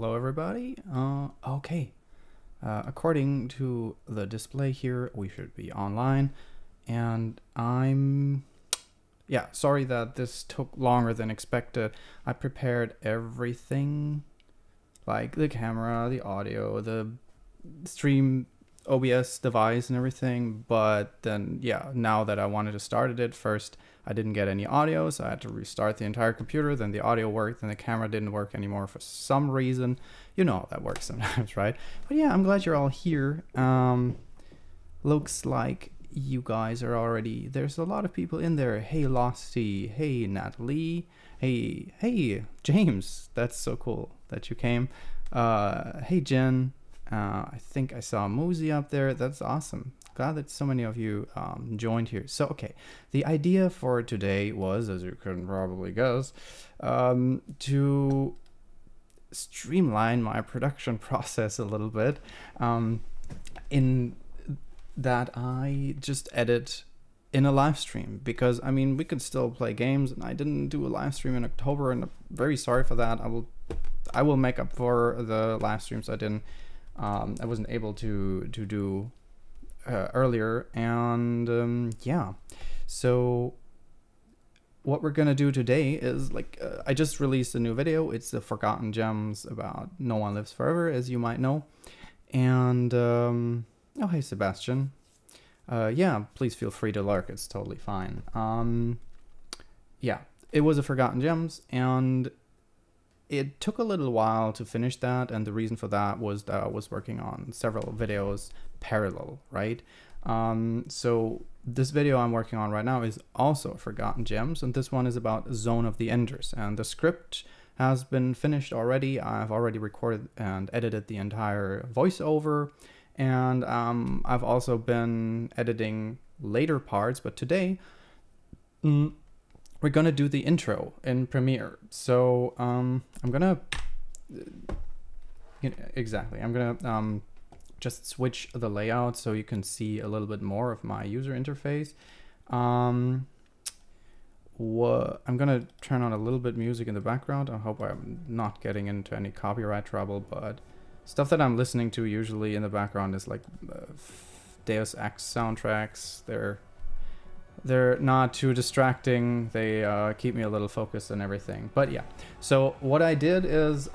Hello everybody. Okay. According to the display here, we should be online. And sorry that this took longer than expected. I prepared everything, like the camera, the audio, the stream OBS device and everything, but then now that I wanted to start it first, I didn't get any audio, so I had to restart the entire computer. Then the audio worked, and the camera didn't work anymore for some reason. You know how that works sometimes, right? But yeah, I'm glad you're all here. Looks like you guys are already, there's a lot of people in there. Hey Losty, hey Natalie, hey James, that's so cool that you came. Hey Jen, I think I saw Moosey up there. That's awesome. Glad that so many of you joined here. So, okay, the idea for today was, as you can probably guess, to streamline my production process a little bit, in that I just edit in a live stream, because I mean we could still play games, and I didn't do a live stream in October, and I'm very sorry for that. I will make up for the live streams I wasn't able to do earlier. And yeah, so what we're gonna do today is I just released a new video. It's the Forgotten Gems about No One Lives Forever, as you might know. And oh, hey Sebastian. Yeah, please feel free to lurk, it's totally fine. Yeah, it was a Forgotten Gems, and it took a little while to finish that, and the reason for that was that I was working on several videos parallel, right? So this video I'm working on right now is also Forgotten Gems, and this one is about Zone of the Enders, and the script has been finished already. I've already recorded and edited the entire voiceover, and I've also been editing later parts, but today we're gonna do the intro in Premiere. So I'm gonna just switch the layout so you can see a little bit more of my user interface. I'm gonna turn on a little bit music in the background. I hope I'm not getting into any copyright trouble, but stuff that I'm listening to usually in the background is like Deus Ex soundtracks. They're not too distracting. They keep me a little focused and everything. But yeah, so what I did is,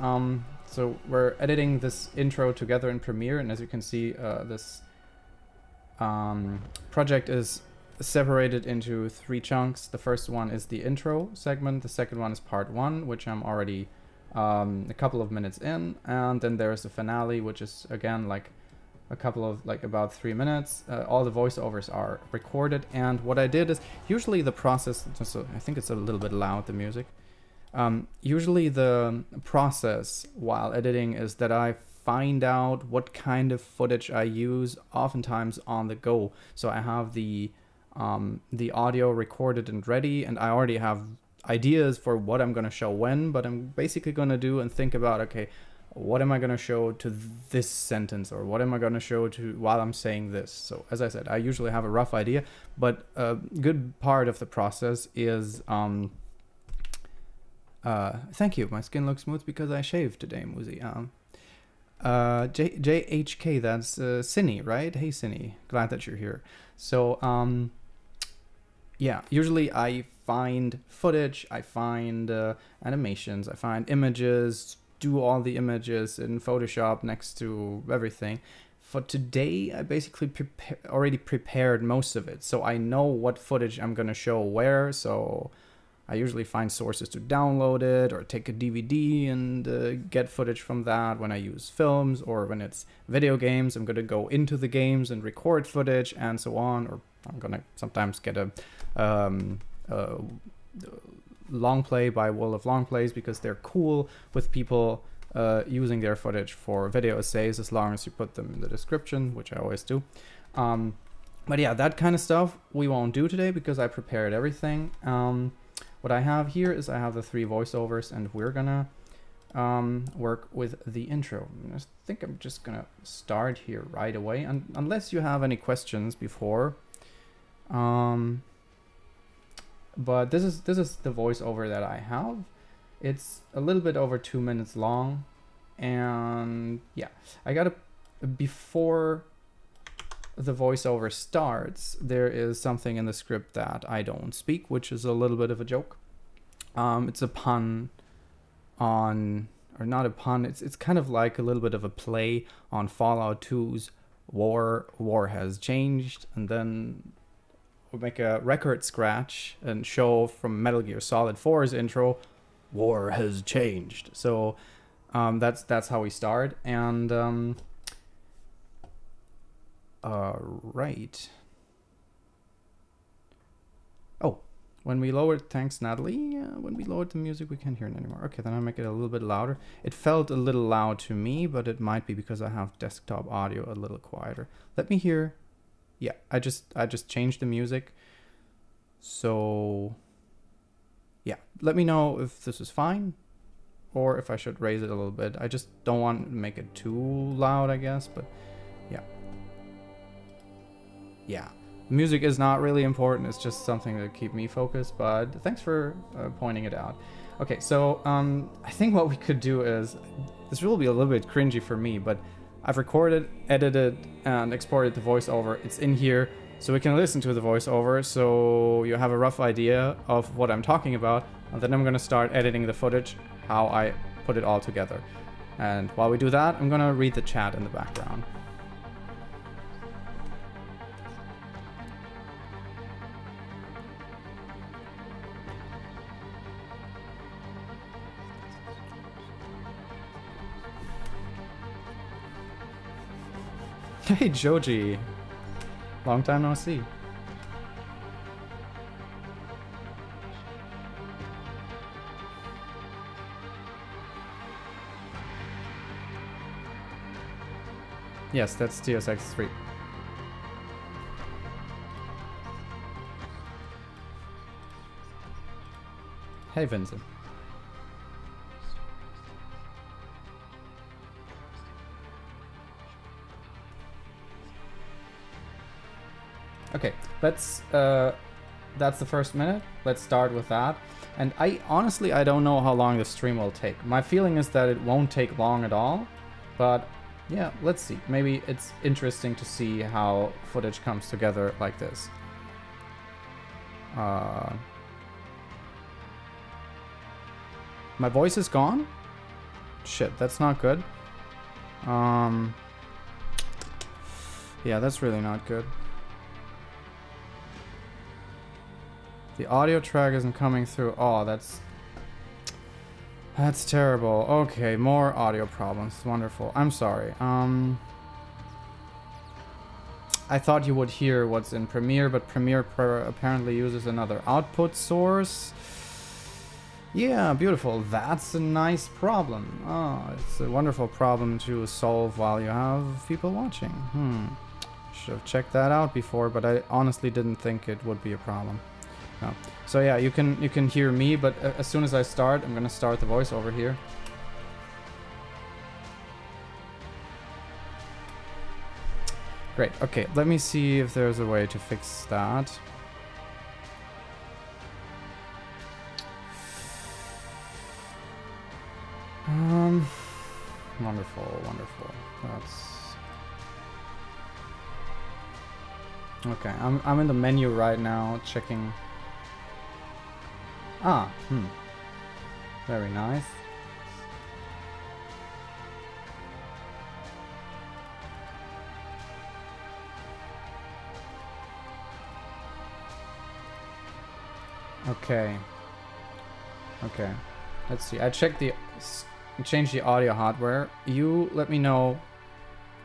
so we're editing this intro together in Premiere, and as you can see, this project is separated into 3 chunks. The first one is the intro segment. The second one is part 1, which I'm already a couple of minutes in, and then there's the finale, which is again like a couple of about 3 minutes. All the voiceovers are recorded, and what I did is, usually the process, so I think it's a little bit loud, the music. Usually the process while editing is that I find out what kind of footage I use, oftentimes on the go. So I have the audio recorded and ready, and I already have ideas for what I'm going to show when, but I'm basically going to do and think about, okay, what am I going to show to this sentence, or what am I going to show to while I'm saying this? So as I said, I usually have a rough idea, but a good part of the process is thank you, my skin looks smooth because I shaved today, Muzi. JHK, that's Cine, right? Hey Cine, glad that you're here. So yeah, usually I find footage, I find animations, I find images, do all the images in Photoshop next to everything. For today, I basically already prepared most of it, so I know what footage I'm gonna show where. So I usually find sources to download it, or take a DVD and get footage from that. When I use films, or when it's video games, I'm gonna go into the games and record footage and so on. Or I'm gonna sometimes get a long play by World of Long Plays, because they're cool with people using their footage for video essays, as long as you put them in the description, which I always do. But yeah, that kind of stuff we won't do today because I prepared everything. What I have here is I have the 3 voiceovers, and we're gonna work with the intro. I think I'm just gonna start here right away, and unless you have any questions before. But this is the voiceover that I have. It's a little bit over 2 minutes long. And yeah, I gotta, before the voiceover starts, there is something in the script that I don't speak, which is a little bit of a joke. It's a pun on, or not a pun, it's kind of like a little bit of a play on Fallout 2's War has changed, and then we'll make a record scratch and show from Metal Gear Solid 4's intro, War has changed. So that's how we start. And right. Oh, when we lowered, thanks Natalie, when we lowered the music we can't hear it anymore. Okay, then I'll make it a little bit louder. It felt a little loud to me, but it might be because I have desktop audio a little quieter. Let me hear. Yeah, I just changed the music. So yeah, let me know if this is fine or if I should raise it a little bit. I just don't want to make it too loud, I guess, but yeah. Yeah, the music is not really important. It's just something to keep me focused, but thanks for pointing it out. Okay, so I think what we could do is, this will be a little bit cringy for me, but I've recorded, edited, and exported the voiceover. It's in here, so we can listen to the voiceover, so you have a rough idea of what I'm talking about, and then I'm gonna start editing the footage, how I put it all together. And while we do that, I'm gonna read the chat in the background. Hey Joji, long time no see. Yes, that's Deus Ex 3. Hey Vincent. Okay, let's, that's the first minute. Let's start with that. And I don't know how long the stream will take. My feeling is that it won't take long at all, but yeah, let's see. Maybe it's interesting to see how footage comes together like this. My voice is gone? Shit, that's not good. Yeah, that's really not good. The audio track isn't coming through. Oh, that's terrible. Okay, more audio problems. Wonderful. I'm sorry. I thought you would hear what's in Premiere, but Premiere apparently uses another output source. Yeah, beautiful. That's a nice problem. Oh, it's a wonderful problem to solve while you have people watching. Should have checked that out before, but I honestly didn't think it would be a problem. No. So yeah, you can hear me, but as soon as I start, I'm gonna start the voiceover here. Great. Okay, let me see if there's a way to fix that. Wonderful, wonderful. That's okay. I'm in the menu right now, checking. Very nice. Okay. Okay. Let's see. I checked changed the audio hardware. You let me know.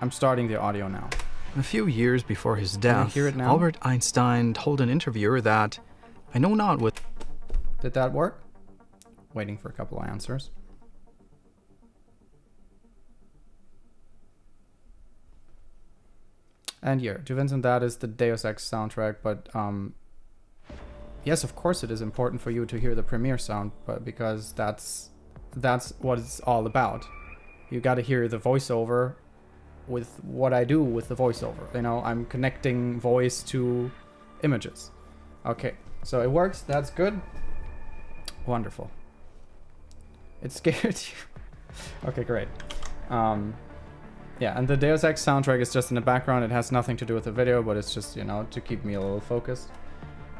I'm starting the audio now. A few years before his death, hear it now? Albert Einstein told an interviewer that, "I know not what..." Did that work? Waiting for a couple of answers. And yeah, to Vincent, that is the Deus Ex soundtrack, but yes, of course it is important for you to hear the Premiere sound, but because that's what it's all about. You got to hear the voiceover with what I do with the voiceover. You know, I'm connecting voice to images. Okay, so it works. That's good. Wonderful. It scared you. Okay, great. Yeah, and the Deus Ex soundtrack is just in the background. It has nothing to do with the video, but it's just, you know, to keep me a little focused.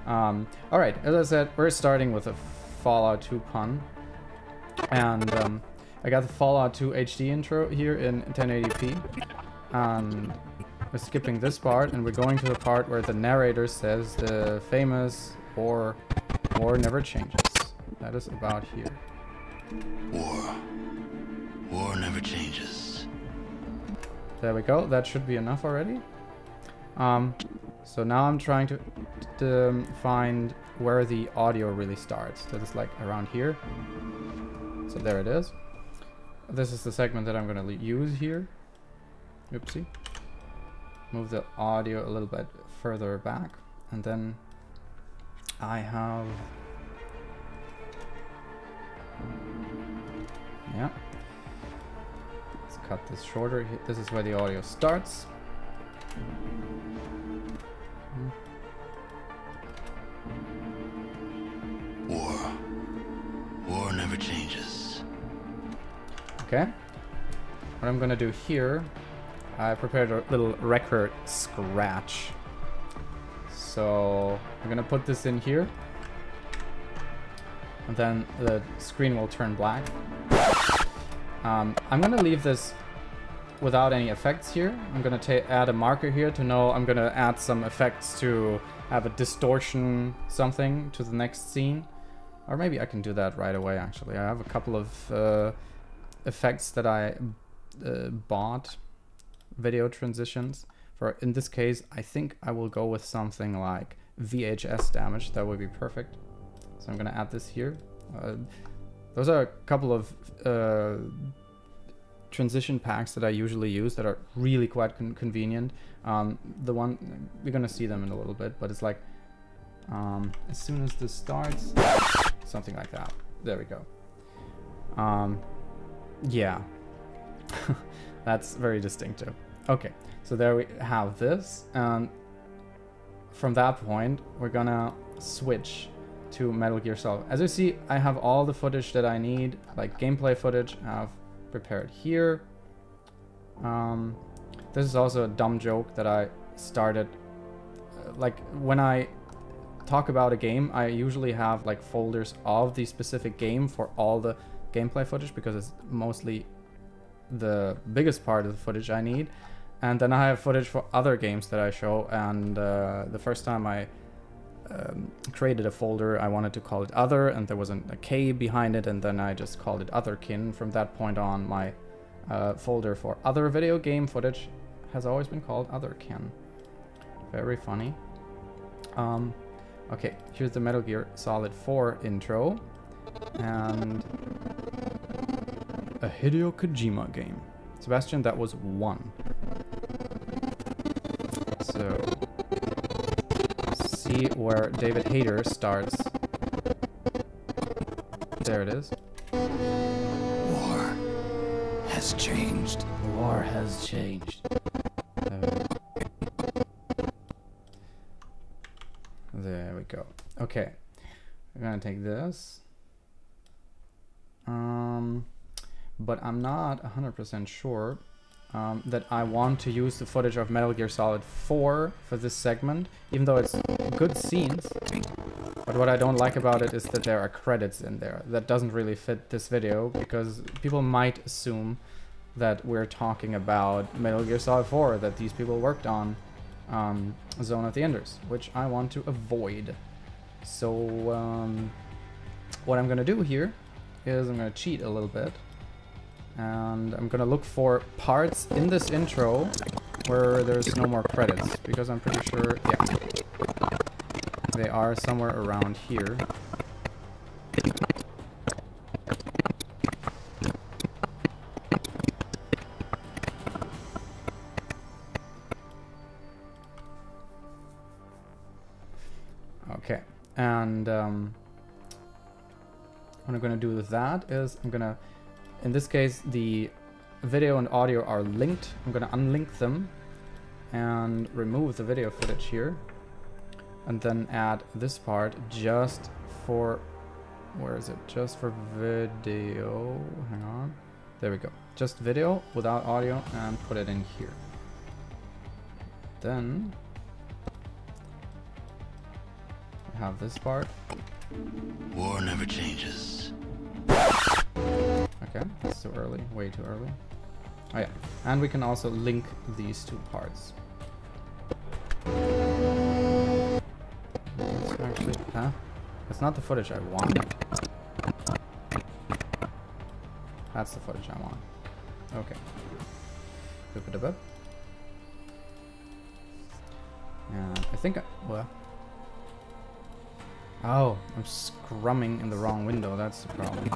Alright, as I said, we're starting with a Fallout 2 pun. And I got the Fallout 2 HD intro here in 1080p. And we're skipping this part, and we're going to the part where the narrator says the famous war never changes. That is about here. War never changes. There we go. That should be enough already. So now I'm trying to find where the audio really starts. That is like around here. So there it is. This is the segment that I'm going to use here. Oopsie. Move the audio a little bit further back. And then I have... Yeah. Let's cut this shorter. This is where the audio starts. War never changes. Okay. What I'm gonna do here, I prepared a little record scratch. So I'm gonna put this in here. And then the screen will turn black. I'm gonna leave this without any effects here. I'm gonna add a marker here to know I'm gonna add some effects to have a distortion something to the next scene. Or maybe I can do that right away, actually. I have a couple of effects that I bought, video transitions. For in this case, I think I will go with something like VHS damage. That would be perfect. So I'm gonna add this here. Those are a couple of transition packs that I usually use that are really quite convenient. The one, we're gonna see them in a little bit, but it's like as soon as this starts, something like that. There we go. Yeah. That's very distinctive. Okay, so there we have this, and from that point we're gonna switch to Metal Gear Solid. As you see, I have all the footage that I need, like gameplay footage I've prepared here. This is also a dumb joke that I started, like when I talk about a game, I usually have like folders of the specific game for all the gameplay footage, because it's mostly the biggest part of the footage I need. And then I have footage for other games that I show, and the first time I created a folder, I wanted to call it Other, and there was a K behind it, and then I just called it Otherkin. From that point on, my folder for other video game footage has always been called Otherkin. Very funny. Okay, here's the Metal Gear Solid 4 intro, and a Hideo Kojima game. Sebastian, that was 1. So, see where David Hayter starts. There it is. War has changed. War has changed. There we go. Okay, I'm gonna take this. But I'm not 100% sure that I want to use the footage of Metal Gear Solid 4 for this segment, even though it's good scenes. But what I don't like about it is that there are credits in there. That doesn't really fit this video, because people might assume that we're talking about Metal Gear Solid 4, that these people worked on Zone of the Enders, which I want to avoid. So what I'm gonna do here is I'm gonna cheat a little bit, and I'm gonna look for parts in this intro where there's no more credits, because I'm pretty sure, yeah, they are somewhere around here. Okay, and what I'm gonna do with that is I'm gonna, in this case, the video and audio are linked. I'm gonna unlink them and remove the video footage here, and then add this part just for, where is it? Just for video. Hang on. There we go. just video without audio and put it in here. Then we have this part. War never changes. Okay, that's too early, way too early. Oh yeah, and we can also link these two parts. That's actually, huh? That's not the footage I want. That's the footage I want. Okay. Boop it up. And I think well. Oh, I'm scrumming in the wrong window. That's the problem.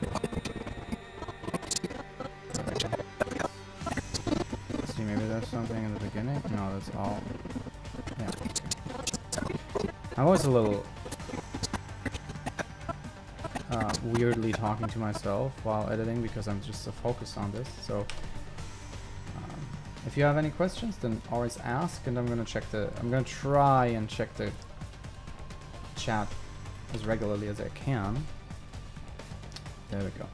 Let's see, maybe there's something in the beginning. No, that's all. Yeah. Okay. I'm always a little weirdly talking to myself while editing because I'm just so focused on this. So if you have any questions, then always ask, and I'm gonna try and check the chat as regularly as I can. There we go.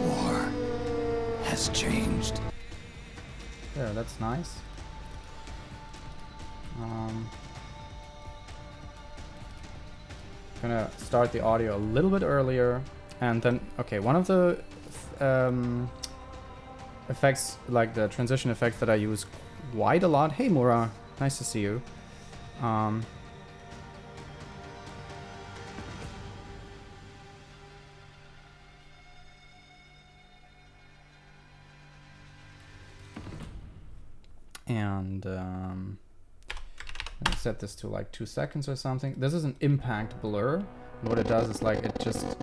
War has changed. There, that's nice. Gonna start the audio a little bit earlier, and then okay, one of the effects, like the transition effect that I use quite a lot. Hey Mura, nice to see you. Let me set this to like 2 seconds or something. This is an impact blur. And what it does is like it just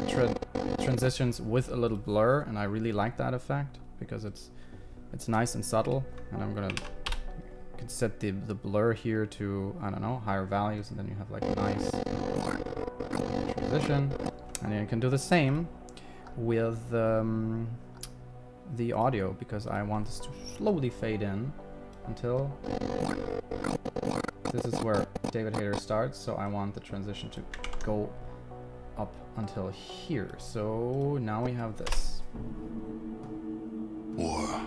transitions with a little blur, and I really like that effect because it's nice and subtle. And I'm gonna set the blur here to, I don't know, higher values, and then you have like a nice transition. And then you can do the same with the audio, because I want this to slowly fade in until this is where David Hayter starts, so I want the transition to go up until here. So now we have this. War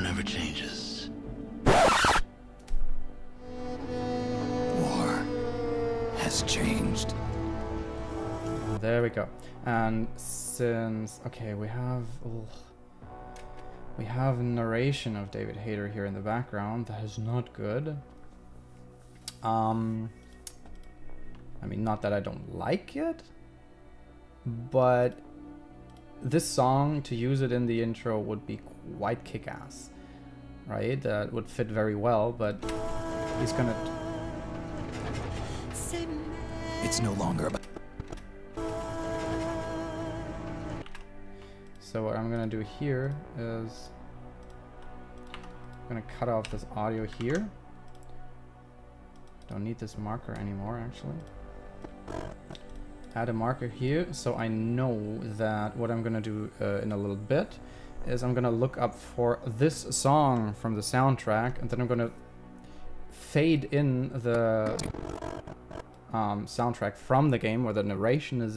never changes. War has changed. There we go. And since, okay, we have narration of David Hayter here in the background. That is not good. I mean, not that I don't like it, but this song, to use it in the intro would be quite kick-ass, right? That would fit very well, but he's gonna... It's no longer about... So what I'm gonna do here is I'm gonna cut off this audio here. Don't need this marker anymore, actually. Add a marker here, so I know that what I'm gonna do in a little bit is I'm gonna look up for this song from the soundtrack, and then I'm gonna fade in the soundtrack from the game where the narration is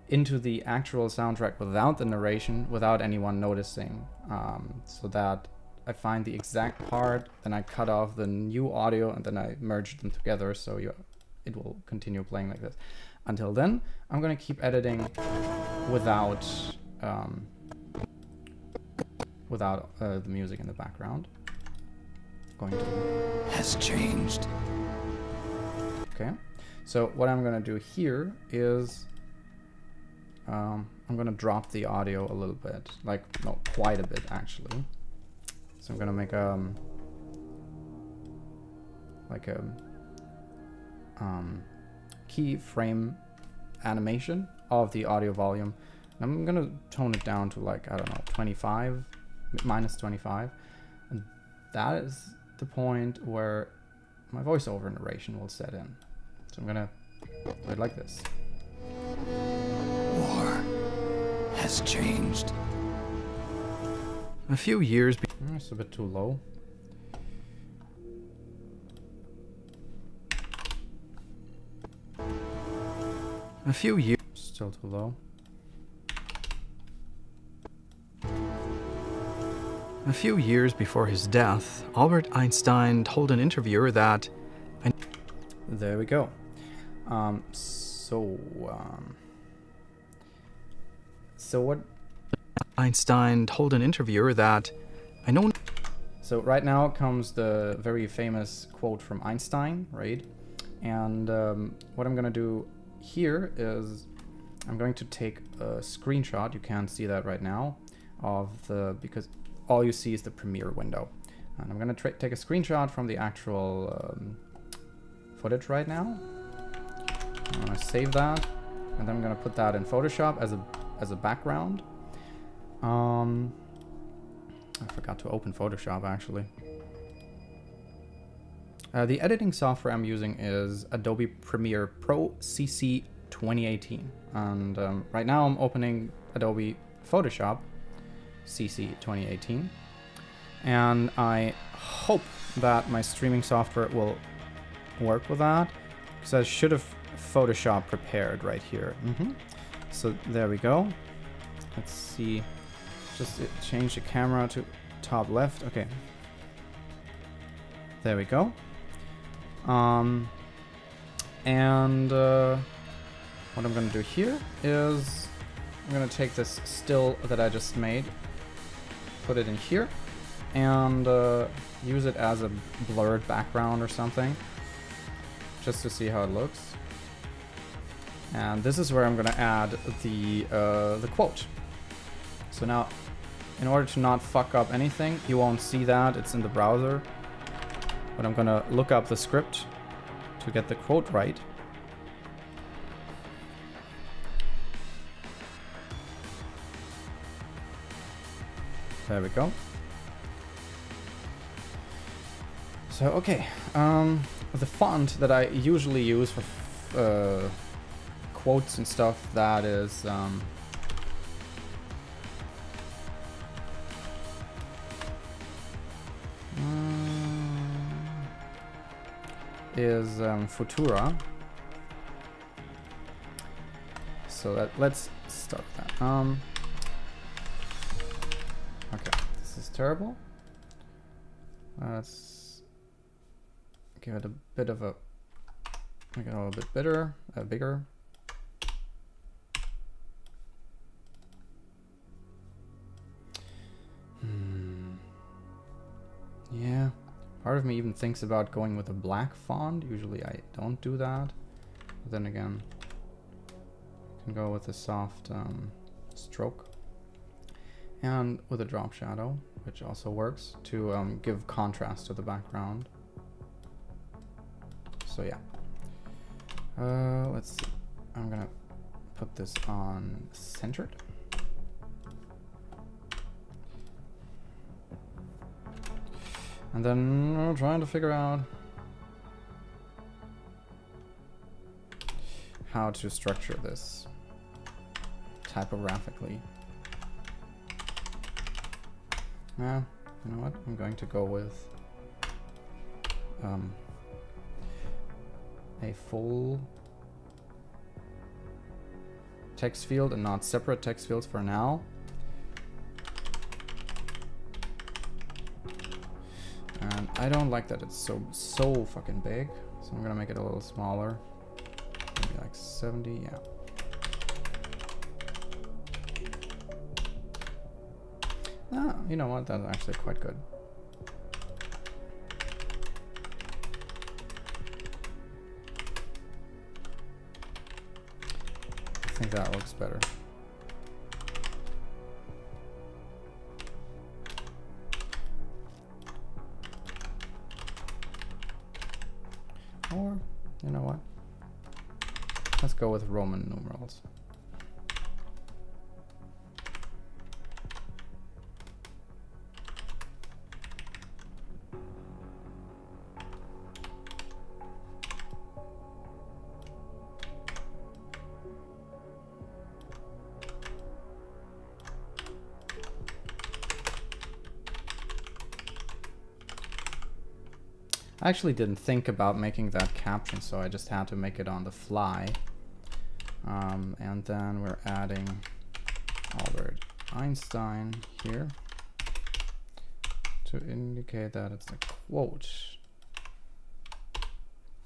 into the actual soundtrack without the narration, without anyone noticing, so that I find the exact part, then I cut off the new audio, and then I merge them together, so it will continue playing like this. Until then, I'm gonna keep editing without the music in the background. Going to has changed. Okay, so what I'm gonna do here is I'm gonna drop the audio a little bit, like, no, quite a bit actually. So I'm gonna make like a keyframe animation of the audio volume. And I'm gonna tone it down to like, I don't know, 25, minus 25. And that is the point where my voiceover narration will set in. So I'm gonna do it like this. War has changed. A few years It's a bit too low. A few years. Still too low. A few years before his death, Albert Einstein told an interviewer that There we go. So what? Einstein told an interviewer that I know. So right now comes the very famous quote from Einstein, right? And what I'm gonna do here is I'm going to take a screenshot. You can't see that right now, because all you see is the Premiere window. And I'm gonna take a screenshot from the actual footage right now. I'm gonna save that, and then I'm gonna put that in Photoshop as a background. I forgot to open Photoshop actually. The editing software I'm using is Adobe Premiere Pro CC 2018, and right now I'm opening Adobe Photoshop CC 2018, and I hope that my streaming software will work with that, because I should have Photoshop prepared right here. So there we go. Let's see. Just change the camera to top left. Okay. There we go. And what I'm gonna do here is I'm gonna take this still that I just made, put it in here, and use it as a blurred background or something, just to see how it looks. And this is where I'm gonna add the quote. So now, in order to not fuck up anything, you won't see that, it's in the browser. But I'm gonna look up the script to get the quote right. There we go. So, okay. The font that I usually use for quotes and stuff, that is Futura. So let's start with that. Okay, this is terrible. Let's give it a bit of a, make it a little bit bigger. Yeah, part of me even thinks about going with a black font. Usually I don't do that. But then again, I can go with a soft stroke. And with a drop shadow, which also works to give contrast to the background. So yeah. Let's see. I'm gonna put this on centered. And then I'm trying to figure out how to structure this typographically. Yeah, you know what? I'm going to go with a full text field and not separate text fields for now. And I don't like that it's so fucking big, so I'm gonna make it a little smaller, maybe like 70. Yeah. Ah, you know what? That's actually quite good. I think that looks better. Or, you know what? Let's go with Roman numerals. I actually didn't think about making that caption, so I just had to make it on the fly. And then we're adding Albert Einstein here to indicate that it's a quote.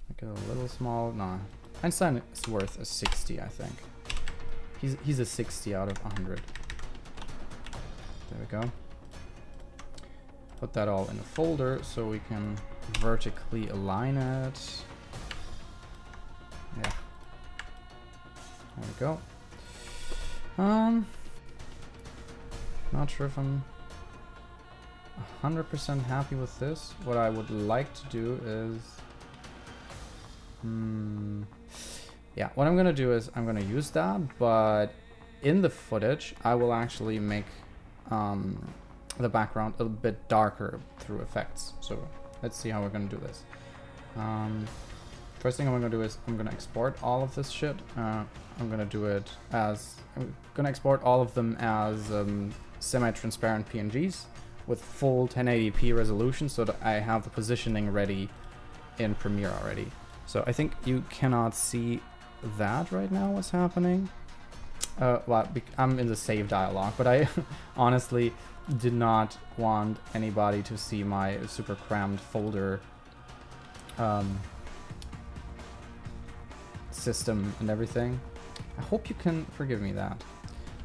Make it a little small. No, Einstein is worth a 60, I think. He's a 60 out of 100. There we go. Put that all in a folder so we can vertically align it. Yeah. There we go. Not sure if I'm 100% happy with this. What I would like to do is... yeah, what I'm gonna do is I'm gonna use that, but in the footage I will actually make the background a bit darker through effects. So let's see how we're gonna do this. First thing I'm gonna do is I'm gonna export all of this shit. I'm gonna export all of them as semi-transparent PNGs with full 1080p resolution so that I have the positioning ready in Premiere already. So I think you cannot see that right now, what's happening. Well, I'm in the save dialog, but I honestly did not want anybody to see my super crammed folder system and everything. I hope you can forgive me that.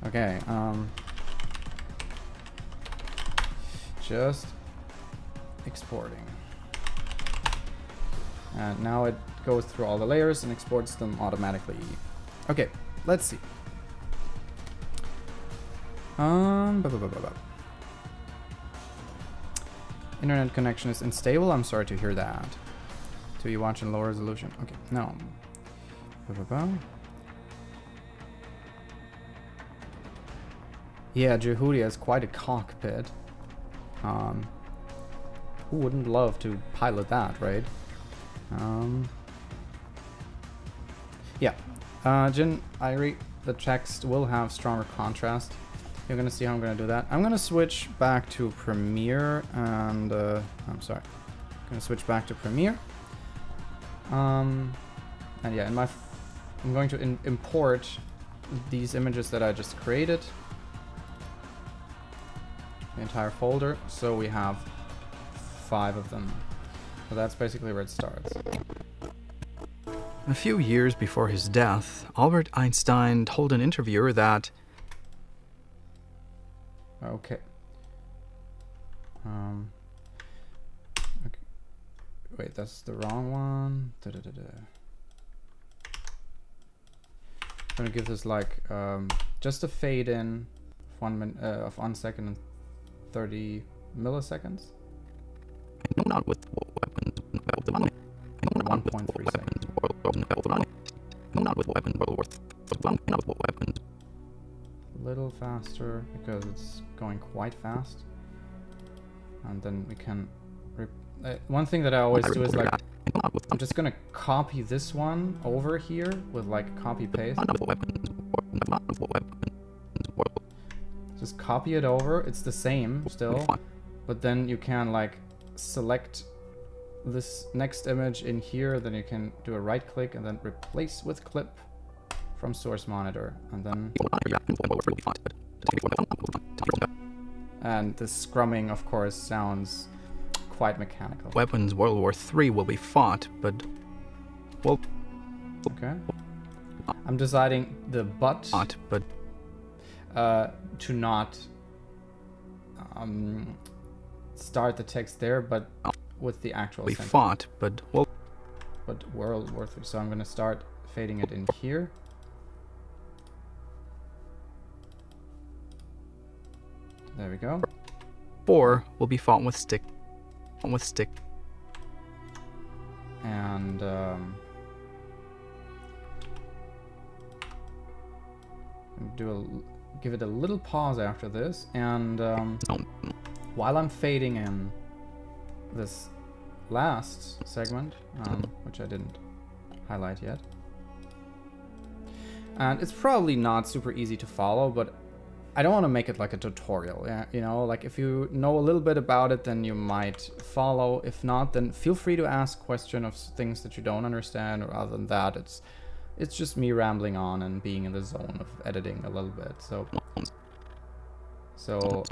Okay, just exporting. And now it goes through all the layers and exports them automatically. Okay, let's see. Internet connection is unstable. I'm sorry to hear that. Do you watch in low resolution? Okay, no. Yeah, Jehudi has quite a cockpit. Who wouldn't love to pilot that, right? Yeah, Jin Irie, the text will have stronger contrast. You're gonna see how I'm gonna do that. I'm gonna switch back to Premiere and I'm sorry. I'm gonna switch back to Premiere. And yeah, I'm going to import these images that I just created. The entire folder, so we have 5 of them. So that's basically where it starts. A few years before his death, Albert Einstein told an interviewer that... Okay. Okay. Wait, that's the wrong one. I'm gonna give this like just a fade in of 1 second and 30 milliseconds. Not with weapons. 1.3 seconds. Not with weapons. A little faster because it's going quite fast. And then we can... one thing that I always do is like... I'm just gonna copy this one over here with like copy paste. Just copy it over. It's the same still. But then you can like select this next image in here, then you can do a right click and then replace with clip from source monitor, and then and the scrumming of course sounds quite mechanical. Weapons World War III will be fought, but well, okay. I'm deciding the but to not start the text there, but with the actual we sentence. Fought, but well, but World War III. So I'm gonna start fading it in here. There we go. 4 will be fought with stick. And give it a little pause after this, and while I'm fading in this last segment, which I didn't highlight yet, and it's probably not super easy to follow, but I don't want to make it like a tutorial. Yeah, you know, like if you know a little bit about it, then you might follow. If not, then feel free to ask questions of things that you don't understand, or other than that, it's it's just me rambling on and being in the zone of editing a little bit. So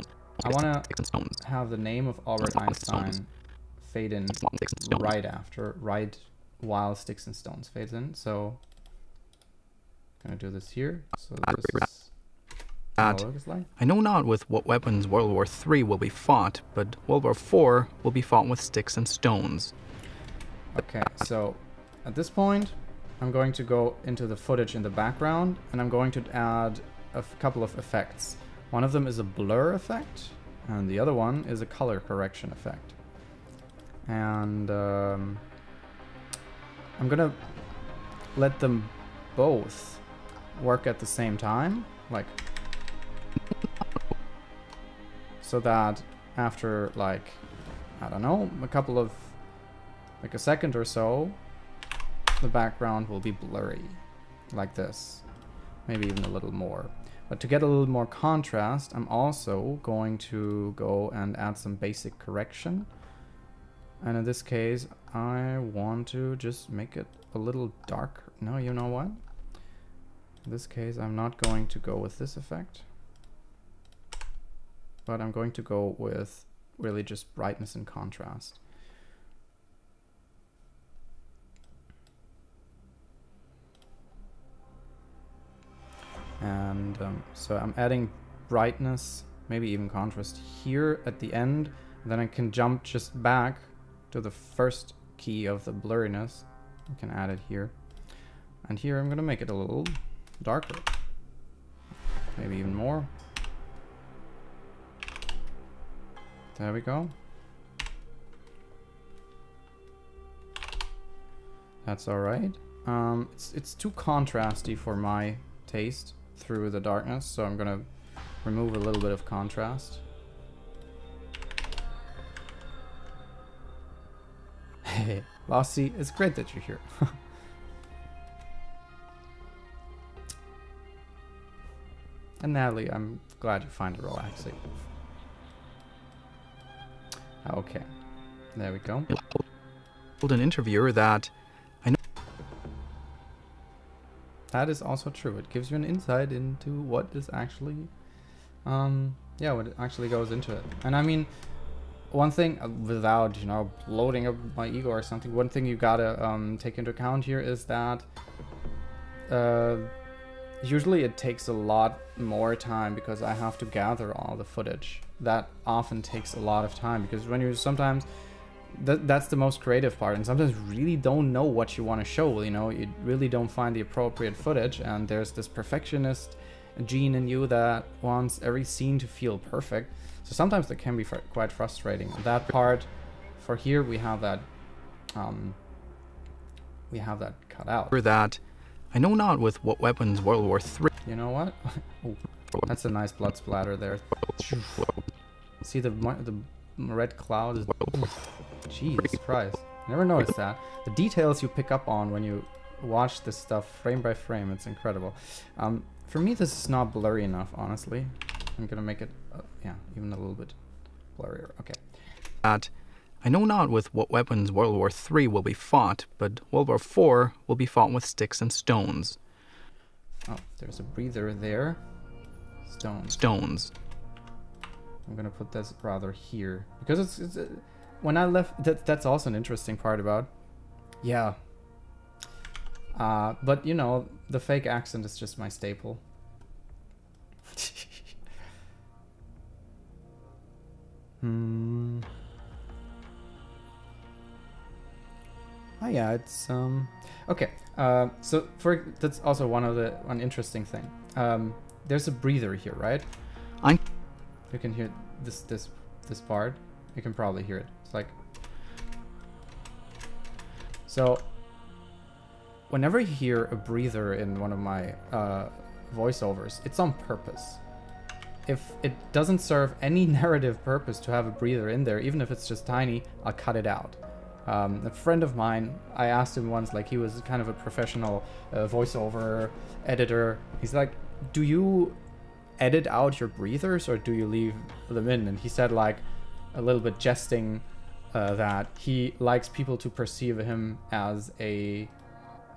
I want to have the name of Albert Einstein fade in right while Sticks and Stones fades in. So I'm gonna do this here. So this is how it looks like. I know not with what weapons World War III will be fought, but World War IV will be fought with sticks and stones. Okay, so at this point, I'm going to go into the footage in the background, and I'm going to add a couple of effects. One of them is a blur effect, and the other one is a color correction effect. And I'm gonna let them both work at the same time, like, so that after, like, I don't know, a second or so, the background will be blurry, like this, maybe even a little more. But to get a little more contrast, I'm also going to go and add some basic correction. And in this case, I want to just make it a little darker. No, you know what? In this case, I'm not going to go with this effect, but I'm going to go with really just brightness and contrast. And so I'm adding brightness, maybe even contrast here at the end. And then I can jump just back to the first key of the blurriness. I can add it here. And here I'm going to make it a little darker. Maybe even more. There we go. That's all right. It's too contrasty for my taste through the darkness, so I'm gonna remove a little bit of contrast. Hey, Lossy, it's great that you're here. And Natalie, I'm glad you find it relaxing. Okay, there we go. Told an interviewer that that is also true. It gives you an insight into what is actually, yeah, what actually goes into it. And I mean, one thing, without, you know, loading up my ego or something, one thing you gotta take into account here is that usually it takes a lot more time because I have to gather all the footage. That often takes a lot of time because when you sometimes, that's the most creative part, and sometimes really don't know what you want to show, you know, you really don't find the appropriate footage, and there's this perfectionist gene in you that wants every scene to feel perfect. So sometimes that can be quite frustrating. That part, for here, we have that cut out. that I know not with what weapons World War III. You know what? Oh, that's a nice blood splatter there. See the red cloud is... Jesus Christ. Never noticed that. The details you pick up on when you watch this stuff frame by frame, it's incredible. For me, this is not blurry enough, honestly. I'm gonna make it, yeah, even a little bit blurrier. Okay. That I know not with what weapons World War III will be fought, but World War IV will be fought with sticks and stones. Oh, there's a breather there. Stones. I'm gonna put this rather here because it's when I left. That's also an interesting part about. Yeah. But you know, the fake accent is just my staple. Oh yeah, it's okay. So that's also one interesting thing. There's a breather here, right? You can hear this part. You can probably hear it. It's like, so whenever you hear a breather in one of my voiceovers, it's on purpose. If it doesn't serve any narrative purpose to have a breather in there, even if it's just tiny, I'll cut it out. A friend of mine, I asked him once, like, he was kind of a professional voiceover editor. He's like, do you edit out your breathers or do you leave them in? And he said, like, a little bit jesting, that he likes people to perceive him as a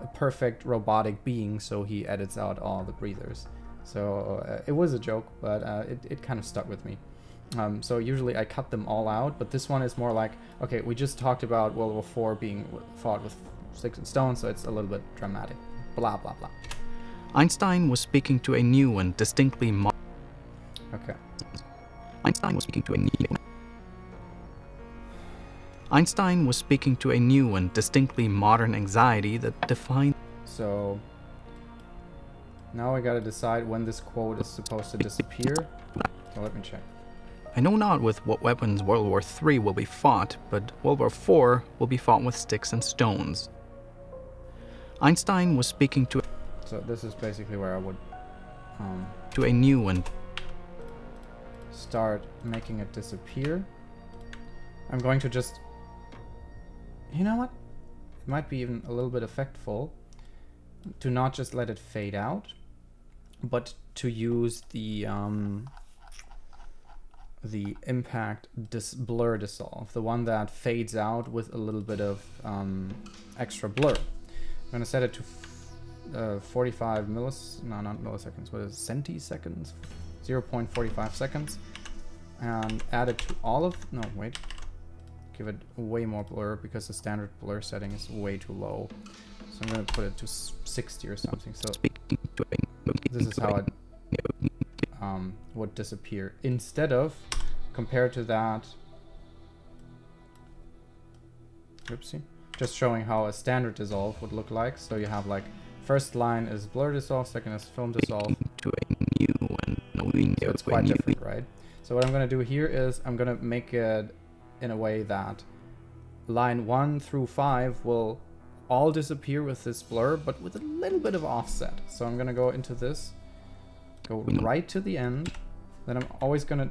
a perfect robotic being, so he edits out all the breathers. So it was a joke, but it kind of stuck with me. So usually I cut them all out, but this one is more like, okay, we just talked about World War IV being fought with sticks and stones, so it's a little bit dramatic. Blah, blah, blah. Einstein was speaking to a new and distinctly Okay. Einstein was speaking to a new Einstein was speaking to a new and distinctly modern anxiety that defined. So now I gotta decide when this quote is supposed to disappear. So let me check. I know not with what weapons World War III will be fought, but World War IV will be fought with sticks and stones. Einstein was speaking to So this is basically where I would a new and start making it disappear. I'm going to just, you know what? It might be even a little bit effectful to not just let it fade out, but to use the impact blur dissolve, the one that fades out with a little bit of extra blur. I'm gonna set it to 45 not milliseconds, what is it, centiseconds? 0.45 seconds, and add it to all of, no, wait, give it way more blur because the standard blur setting is way too low. So I'm gonna put it to 60 or something. So this is how it would disappear. Instead of, compared to that, oopsie, just showing how a standard dissolve would look like. So you have like, first line is blur dissolve, second is film dissolve. to a new and So it's quite different, right? So what I'm gonna do here is I'm gonna make it in a way that line 1 through 5 will all disappear with this blur, but with a little bit of offset. So I'm gonna go into this, go right to the end, then I'm always gonna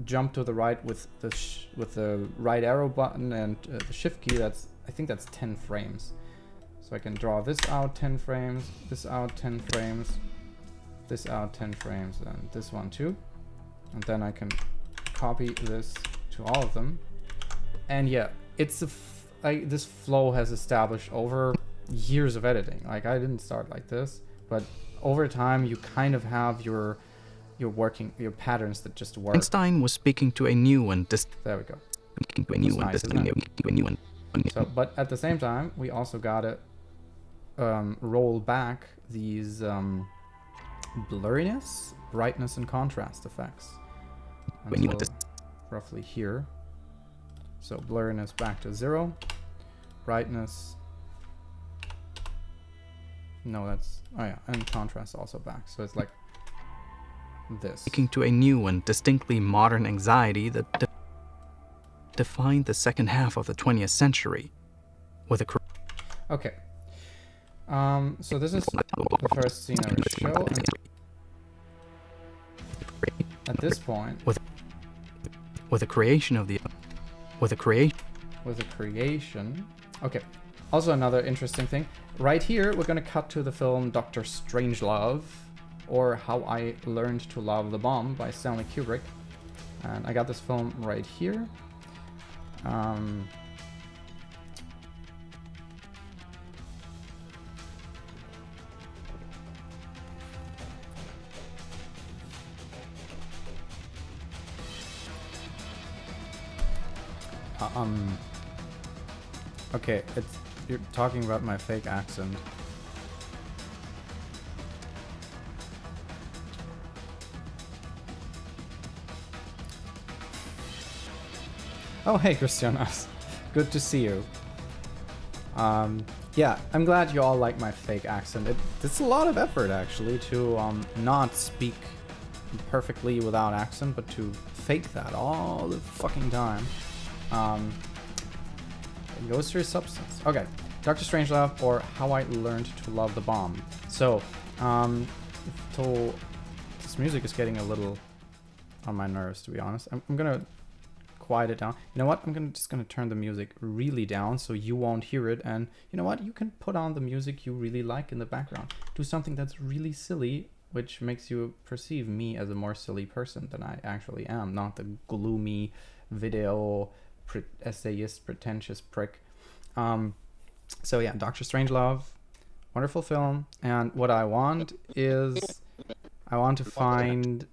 jump to the right with the right arrow button and the shift key. That's, I think that's 10 frames. So I can draw this out 10 frames, this out 10 frames, this out 10 frames, and this one too. And then I can copy this to all of them. And yeah, it's this flow has established over years of editing. Like, I didn't start like this, but over time you kind of have your patterns that just work. Einstein was speaking to a new and There we go. speaking to a new and That's nice, distinctly new and So, but at the same time, we also gotta roll back these blurriness, brightness, and contrast effects until roughly here. So blurriness back to 0, brightness, no, that's, oh yeah, and contrast also back. So it's like this. speaking to a new and distinctly modern anxiety that defined the second half of the 20th century. With a Okay. So this is the first scene I will show, and at this point, with the creation of the with a creation. Okay. Also another interesting thing. Right here, we're gonna cut to the film Dr. Strangelove, or How I Learned to Love the Bomb by Stanley Kubrick. And I got this film right here. Okay, you're talking about my fake accent. Oh, hey, Christianas. Good to see you. Yeah, I'm glad you all like my fake accent. It's a lot of effort, actually, to not speak perfectly without accent, but to fake that all the fucking time. It goes through substance. Okay, Dr. Strangelove, or How I Learned to Love the Bomb. So, this music is getting a little on my nerves, to be honest. I'm gonna quiet it down. You know what? I'm just gonna turn the music really down so you won't hear it. And you know what? You can put on the music you really like in the background. Do something that's really silly, which makes you perceive me as a more silly person than I actually am, not the gloomy video essayist pretentious prick. So yeah, Dr. Strangelove, Wonderful film. And what I want is, I want to find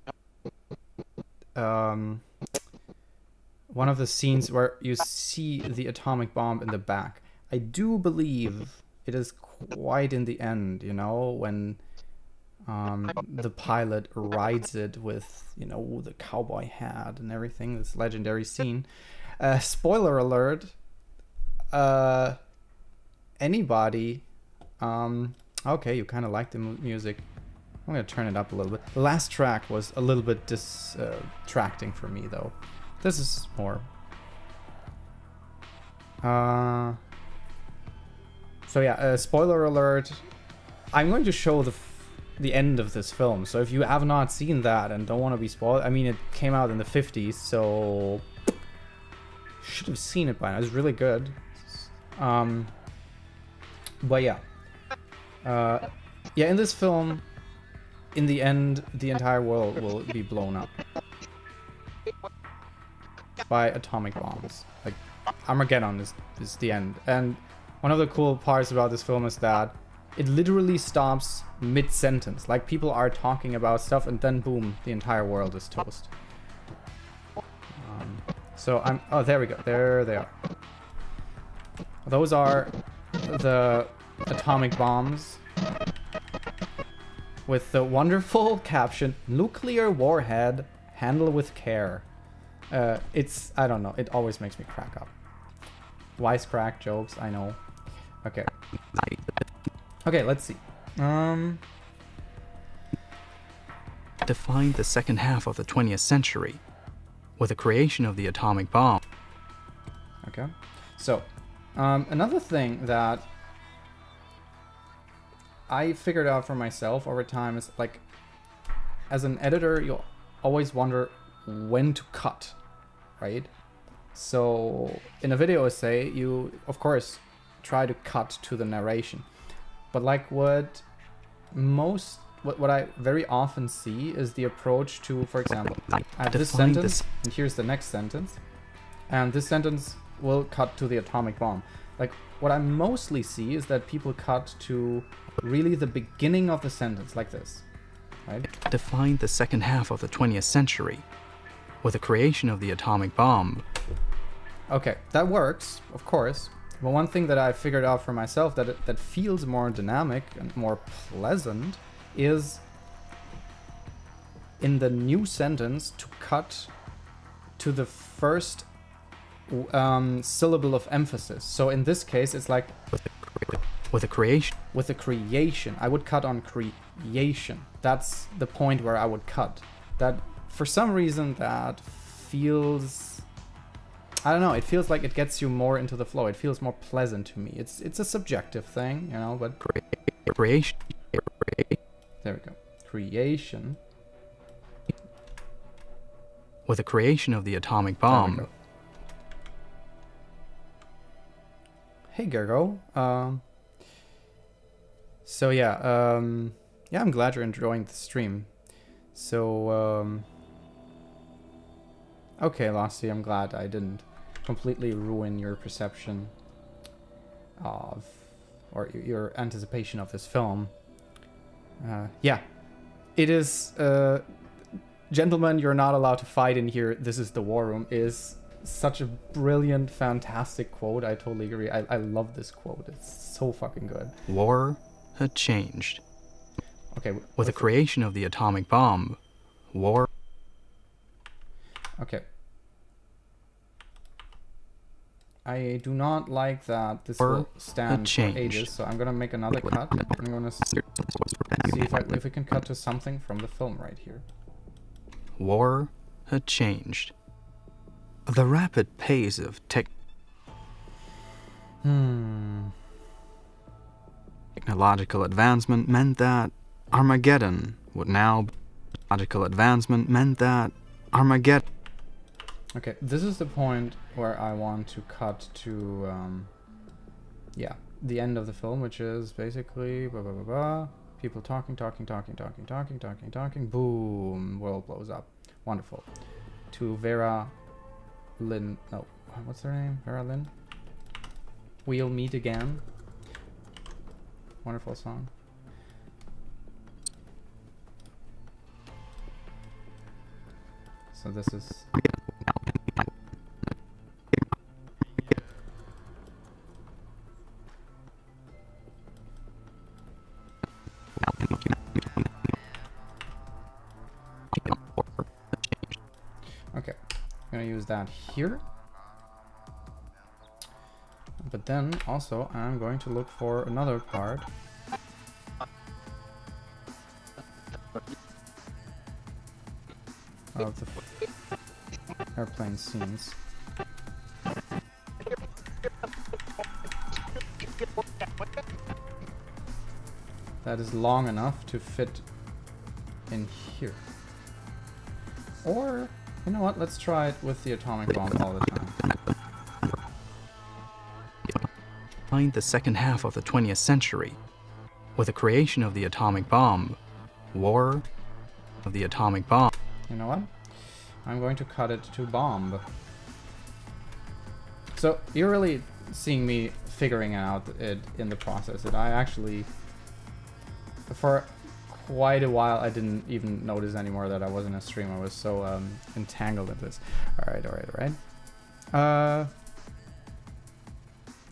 one of the scenes where you see the atomic bomb in the back. I do believe it is quite in the end, you know, when the pilot rides it with, you know, the cowboy hat and everything, this legendary scene. Spoiler alert, anybody, okay, you kind of like the music. I'm gonna turn it up a little bit. The last track was a little bit distracting for me though. This is more. So yeah, spoiler alert. I'm going to show the end of this film. So if you have not seen that and don't want to be spoiled, I mean, it came out in the 50s, so should have seen it by now. It's really good. But yeah, in this film, in the end, the entire world will be blown up by atomic bombs. Like, Armageddon is the end. And one of the cool parts about this film is that it literally stops mid-sentence. Like, people are talking about stuff and then boom, the entire world is toast. Oh, there we go. There they are. Those are the atomic bombs with the wonderful caption, "Nuclear warhead, handle with care." It's, I don't know, it always makes me crack up. Wisecrack jokes, I know. Okay. Okay, let's see. Defined the second half of the 20th century with the creation of the atomic bomb. Okay. So, another thing that I figured out for myself over time is, like, as an editor, you'll always wonder when to cut, right? So in a video essay, you of course try to cut to the narration, but like what I very often see is the approach to, for example, I have this sentence and here's the next sentence, and this sentence will cut to the atomic bomb. Like, what I mostly see is that people cut to really the beginning of the sentence, like this, right? Defined the second half of the 20th century with the creation of the atomic bomb. Okay, that works, of course. But one thing that I figured out for myself that feels more dynamic and more pleasant is in the new sentence to cut to the first syllable of emphasis. So in this case, it's like with a creation. With a creation, I would cut on creation. That's the point where I would cut. That, for some reason, that feels, I don't know, it feels like it gets you more into the flow. It feels more pleasant to me. It's a subjective thing, you know, but creation. There we go. Creation. With the creation of the atomic bomb. Hey Gergo. So yeah, yeah, I'm glad you're enjoying the stream. So okay, Losty, I'm glad I didn't completely ruin your perception of, or your anticipation of this film. Yeah, it is, gentlemen, you're not allowed to fight in here. This is the war room. Is such a brilliant, fantastic quote. I totally agree. I love this quote. It's so fucking good. War had changed. Okay. With the creation of the atomic bomb, war. Okay. I do not like that this will stand for ages, so I'm gonna make another cut. I'm gonna see if we can cut to something from the film right here. War had changed. The rapid pace of technological advancement meant that Armageddon would now be technological advancement meant that Armageddon. Okay, this is the point where I want to cut to yeah, the end of the film, which is basically blah, blah, blah, blah. People talking, boom, world blows up. Wonderful. To Vera Lynn, no, what's her name? Vera Lynn? We'll meet again. Wonderful song. So this is... Okay, I'm gonna use that here. But then also I'm going to look for another part. Of the airplane scenes. That is long enough to fit in here. Or, you know what, let's try it with the atomic bomb all the time. Find the second half of the 20th century. With the creation of the atomic bomb, war of the atomic bomb. You know what? I'm going to cut it to bomb. So you're really seeing me figuring out it in the process. That I actually, for quite a while, I didn't even notice anymore that I was in a stream. I was so entangled in this. All right.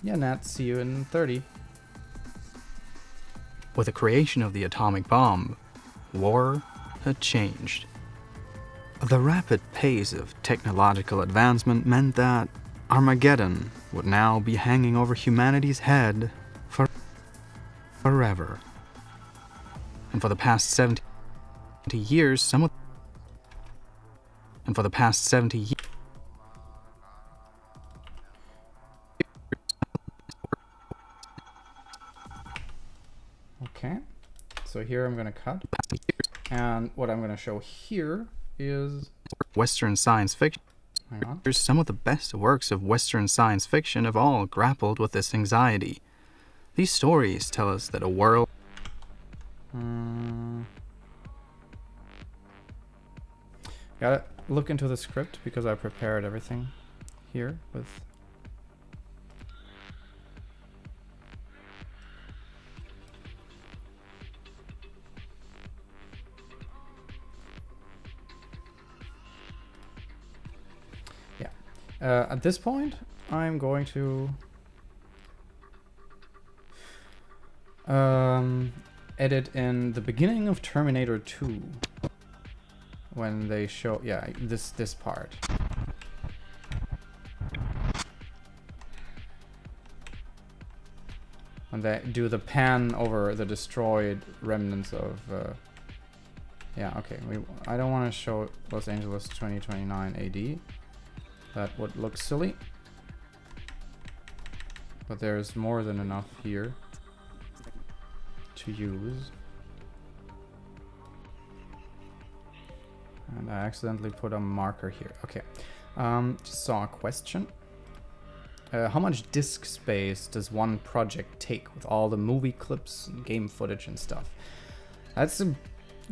Yeah, Nat, see you in 30. With the creation of the atomic bomb, war had changed. The rapid pace of technological advancement meant that Armageddon would now be hanging over humanity's head forever. And for the past 70 years, Okay, so here I'm gonna cut, and what I'm gonna show here is Western science fiction. Hang on. Some of the best works of Western science fiction have all grappled with this anxiety. These stories tell us that a world... Gotta look into the script because I prepared everything here with... At this point, I'm going to edit in the beginning of Terminator 2 when they show, yeah, this part. When they do the pan over the destroyed remnants of, yeah, okay. I don't want to show Los Angeles 2029 AD. That would look silly, but there's more than enough here to use. And I accidentally put a marker here. Okay, just saw a question. How much disk space does one project take with all the movie clips and game footage and stuff? That's a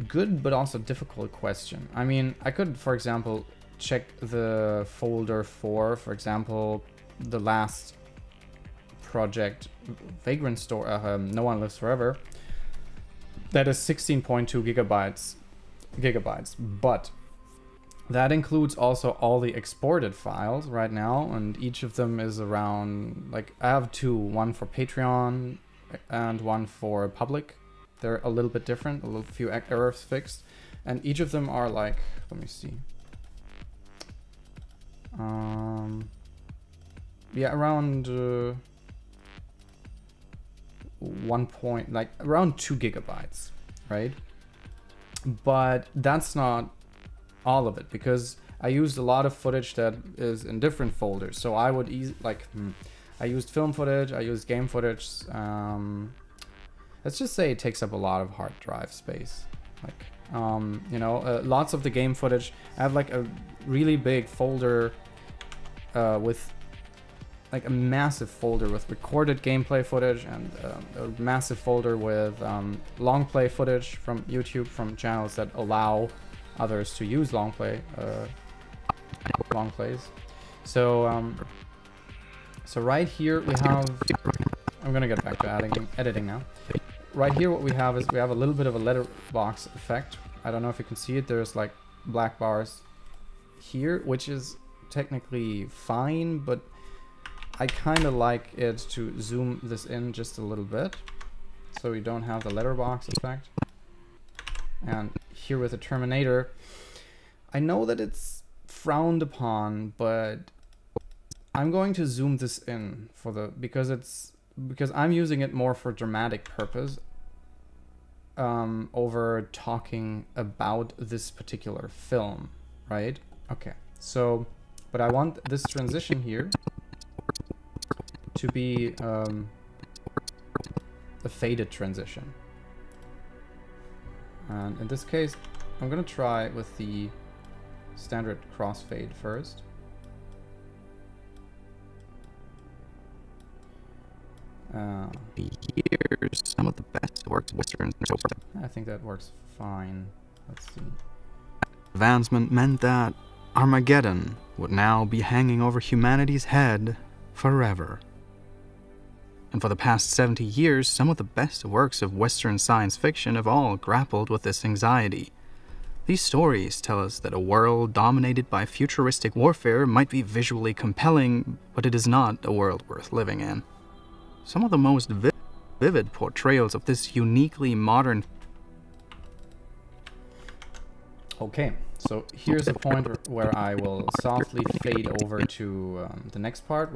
good but also difficult question. I mean, I could, for example, check the folder for example, the last project, Vagrant Story, No One Lives Forever. That is 16.2 gigabytes, but that includes also all the exported files right now, and each of them is around, like, I have two, one for Patreon and one for public. They're a little bit different, a little few errors fixed, and each of them are like, let me see. Yeah, around around 2 gigabytes, right? But that's not all of it, because I used a lot of footage that is in different folders. So I would I used film footage, I used game footage. Let's just say it takes up a lot of hard drive space. Like, you know, lots of the game footage. I have like a really big folder with like a massive folder with recorded gameplay footage, and a massive folder with long play footage from YouTube, from channels that allow others to use long plays. So so right here we have, I'm gonna get back to editing now. right here what we have is we have a little bit of a letterbox effect. I don't know if you can see it. There's like black bars here, which is technically fine, but I kind of like it to zoom this in just a little bit so we don't have the letterbox effect. And here with the Terminator, I know that it's frowned upon, but I'm going to zoom this in for the because I'm using it more for dramatic purpose over talking about this particular film, right? Okay, so but I want this transition here to be a faded transition, and in this case I'm gonna try with the standard crossfade first. Here's some of the best works of Westerns and so forth. I think that works fine. Let's see. Advancement meant that Armageddon would now be hanging over humanity's head forever. And for the past 70 years, some of the best works of Western science fiction have all grappled with this anxiety. These stories tell us that a world dominated by futuristic warfare might be visually compelling, but it is not a world worth living in. Some of the most vivid portrayals of this uniquely modern... Okay, so here's a point where I will softly fade over to the next part,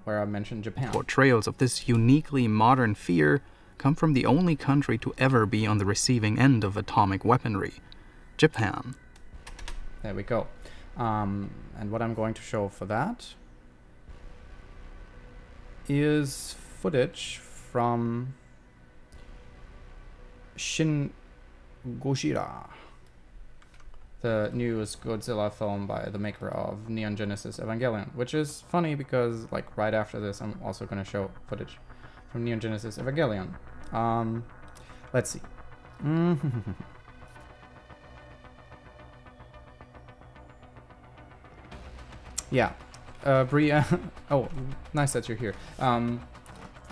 where I mentioned Japan. Portrayals of this uniquely modern fear come from the only country to ever be on the receiving end of atomic weaponry, Japan. There we go. And what I'm going to show for that is footage from Shin Gojira, the newest Godzilla film by the maker of Neon Genesis Evangelion, which is funny because like right after this I'm also going to show footage from Neon Genesis Evangelion. Let's see. Yeah, Bria. Oh, nice that you're here.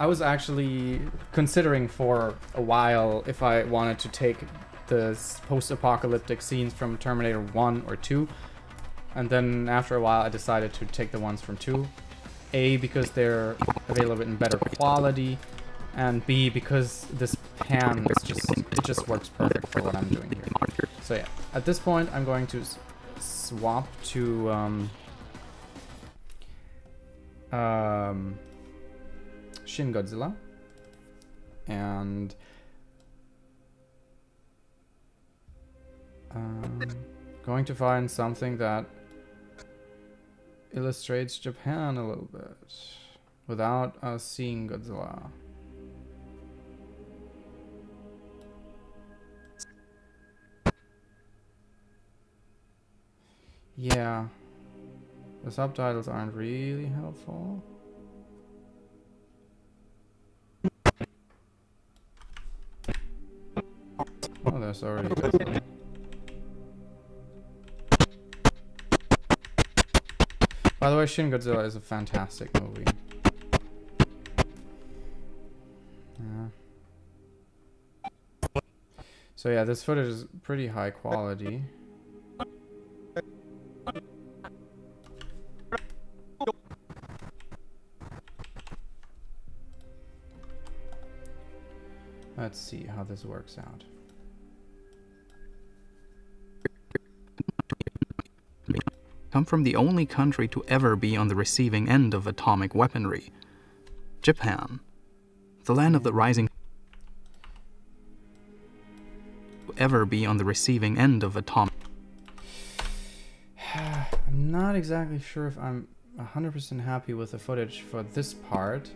I was actually considering for a while if I wanted to take the post-apocalyptic scenes from Terminator 1 or 2, and then after a while I decided to take the ones from 2. A, because they're available in better quality, and B, because this pan is just works perfect for what I'm doing here. So yeah, at this point I'm going to swap to Shin Godzilla, and going to find something that illustrates Japan a little bit without us seeing Godzilla. Yeah, the subtitles aren't really helpful. Oh, there's already Godzilla. By the way, Shin Godzilla is a fantastic movie. Yeah. So yeah, this footage is pretty high quality. Let's see how this works out. Come from the only country to ever be on the receiving end of atomic weaponry, Japan, the land of the rising. Ever be on the receiving end of atomic. I'm not exactly sure if I'm 100% happy with the footage for this part,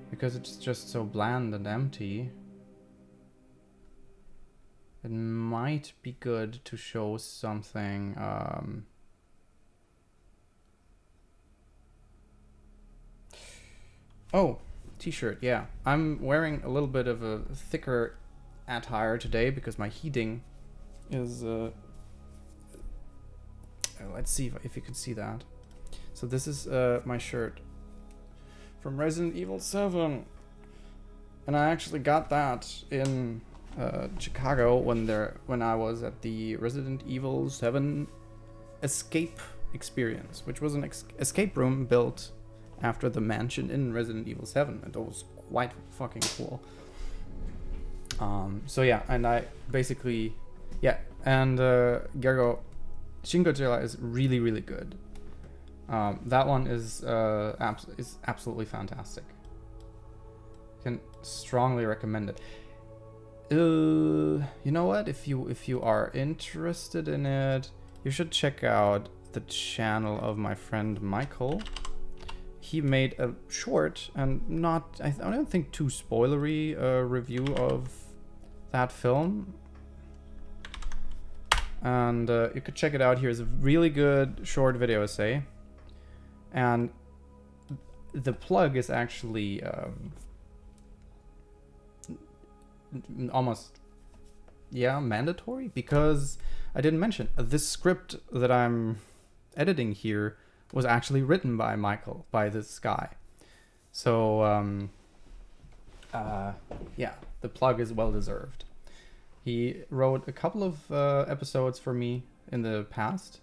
because it's just so bland and empty. It might be good to show something oh, t-shirt, yeah. I'm wearing a little bit of a thicker attire today because my heating is let's see if you can see that. So this is my shirt from Resident Evil 7. And I actually got that in Chicago when I was at the Resident Evil 7 escape experience, which was an escape room built after the mansion in Resident Evil 7, and it was quite fucking cool. So yeah, and I basically, yeah, and Gergo, Shin Godzilla is really, really good. That one is absolutely fantastic. Can strongly recommend it. You know what? If you are interested in it, you should check out the channel of my friend Michael. He made a short and not, I don't think too spoilery review of that film. And you could check it out. Here's a really good short video essay. And the plug is actually almost, yeah, mandatory, because I didn't mention this script that I'm editing here was actually written by Michael, by this guy. So yeah, the plug is well deserved. He wrote a couple of episodes for me in the past.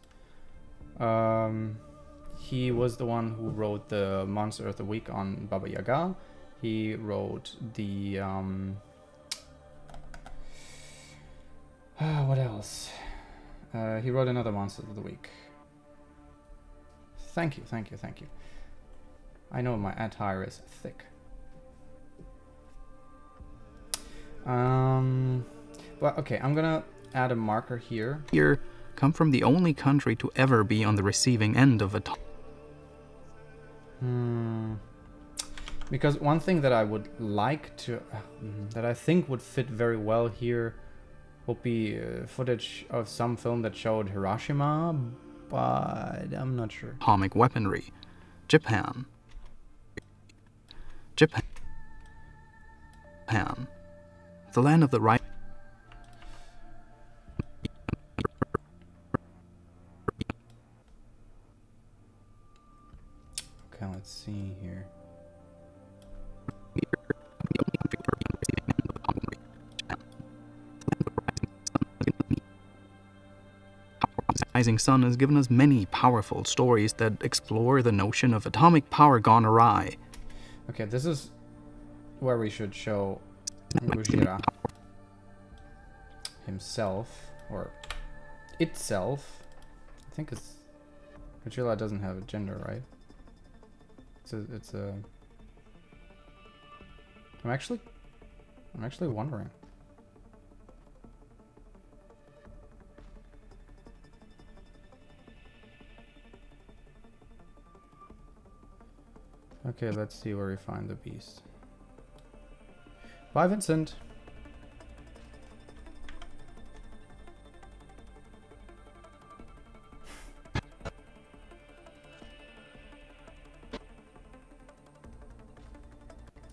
He was the one who wrote the Monster of the Week on Baba Yaga. He wrote the what else? He wrote another Monster of the Week. Thank you. I know my attire is thick. But okay, I'm gonna add a marker here. Here, come from the only country to ever be on the receiving end of a Because one thing that I would like to, that I think would fit very well here, would be footage of some film that showed Hiroshima, but I'm not sure. atomic weaponry. Japan. The land of the right. Okay, let's see here. The Rising Sun has given us many powerful stories that explore the notion of atomic power gone awry. Okay, this is where we should show Gojira himself, or itself. I think it's Godzilla doesn't have a gender, right? It's a I'm actually wondering. Okay, let's see where we find the beast. Bye, Vincent.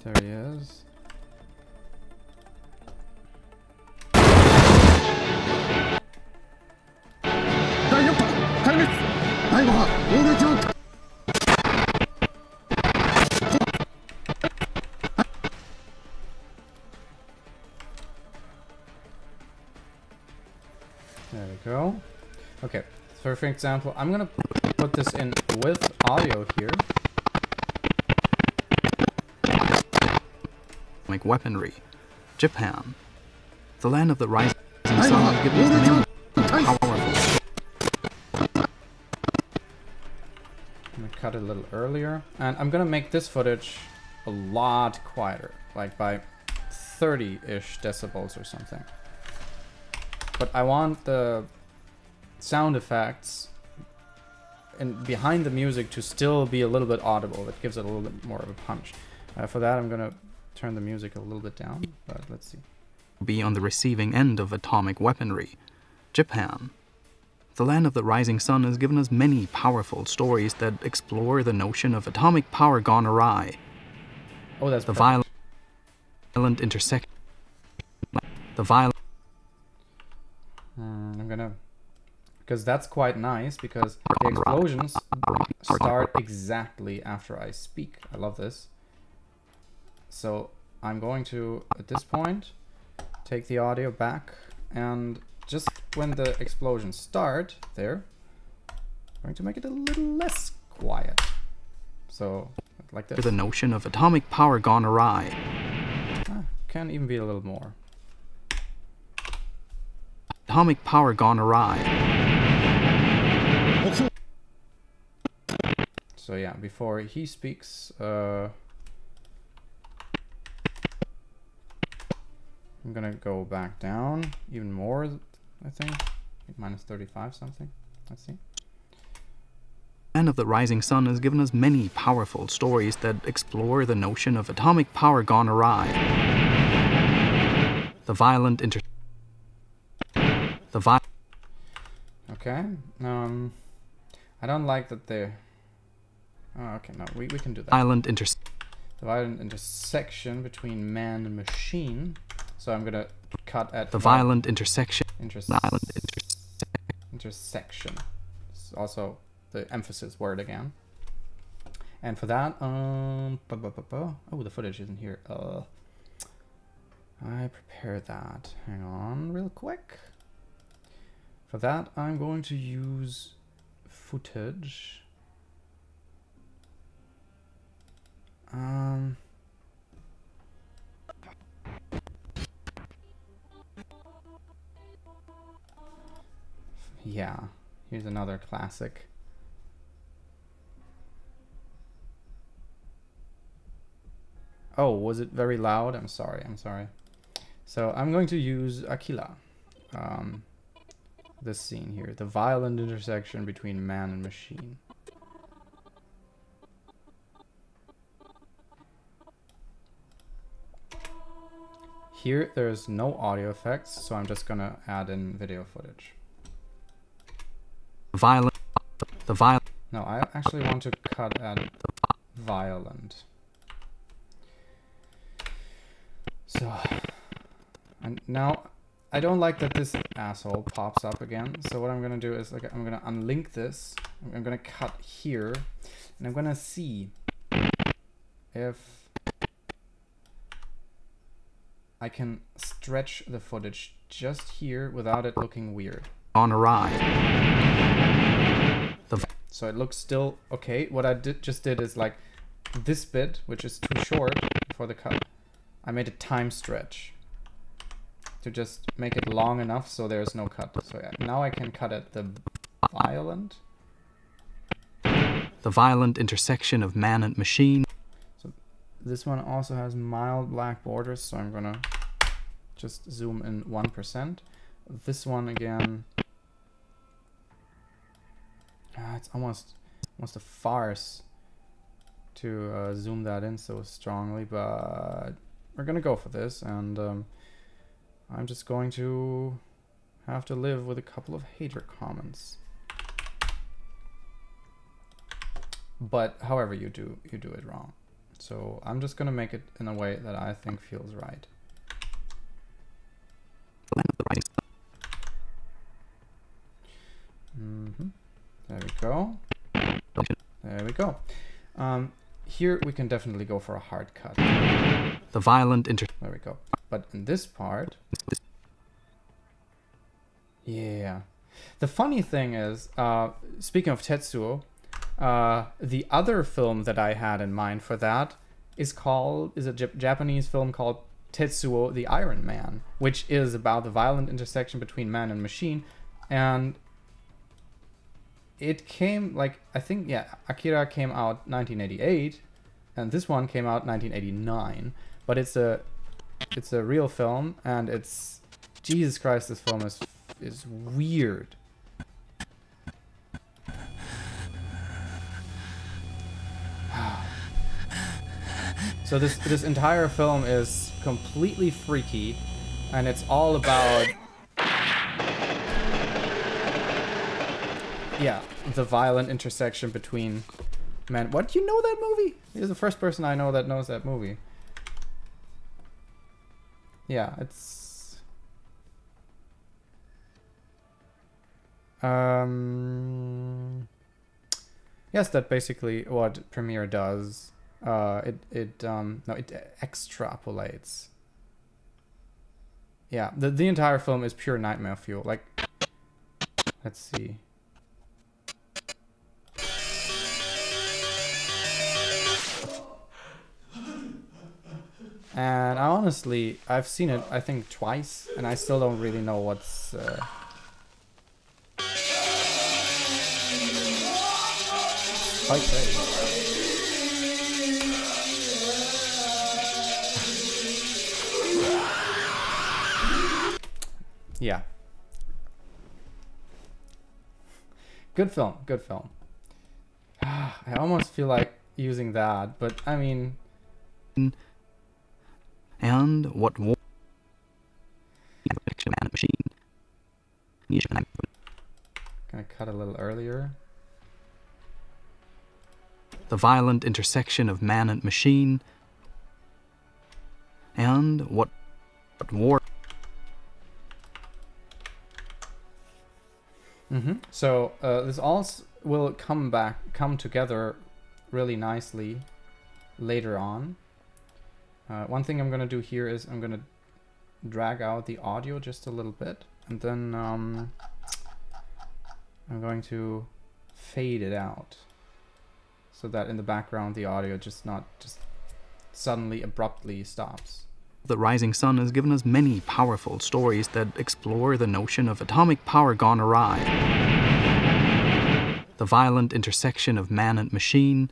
There he is. There we go. Okay, so for example, I'm gonna put this in with audio here. Atomic weaponry. Japan. The land of the rising sun has given us many powerful. I'm gonna cut it a little earlier, and I'm gonna make this footage a lot quieter, like by 30-ish decibels or something. But I want the sound effects and behind the music to still be a little bit audible. That gives it a little bit more of a punch. For that, I'm gonna turn the music a little bit down, but let's see. Be on the receiving end of atomic weaponry. Japan. The land of the rising sun has given us many powerful stories that explore the notion of atomic power gone awry. Oh, that's the perfect. violent intersection. The violent. I'm gonna, because that's quite nice, because the explosions start exactly after I speak. I love this. So I'm going to, at this point, take the audio back, and just when the explosions start, there, I'm going to make it a little less quiet. So, like this. The notion of atomic power gone awry. Can even be a little more. Atomic power gone awry. So yeah, before he speaks, I'm gonna go back down even more, I think. Minus 35 something. Let's see. Man of the Rising Sun has given us many powerful stories that explore the notion of atomic power gone awry. The violent Okay. I don't like that they're... Oh, okay, no, we can do that. The violent intersection between man and machine. So I'm gonna cut at the violent intersection. Intersection. It's also the emphasis word again. And for that, oh, the footage isn't here. I prepared that. Hang on, real quick. For that, I'm going to use footage. Yeah, here's another classic. Oh, was it very loud? I'm sorry, I'm sorry. So I'm going to use Aquila. This scene here, the violent intersection between man and machine. Here, there's no audio effects, so I'm just gonna add in video footage. No, I actually want to cut at violent. So, and now I don't like that this asshole pops up again. So what I'm gonna do is, like, I'm gonna unlink this. I'm gonna cut here, and I'm gonna see if I can stretch the footage just here without it looking weird. On awry. So it looks still okay. What I just did is, like, this bit, which is too short for the cut, I made a time stretch to just make it long enough so there's no cut. So yeah, now I can cut at the violent. The violent intersection of man and machine. So this one also has mild black borders, so I'm gonna just zoom in 1%. This one again, it's almost a farce to zoom that in so strongly, but we're gonna go for this, and I'm just going to have to live with a couple of hater comments. But however you do it wrong. So I'm just gonna make it in a way that I think feels right. There we go. There we go. Here we can definitely go for a hard cut. The violent There we go. But in this part, yeah. The funny thing is, speaking of Tetsuo, the other film that I had in mind for that is a Japanese film called Tetsuo the Iron Man, which is about the violent intersection between man and machine. And it came, like, I think, yeah, Akira came out 1988, and this one came out 1989. But it's a real film, and it's, Jesus Christ, this film is weird. So this entire film is completely freaky, and it's all about, yeah, the violent intersection between men. What, you know that movie? You're the first person I know that knows that movie. Yeah, it's yes, that's basically what Premiere does. it extrapolates. Yeah, the entire film is pure nightmare fuel. Like, let's see. And I've seen it, I think, twice, and I still don't really know what's... quite crazy. Yeah. Good film, good film. I almost feel like using that, but I mean... And what war... Man and machine. Gonna cut a little earlier. The violent intersection of man and machine. And what war... So this all will come together really nicely later on. One thing I'm gonna do here is I'm gonna drag out the audio just a little bit, and then I'm going to fade it out so that in the background the audio just suddenly abruptly stops. The Rising Sun has given us many powerful stories that explore the notion of atomic power gone awry. The violent intersection of man and machine,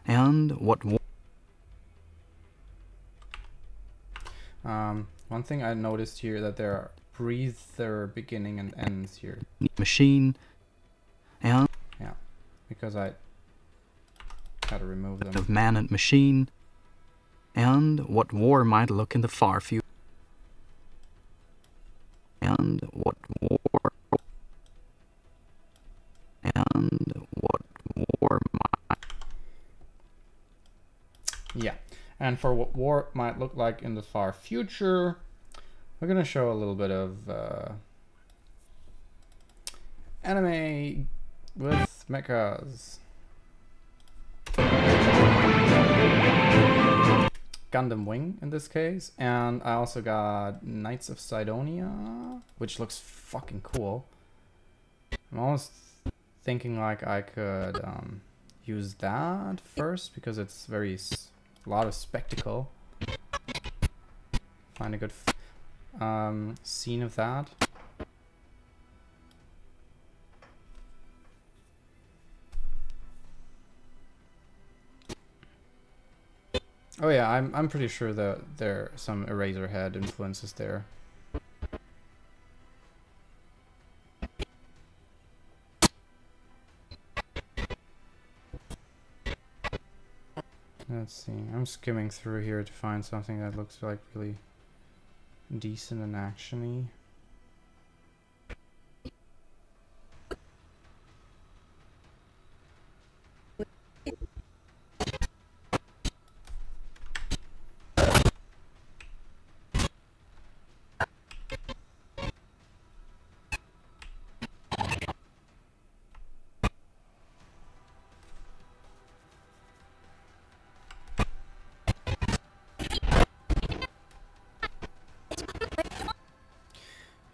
and what... One thing I noticed here that there are breather beginning and ends here. Machine, and... Yeah, because I had to remove them. Of man and machine, and what war might look in the far future. And what war... And what war might... Yeah. And for what war might look like in the far future, we're going to show a little bit of anime with mechas. Gundam Wing in this case. And I also got Knights of Sidonia, which looks fucking cool. I'm almost thinking like I could use that first because it's very... a lot of spectacle. Find a good scene of that. Oh yeah, I'm pretty sure that there are some Eraserhead influences there. Let's see, I'm skimming through here to find something that looks like really decent and action-y.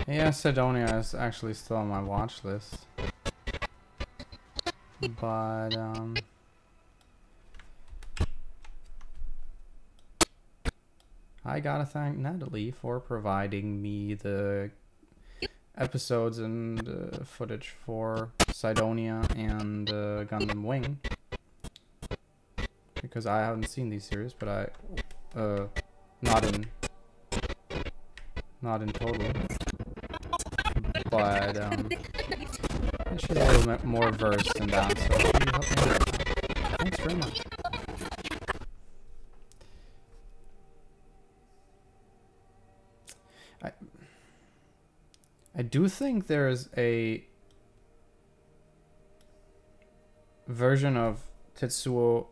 Yeah, Sidonia is actually still on my watch list. But, I gotta thank Natalie for providing me the episodes and footage for Sidonia and Gundam Wing. Because I haven't seen these series, but not in total. But I should be a little bit more versed in that, so you help me out. Thanks very much. I do think there's a version of Tetsuo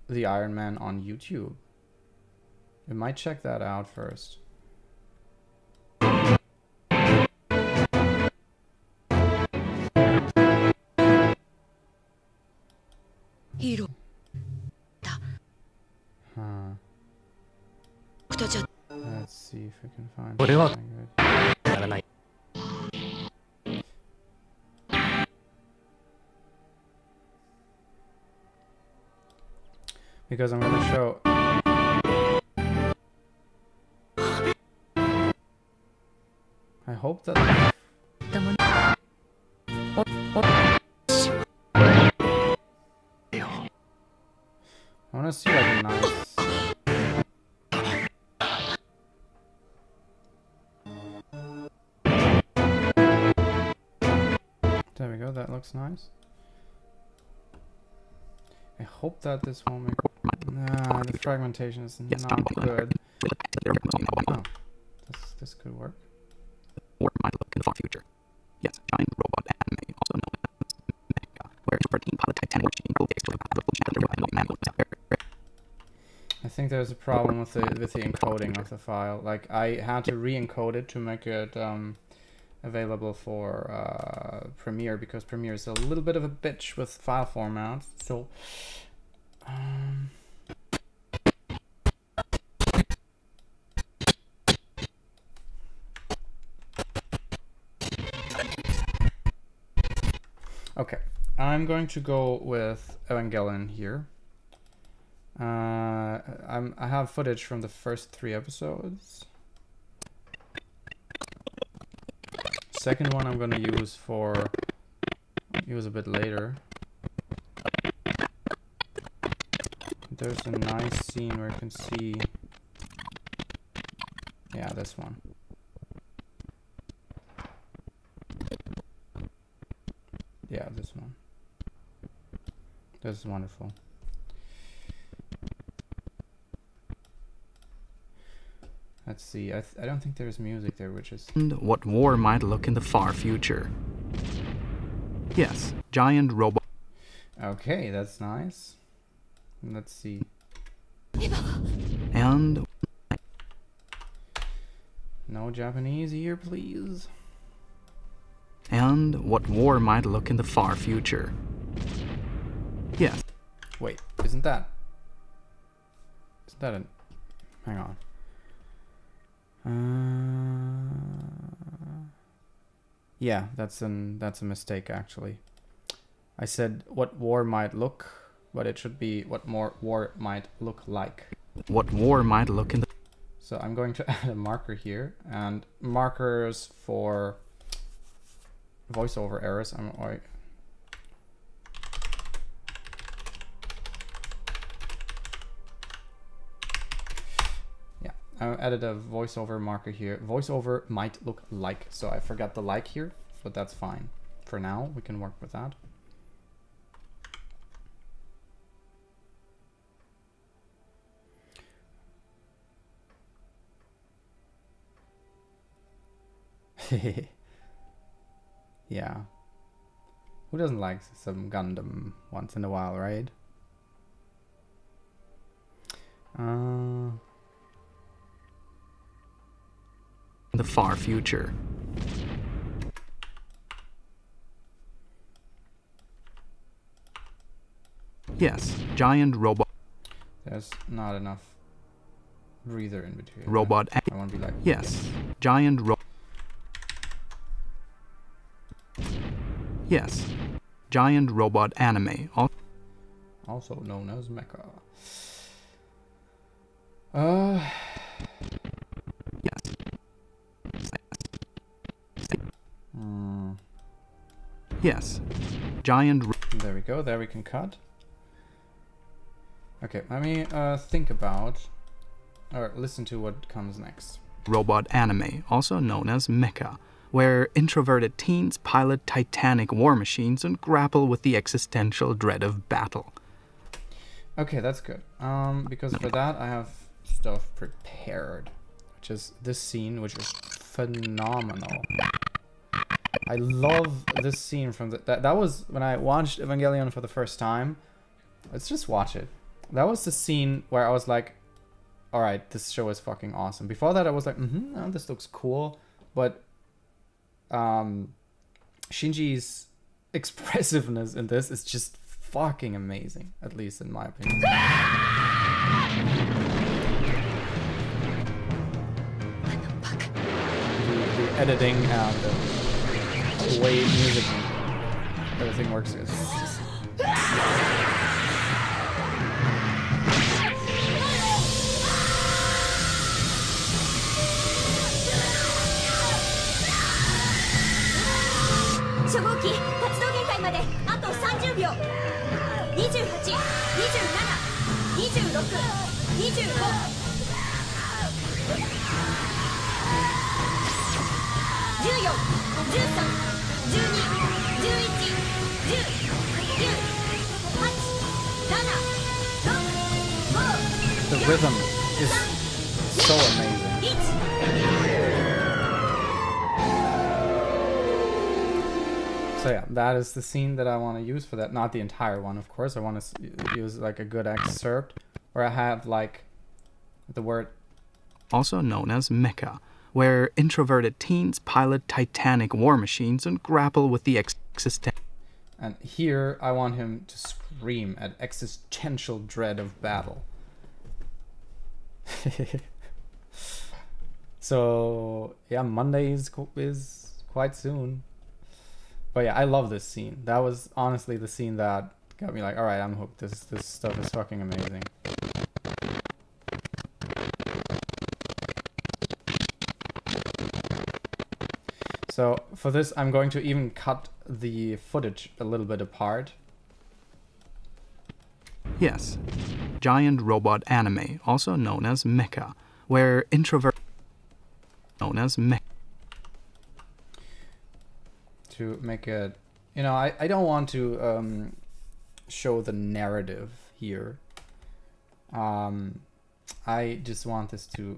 the Iron Man on YouTube. We might check that out first. if we can find これは something good. ならない。 Because I'm gonna show. I hope that. I wanna see like a nice. There we go, that looks nice. I hope that this won't make... Nah, the fragmentation is not good. Oh, this could work. Or might look in the far future. Yes, giant robot anime, also known as mecha, where super team pilot Titan machine will be I think there's a problem with the encoding of the file. Like, I had to re-encode it to make it available for Premiere, because Premiere is a little bit of a bitch with file formats. So okay, I'm going to go with Evangelion here. I have footage from the first 3 episodes. Second one I'm gonna use a bit later. There's a nice scene where you can see, yeah, this one. Yeah, this one. This is wonderful. Let's see, I don't think there's music there, which is... What war might look in the far future. Yes, giant robot... Okay, that's nice. Let's see. And... No Japanese here, please. And what war might look in the far future. Yes. Wait, isn't that a... Hang on. Yeah, that's a mistake actually. I said what war might look, but it should be what more war might look like. What war might look in the... So I'm going to add a marker here, and markers for voiceover errors. I added a voiceover marker here. Voiceover might look like, so I forgot the like here, but that's fine. For now, we can work with that. Yeah. Who doesn't like some Gundam once in a while, right? The far future. Yes, giant robot... There's not enough breather in between. Robot... I want to be like... Yes, giant Yes, giant robot anime. Also known as mecha. Yes. Yes, giant... There we go, there we can cut. Okay, let me think about, or listen to what comes next. Robot anime, also known as mecha, where introverted teens pilot titanic war machines and grapple with the existential dread of battle. Okay, that's good. Because for that I have stuff prepared, which is this scene, which is phenomenal. I love this scene from that was when I watched Evangelion for the first time. Let's just watch it. That was the scene where I was like, all right, this show is fucking awesome. Before that I was like, oh, this looks cool, but Shinji's expressiveness in this is just fucking amazing, at least in my opinion. editing and the way music, everything works is just... The rhythm is so amazing. So yeah, that is the scene that I want to use for that. Not the entire one, of course. I want to use like a good excerpt where I have like the word, also known as mecha, where introverted teens pilot titanic war machines and grapple with the existential. and here I want him to scream at existential dread of battle. So yeah, Monday is quite soon. But yeah, I love this scene. That was honestly the scene that got me like, all right, I'm hooked. This stuff is fucking amazing. So for this, I'm going to even cut the footage a little bit apart. Yes, giant robot anime, also known as mecha, where introvert known as mecha. To make it, you know, I don't want to show the narrative here. I just want this to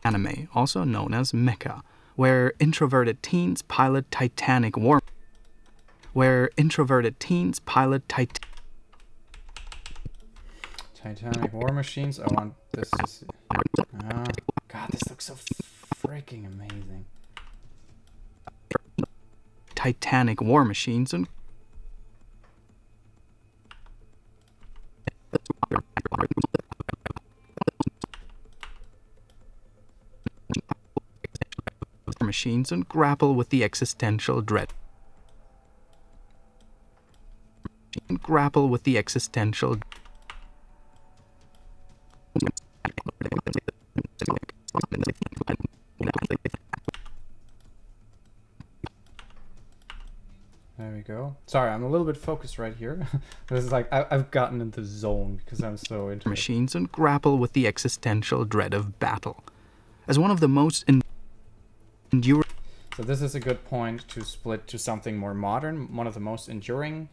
anime, also known as mecha, where introverted teens pilot titanic war. Titanic war machines. I want this to see. God, this looks so freaking amazing. Titanic war machines and machines and grapple with the existential dread. There we go. Sorry, I'm a little bit focused right here. This is like I've gotten into zone because I'm so into machines and grapple with the existential dread of battle. As one of the most enduring. So this is a good point to split to something more modern. One of the most enduring.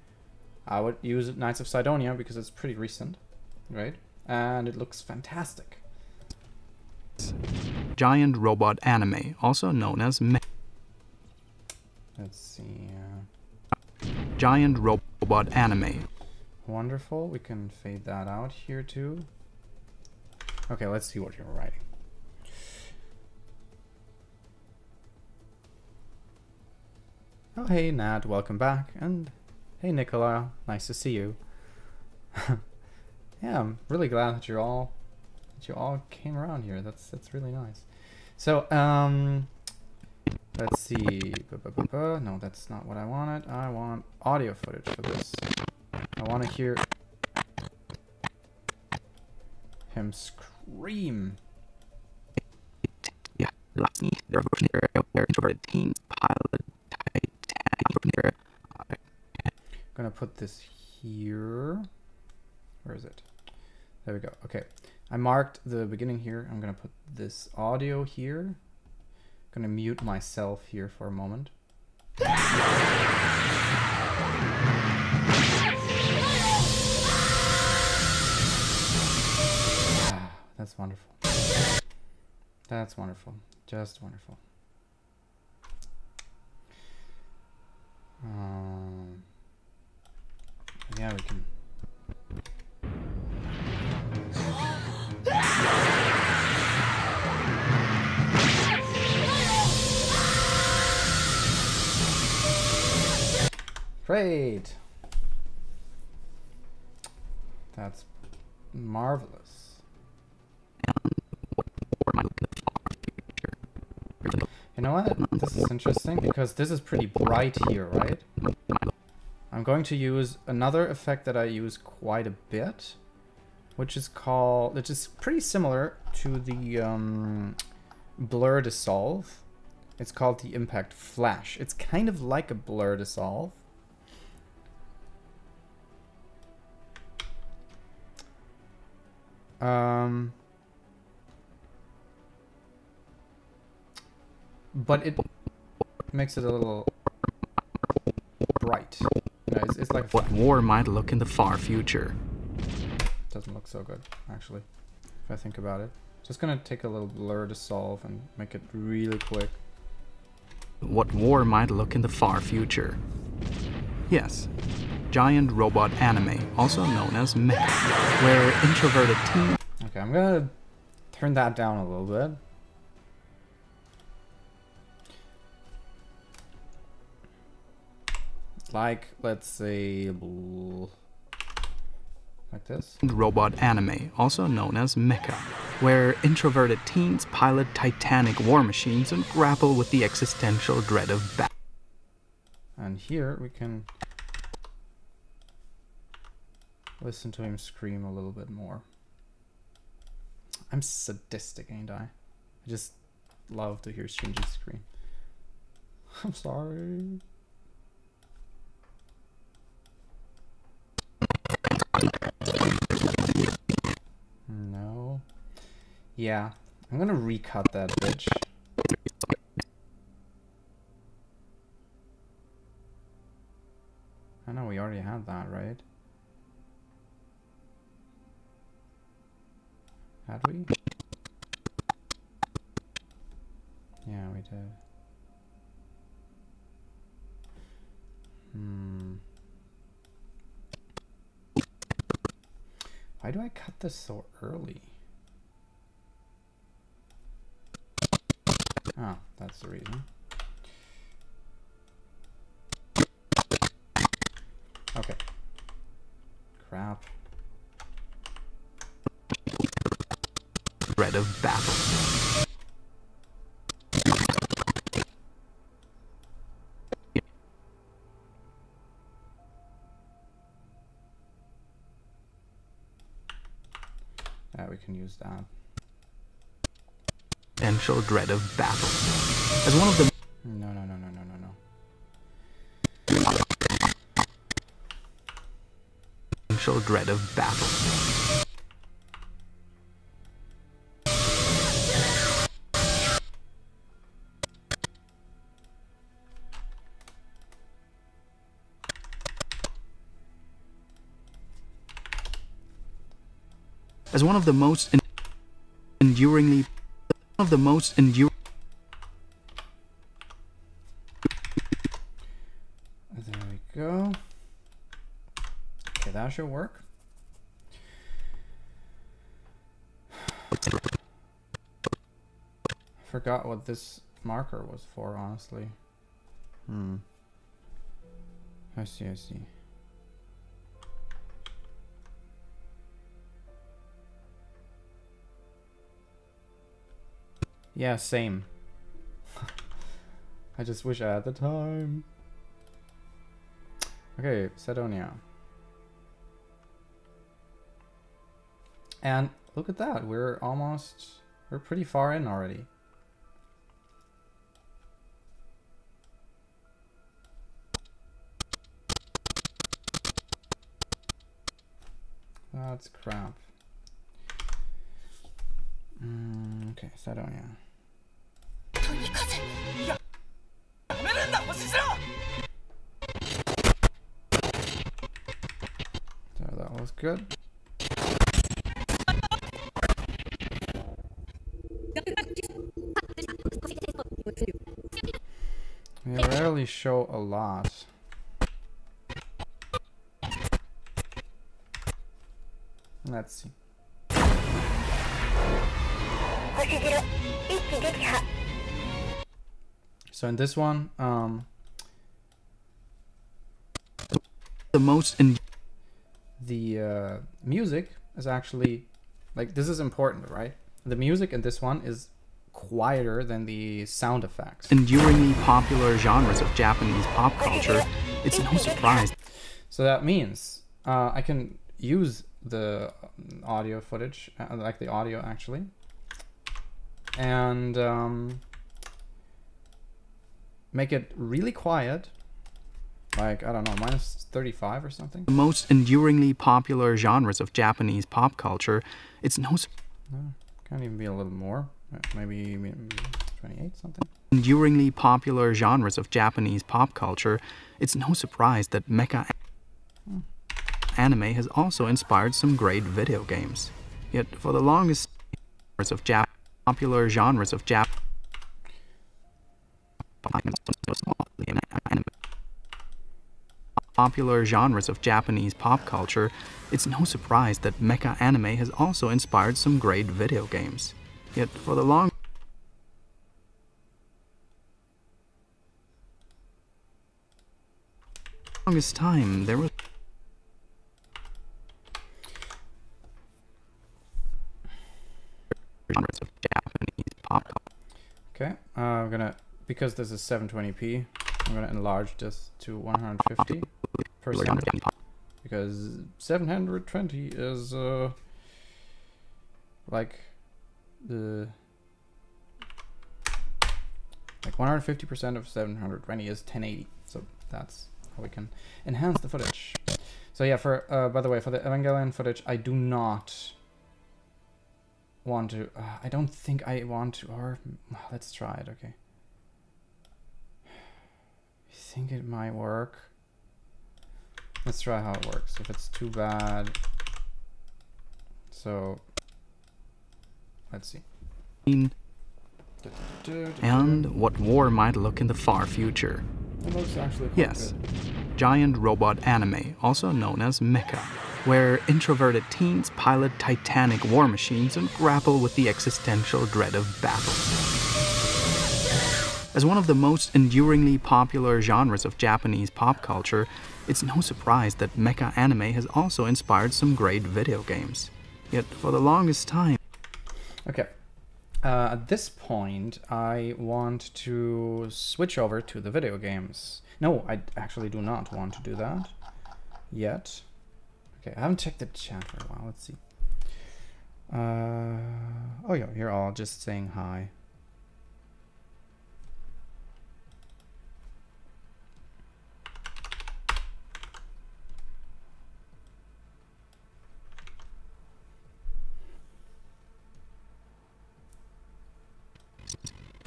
I would use Knights of Sidonia because it's pretty recent, right? And it looks fantastic. Giant robot anime, also known as Let's see. Giant robot anime. Wonderful. We can fade that out here too. Okay, let's see what you're writing. Oh, hey Nat, welcome back. And hey Nicola, nice to see you. Yeah, I'm really glad that you all came around here. That's really nice. So, let's see. No, that's not what I wanted. I want audio footage for this. I want to hear him scream. Yeah, introverted teens pilot titanic. Gonna put this here. Where is it? There we go. Okay, I marked the beginning here. I'm gonna put this audio here. Gonna mute myself here for a moment. That's wonderful. That's wonderful. Just wonderful. Yeah, we can. Great. That's marvelous. You know what? This is interesting because this is pretty bright here, right? I'm going to use another effect that I use quite a bit, which is pretty similar to the blur dissolve. It's called the impact flash. It's kind of like a blur dissolve. But it makes it a little bright. You know, it's like what war might look in the far future. Doesn't look so good, actually, if I think about it. Just gonna take a little blur dissolve and make it really quick. What war might look in the far future. Yes, giant robot anime, also known as mecha, where introverted teens... Okay, I'm gonna turn that down a little bit. Like, let's say, like this. Robot anime, also known as mecha, where introverted teens pilot titanic war machines and grapple with the existential dread of battle. And here we can listen to him scream a little bit more. I'm sadistic, ain't I? I just love to hear Shinji scream. I'm sorry. No. Yeah, I'm gonna recut that bitch. I know we already had that, right? Had we? Yeah, we did. Why do I cut this so early? Oh, that's the reason. Okay. Crap. Dread of battle. Yeah, we can use that. Potential dread of battle. As one of the... No, no, no, no, no, no, no. Potential dread of battle. As one of the most enduringly... One of the most enduring... There we go. Okay, that should work. Forgot what this marker was for, honestly. I see, I see. Yeah, same. I just wish I had the time. Okay, Cydonia. And look at that, we're pretty far in already. That's crap. Okay, Cydonia. So that was good. We rarely show a lot. Let's see. So in this one, The most the music is actually, like, this is important, right? The music in this one is quieter than the sound effects. enduringly popular genres of Japanese pop culture, it's no surprise. So that means I can use the audio footage, like the audio actually, and make it really quiet, like, I don't know, minus 35 or something. The most enduringly popular genres of Japanese pop culture, it's no Can't even be a little more, maybe 28 something. enduringly popular genres of Japanese pop culture, it's no surprise that mecha anime has also inspired some great video games. Yet for the longest of popular genres of popular genres of Japanese pop culture, it's no surprise that mecha anime has also inspired some great video games. Yet for the longest time there was genres of Japanese pop culture. Okay, I'm gonna, because this is 720p, I'm gonna enlarge this to 150%, because 720 is like the, like 150% of 720 is 1080, so that's how we can enhance the footage. So yeah, for by the way, for the Evangelion footage, I do not want to, I don't think I want to, or let's try it. Okay, I think it might work. Let's try how it works. If it's too bad, so let's see. And what war might look in the far future. It looks actually quite Yes, good. giant robot anime, also known as mecha, where introverted teens pilot titanic war machines and grapple with the existential dread of battle. As one of the most enduringly popular genres of Japanese pop culture, it's no surprise that mecha anime has also inspired some great video games. Yet for the longest time, Okay. At this point, I want to switch over to the video games. No, I actually do not want to do that yet. Okay, I haven't checked the chat for a while. Let's see. Oh yeah, you're all just saying hi.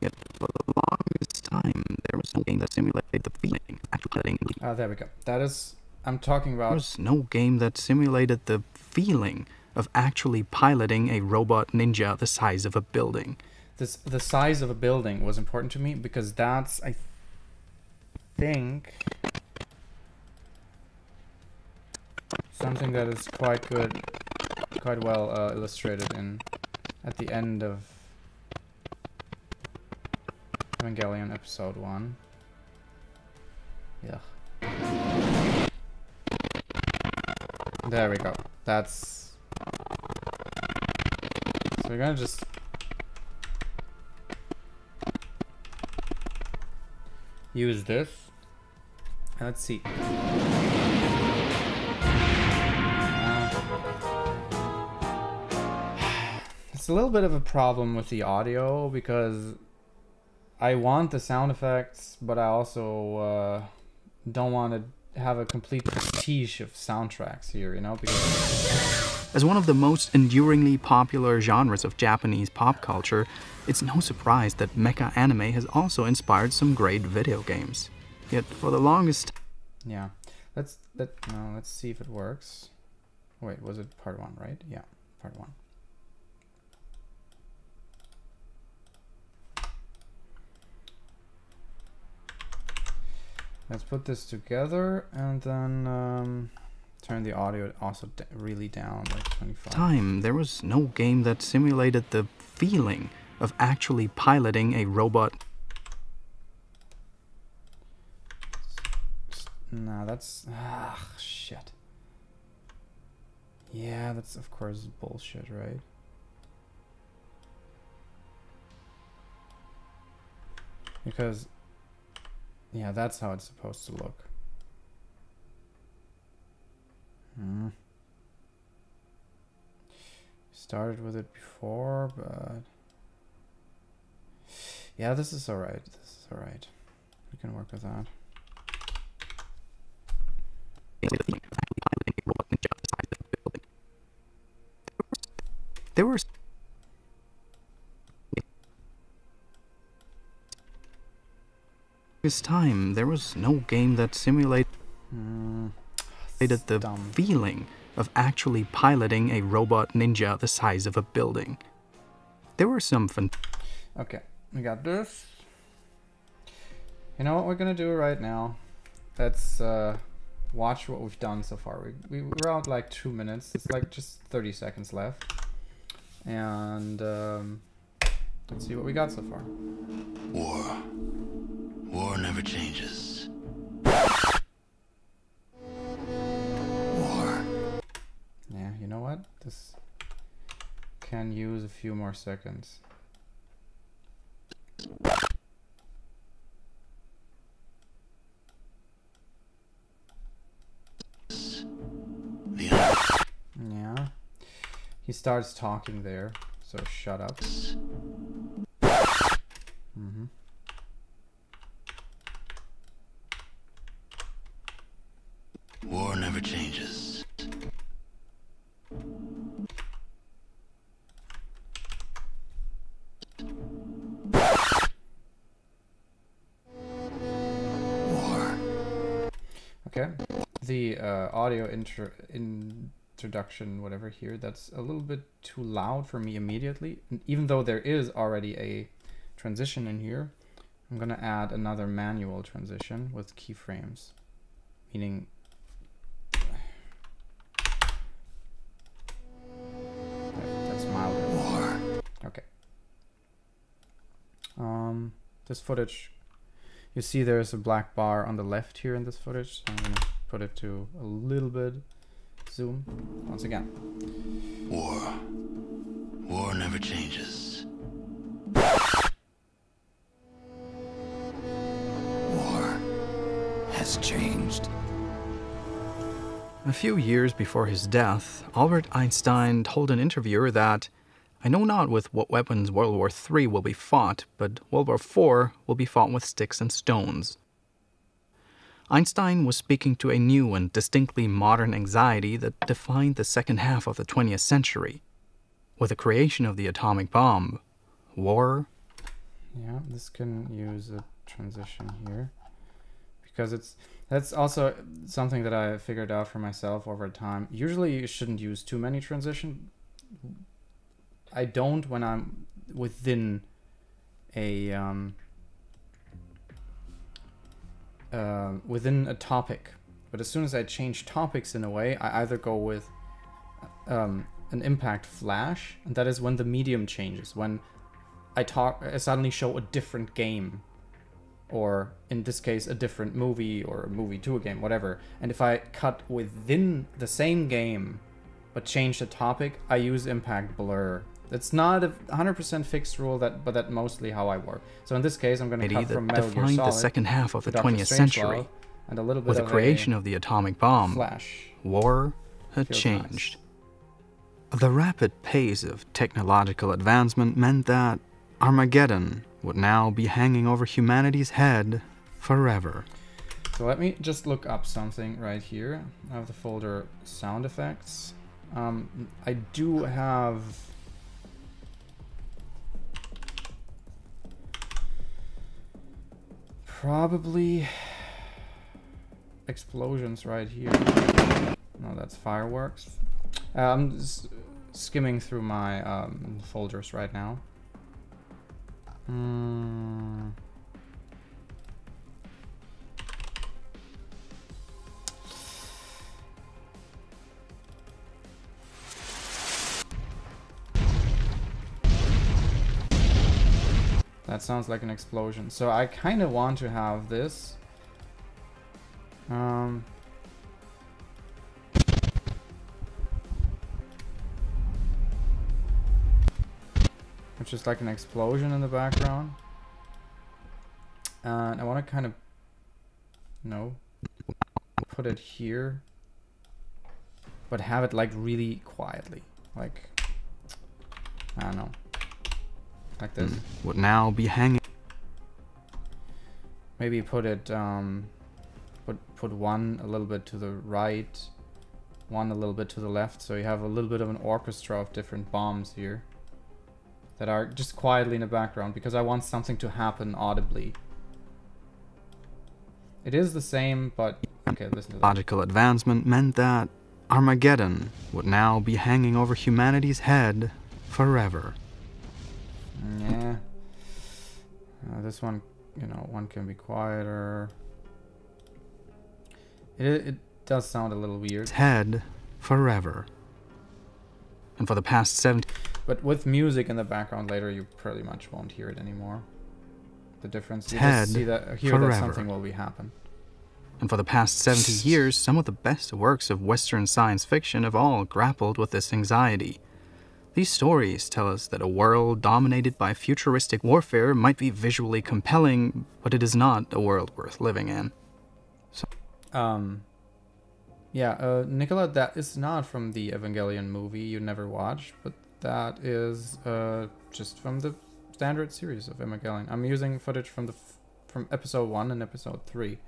yet for the longest time, there was no game that simulated the feeling of actually There we go. That is, I'm talking There about. was no game that simulated the feeling of actually piloting a robot ninja the size of a building. The size of a building was important to me because that's, I think, something that is quite good, quite well illustrated in at the end of Evangelion episode 1. Yeah. There we go. That's, so we're gonna just use this. And let's see. It's a little bit of a problem with the audio because I want the sound effects, but I also don't want to have a complete prestige of soundtracks here, you know? Because as one of the most enduringly popular genres of Japanese pop culture, it's no surprise that mecha anime has also inspired some great video games. Yet for the longest yeah, let's see if it works. Wait, was it part 1, right? Yeah, part 1. Let's put this together and then turn the audio also really down, like 25. time, there was no game that simulated the feeling of actually piloting a robot. No, that's... Ah, shit. Yeah, that's of course bullshit, right? Because... Yeah, that's how it's supposed to look. Started with it before, but... Yeah, this is alright. This is alright. We can work with that. There were this time there was no game that simulated the Dumb. feeling of actually piloting a robot ninja the size of a building. There were some Okay, we got this. You know what we're gonna do right now? Let's watch what we've done so far. We're out like 2 minutes. It's like just 30 seconds left. And let's see what we got so far. War. War never changes. War. Yeah, you know what? This can use a few more seconds. Yeah. He starts talking there, so shut up. War never changes. War. Okay. The audio introduction, whatever here, that's a little bit too loud for me immediately. And even though there is already a transition in here, I'm gonna add another manual transition with keyframes, meaning that's milder. War. Okay. This footage, you see there's a black bar on the left here in this footage, so I'm gonna put it to a little bit zoom once again. War. War never changes. War has changed. A few years before his death, Albert Einstein told an interviewer that, "I know not with what weapons World War III will be fought, but World War IV will be fought with sticks and stones." Einstein was speaking to a new and distinctly modern anxiety that defined the second half of the 20th century. With the creation of the atomic bomb, war... Yeah, this can use a transition here, because that's also something that I figured out for myself over time. Usually you shouldn't use too many transition. I don't when I'm within a within a topic, but as soon as I change topics in a way, I either go with an impact flash, and that is when the medium changes, when I suddenly show a different game, or in this case a different movie, or a movie to a game, whatever. And if I cut within the same game but change the topic, I use impact blur. That's not a 100% fixed rule, but that's mostly how I work. So in this case, I'm going to cut from Metal Gear defined Solid the second half of the to Dr. 20th century. Strangelove, and a little bit With the of creation of the atomic bomb, Flash. war had Feels changed. The rapid pace of technological advancement meant that Armageddon would now be hanging over humanity's head forever. So let me just look up something right here. I have the folder sound effects. I do have probably explosions right here. No, that's fireworks. I'm skimming through my folders right now. That sounds like an explosion. So I kind of want to have this Um, which is like an explosion in the background. And I want to kind of, put it here, but have it like really quietly, like, I don't know, like this. Would now be hanging. Maybe put it, put one a little bit to the right, one a little bit to the left, so you have a little bit of an orchestra of different bombs here that are just quietly in the background, because I want something to happen audibly. It is the same, but okay, listen to that. Logical advancement meant that Armageddon would now be hanging over humanity's head forever. Yeah. This one, one can be quieter. It does sound a little weird. Head forever. And for the past 70... But with music in the background later, you pretty much won't hear it anymore. The difference, you Head just see that, hear forever. that something will be happen. And for the past 70 years, some of the best works of Western science fiction have all grappled with this anxiety. These stories tell us that a world dominated by futuristic warfare might be visually compelling, but it is not a world worth living in. So, yeah, Nicola, that is not from the Evangelion movie you never watched, but that is just from the standard series of Evangelion. I'm using footage from from episode 1 and episode 3.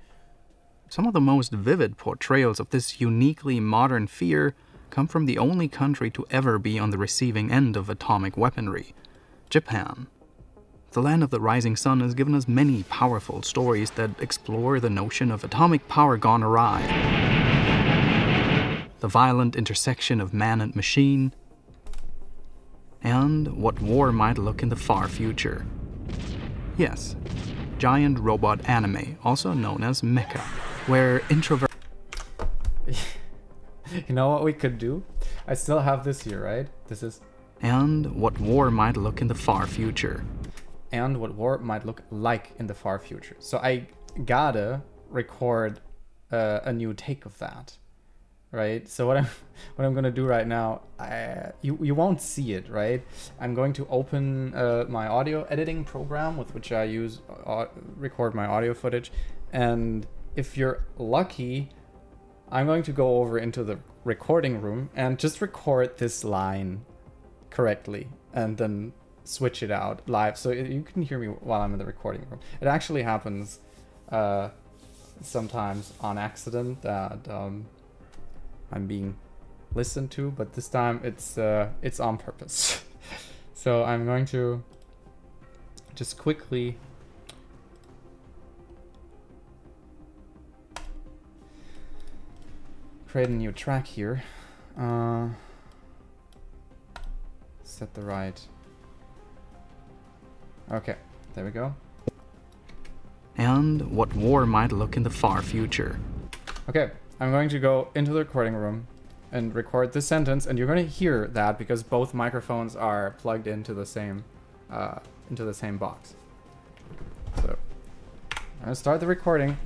some of the most vivid portrayals of this uniquely modern fear come from the only country to ever be on the receiving end of atomic weaponry, Japan. The Land of the Rising Sun has given us many powerful stories that explore the notion of atomic power gone awry, the violent intersection of man and machine, and what war might look in the far future. Yes, giant robot anime, also known as mecha, where introvert... You know what we could do? I still have this here, right? This is... And what war might look in the far future. And what war might look like in the far future. So I gotta record a new take of that, right? So what I'm gonna do right now, you won't see it, right? I'm going to open my audio editing program with which I use record my audio footage, and if you're lucky, I'm going to go over into the recording room and just record this line correctly, and then switch it out live so you can hear me while I'm in the recording room. It actually happens sometimes on accident that I'm being listened to, but this time it's on purpose. So I'm going to just quickly create a new track here. Set the right. Okay, there we go. And what war might look in the far future. Okay, I'm going to go into the recording room and record this sentence, and you're going to hear that because both microphones are plugged into the same box. So I'm going to start the recording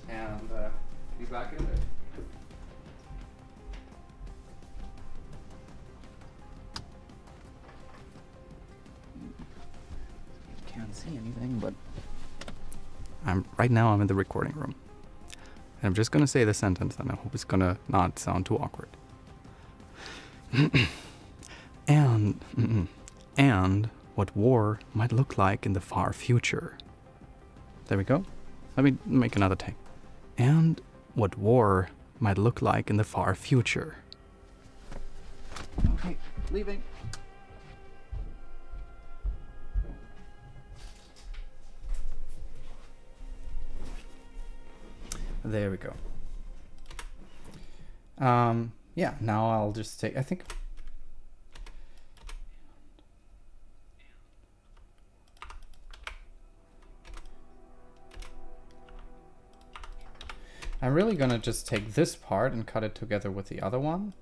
and be back in there. Can't see anything, but right now I'm in the recording room. And I'm just gonna say the sentence, and I hope it's gonna not sound too awkward. and what war might look like in the far future. There we go. Let me make another take. And what war might look like in the far future. Okay, leaving. There we go. Yeah, now I'll just take, I think. I'm really gonna just take this part and cut it together with the other one.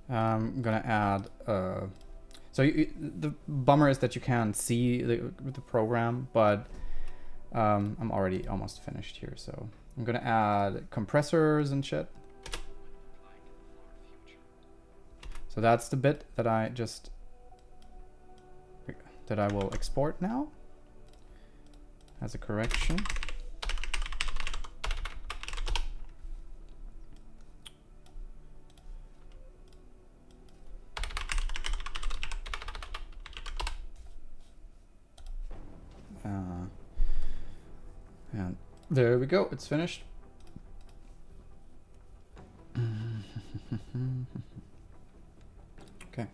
I'm gonna add, so the bummer is that you can't see the program, but I'm already almost finished here, so I'm gonna add compressors and shit. So that's the bit that I will export now as a correction. And there we go, it's finished. Okay, I'm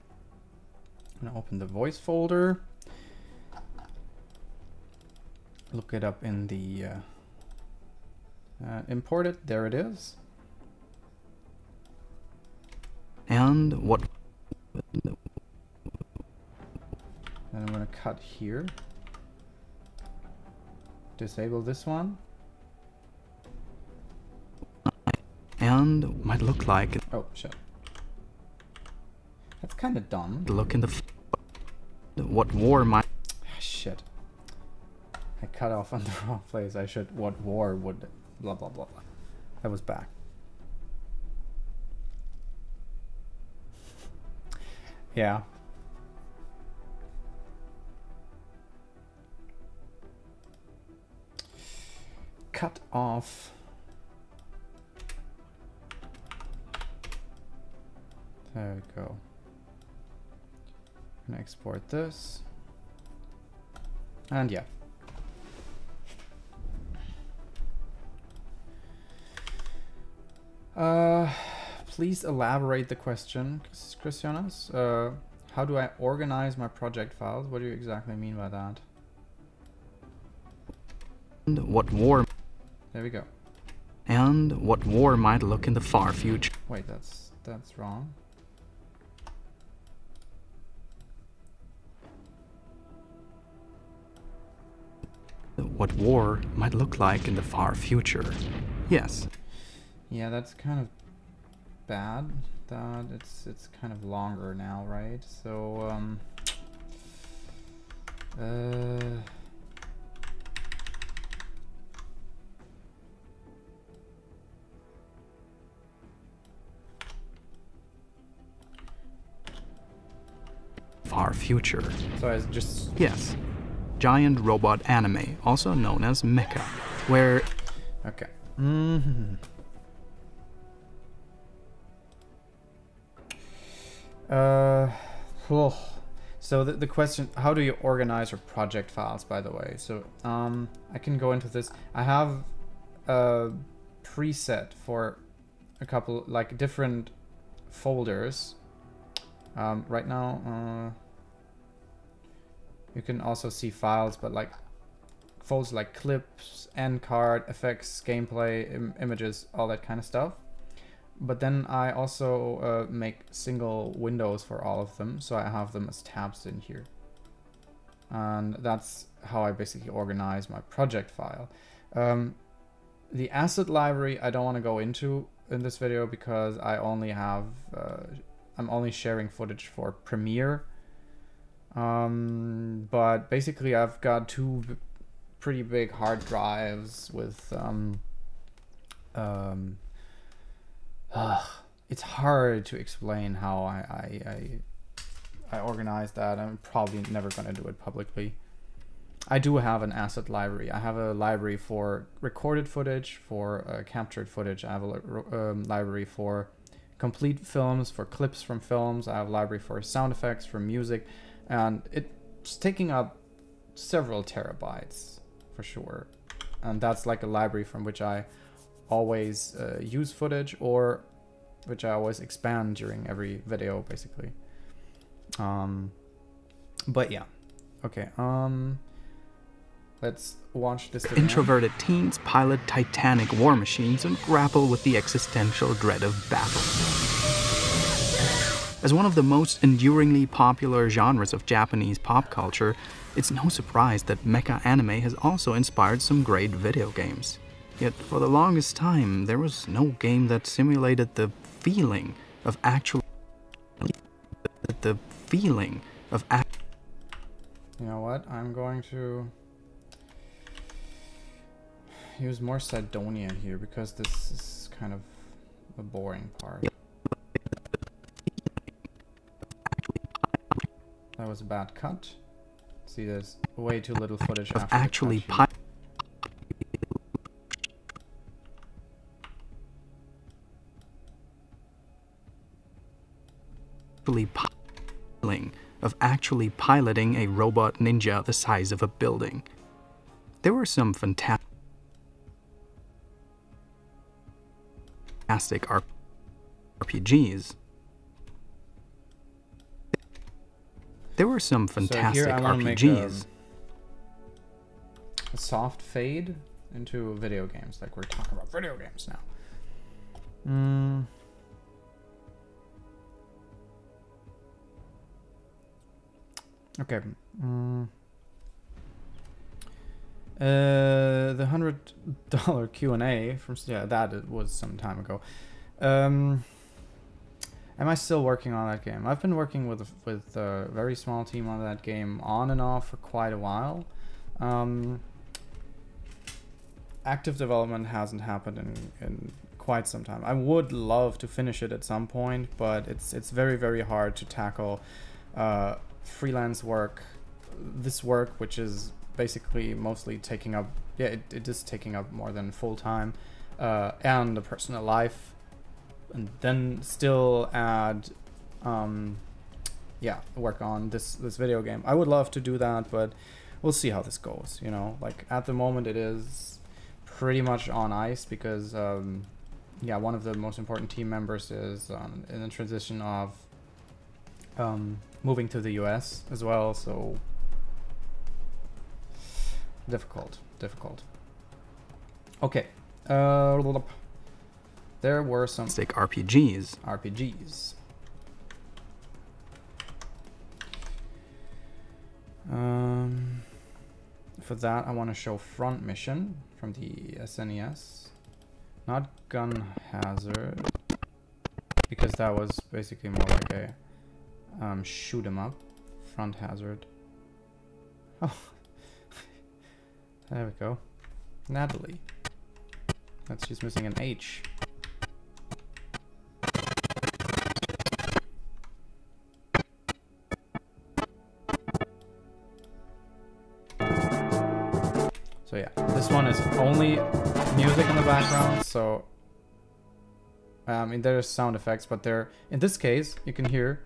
gonna open the voice folder, look it up in the import it. There it is. And what? And I'm gonna cut here. Disable this one. And might look like Oh shit. That's kind of dumb. look in the what war might Shit. I cut off on the wrong place. I should. What war would. Blah blah blah blah. That was back. Yeah. Cut off. There we go. I'm gonna export this. And yeah. Please elaborate the question, Christianas. How do I organize my project files? What do you exactly mean by that? what war There we go. and what war might look in the far future. Wait, that's wrong. What war might look like in the far future. Yes. Yeah, that's kind of bad. That it's kind of longer now, right? So Far future. so I just Yes. Giant robot anime, also known as mecha, where okay. So the question, how do you organize your project files, by the way? So I can go into this. I have a preset for a couple, like, different folders. Right now, you can also see files, but like folders like clips, end card, effects, gameplay, images, all that kind of stuff. But then I also make single windows for all of them, so I have them as tabs in here. And that's how I basically organize my project file. The asset library I don't want to go into in this video because I only have, I'm only sharing footage for Premiere. But basically I've got two pretty big hard drives with it's hard to explain how I organize that. I'm probably never going to do it publicly. I do have an asset library. I have a library for recorded footage, for captured footage. I have a library for complete films, for clips from films. I have a library for sound effects, for music, and it's taking up several terabytes for sure. And that's like a library from which I always use footage, or which I always expand during every video, basically. But yeah, okay. Let's watch this again. introverted teens pilot titanic war machines and grapple with the existential dread of battle. As one of the most enduringly popular genres of Japanese pop culture, it's no surprise that mecha anime has also inspired some great video games. Yet, for the longest time, there was no game that simulated the feeling of actual... You know what? I'm going to... use more Cydonia here because this is kind of a boring part. That was a bad cut. See, there's way too little footage Of after actually the cut actually piloting a robot ninja the size of a building. There were some fantastic RPGs. There were some fantastic so here I want to make RPGs. a soft fade into video games. Like we're talking about video games now. Okay. The $100 Q&A from that was some time ago. Am I still working on that game? I've been working with a very small team on that game on and off for quite a while. Active development hasn't happened in quite some time. I would love to finish it at some point, but it's very, very hard to tackle freelance work, this work, which is basically mostly taking up, it is taking up more than full time, and the personal life, and then still add work on this video game. I would love to do that, but we'll see how this goes, you know. Like at the moment it is pretty much on ice because one of the most important team members is in the transition of moving to the US as well, so difficult. Okay, there were some RPGs. For that I want to show Front Mission from the SNES, not Gun Hazard, because that was basically more like a shoot 'em up. Front Hazard. Oh, there we go. Natalie. She's missing an H. So yeah, this one is only music in the background, so I mean there's sound effects, but in this case you can hear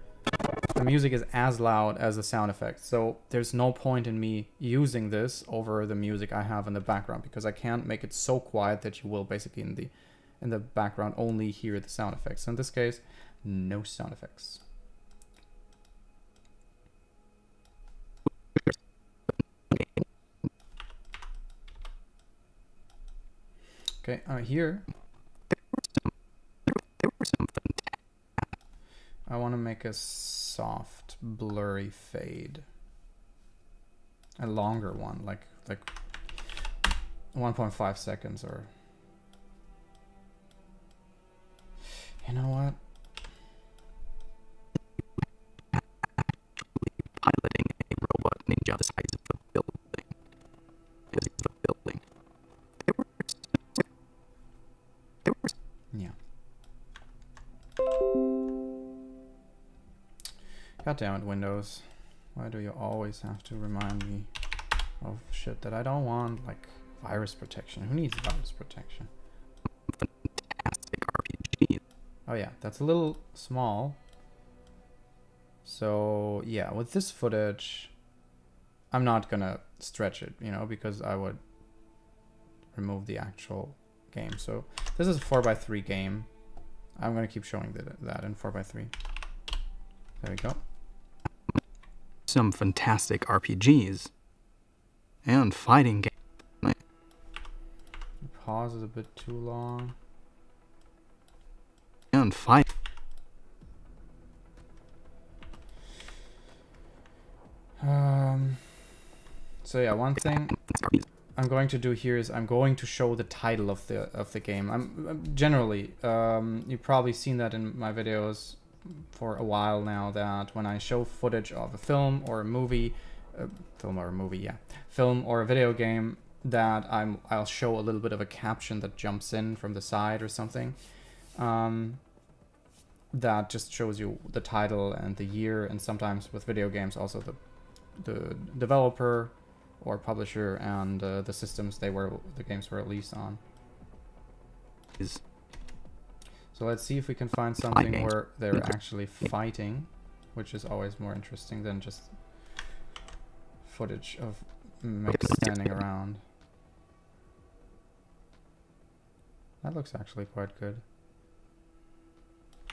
the music is as loud as the sound effects, so there's no point in me using this over the music I have in the background because I can't make it so quiet that you will basically in the background only hear the sound effects. So in this case, no sound effects. Okay, here I want to make a soft blurry fade, a longer one, like 1.5 seconds, or you know what, Piloting a robot ninja the size of a building. Yeah. God damn it, Windows. Why do you always have to remind me of shit that I don't want, like virus protection? Who needs virus protection? Fantastic RPG. Oh yeah, that's a little small. So yeah, with this footage, I'm not gonna stretch it, you know, because I would remove the actual game. So this is a 4x3 game. I'm gonna keep showing that in 4x3. There we go. Some fantastic RPGs and fighting games. Pause is a bit too long. And fight. So yeah, one thing I'm going to do here is I'm going to show the title of the game. I'm generally you've probably seen that in my videos for a while now, that when I show footage of a film or a movie, film or a video game, that I'll show a little bit of a caption that jumps in from the side or something. That just shows you the title and the year, and sometimes with video games also the developer or publisher and the systems the games were released on. So let's see if we can find something where they're actually fighting, which is always more interesting than just footage of mechs standing around. That looks actually quite good.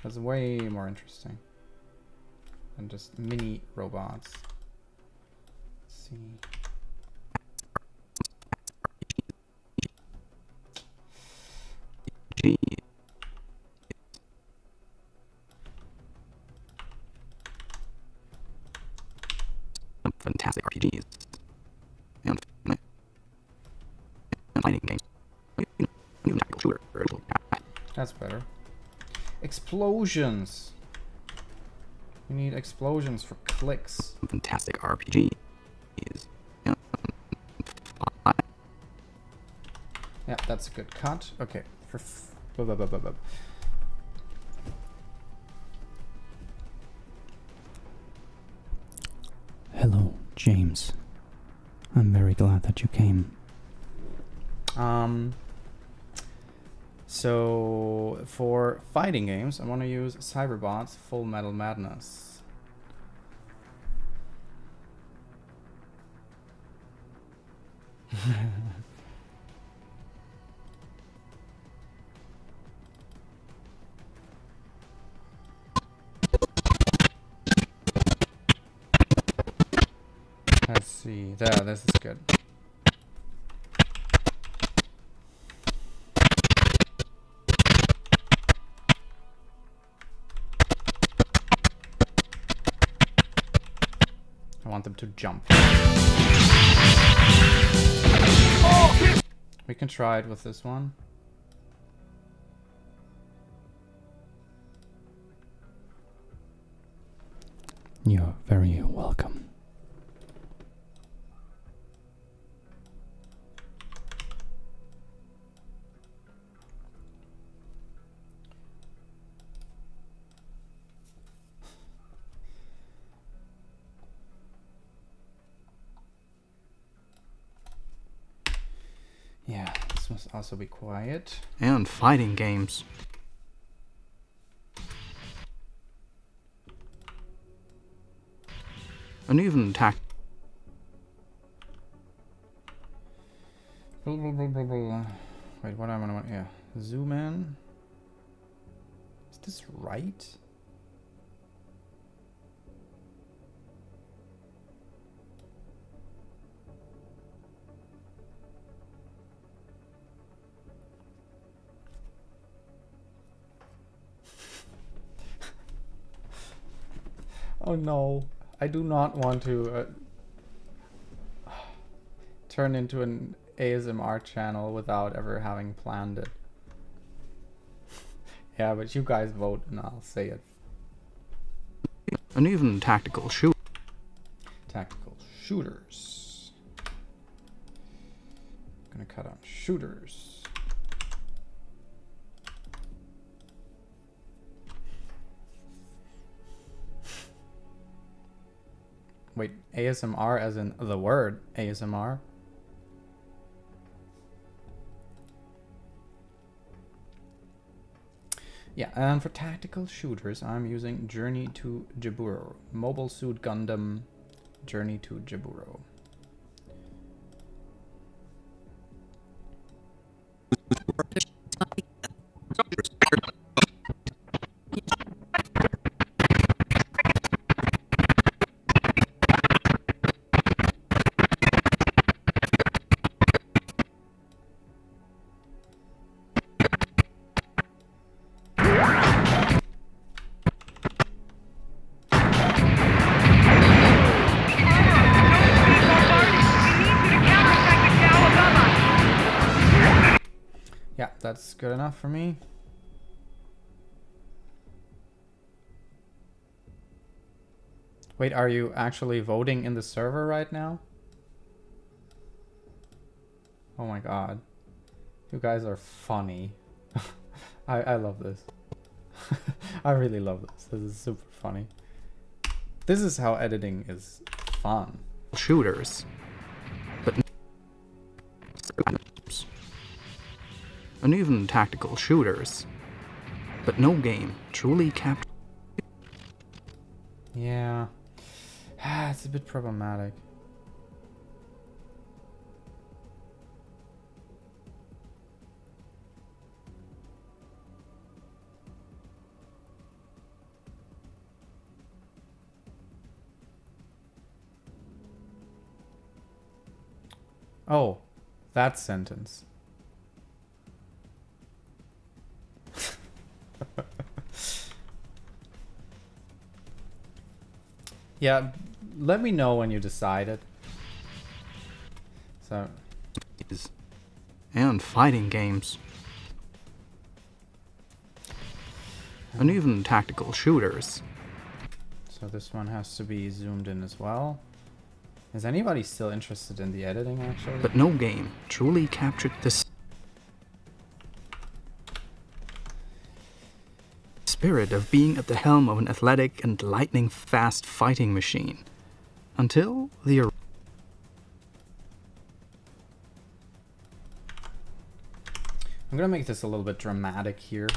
That's way more interesting than just mini robots. Let's see. Fantastic RPGs and fighting games. That's better. Explosions. We need explosions for clicks. Fantastic RPGs. Yeah, that's a good cut. Okay. Hello, James. I'm very glad that you came. So for fighting games, I want to use Cyberbot's Full Metal Madness. Let's see. There, this is good. I want them to jump. We can try it with this one. You're very welcome. Yeah, this must also be quiet. And fighting games. And even Wait, what am I want? Yeah, zoom in. Is this right? Oh no, I do not want to turn into an ASMR channel without ever having planned it. Yeah, but you guys vote and I'll say it. and even tactical shoot. Tactical shooters. Gonna cut on shooters. Wait, ASMR as in the word ASMR? Yeah, and for tactical shooters, I'm using Journey to Jaburo. Mobile Suit Gundam Journey to Jaburo. Yeah, that's good enough for me. Wait, are you actually voting in the server right now? Oh my god. You guys are funny. I love this. I really love this. This is super funny. This is how editing is fun. Shooters, but and even tactical shooters, but no game truly captures. Yeah. It's a bit problematic. Oh, that sentence. Yeah, let me know when you decided. So, And fighting games, and even tactical shooters. so this one has to be zoomed in as well. Is anybody still interested in the editing, actually? But no game truly captured the spirit of being at the helm of an athletic and lightning-fast fighting machine. Until the... I'm gonna make this a little bit dramatic here.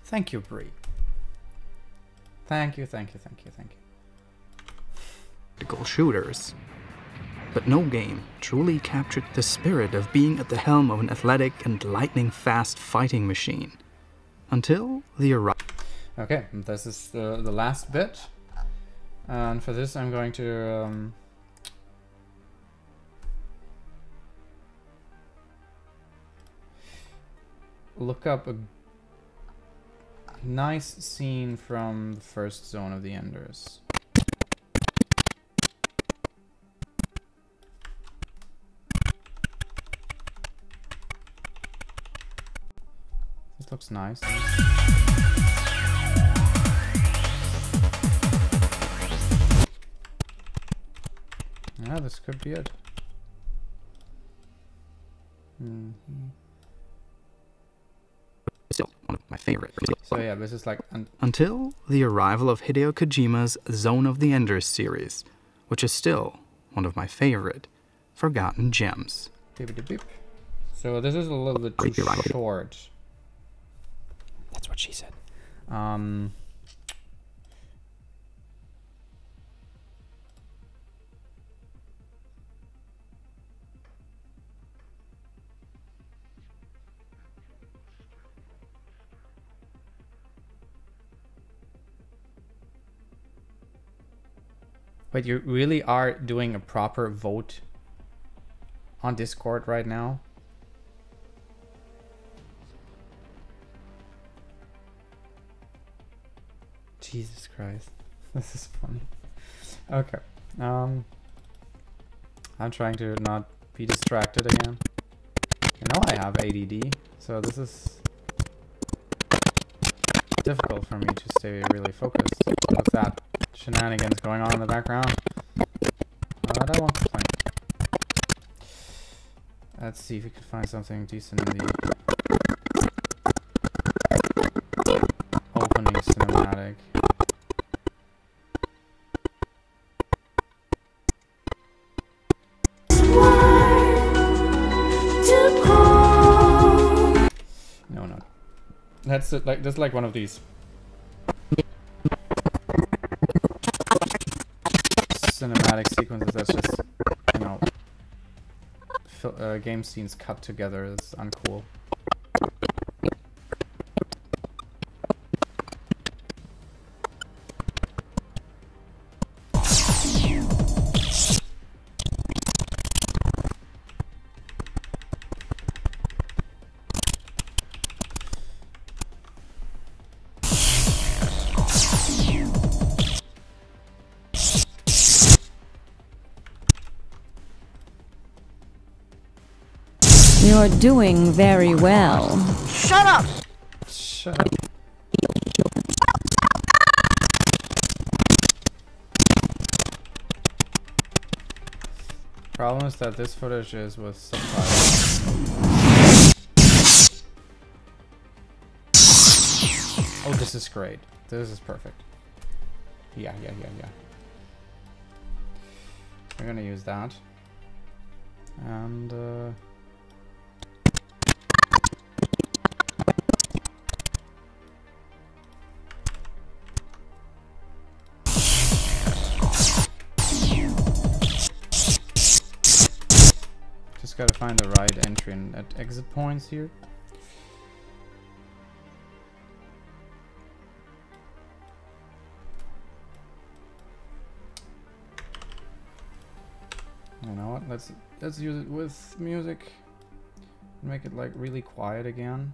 Thank you, Bree. Thank you, thank you, thank you, thank you. tactical shooters. But no game truly captured the spirit of being at the helm of an athletic and lightning-fast fighting machine. Until the arrival... Okay, this is the last bit. And for this I'm going to... look up a nice scene from the first Zone of the Enders. This looks nice. Yeah, this could be it. Still one of my favorite. So yeah, this is like... Until the arrival of Hideo Kojima's Zone of the Enders series, which is still one of my favorite forgotten gems. Beep. So this is a little bit too short. That's what she said. Wait, you really are doing a proper vote on Discord right now? Jesus Christ. This is funny. Okay. I'm trying to not be distracted again. You know I have ADD, so this is difficult for me to stay really focused with that shenanigans going on in the background. But I won't complain. Let's see if we can find something decent in the opening cinematic. No. That's it, like like one of these cinematic sequences that's just, you know, game scenes cut together. It's uncool. You're doing very well. Shut up! Shut up. Problem is that this footage is with subtitles. Oh, this is great. This is perfect. Yeah. We're gonna use that. And just gotta find the right entry and exit points here. You know what? Let's use it with music. Make it like really quiet again.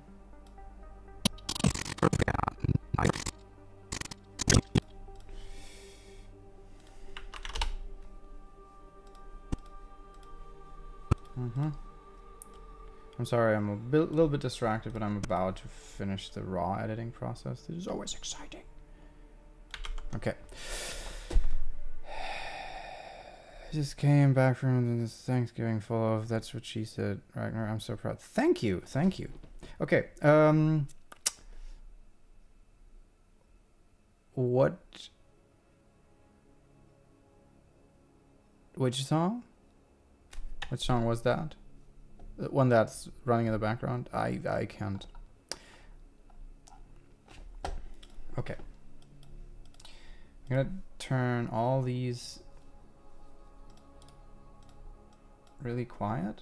I'm sorry, I'm a little bit distracted, but I'm about to finish the raw editing process. This is always exciting. Okay. Just came back from this Thanksgiving full of that's what she said, Ragnar. I'm so proud. Thank you. Okay. Which song? Which song was that? The one that's running in the background? I can't. Okay. I'm gonna turn all these really quiet.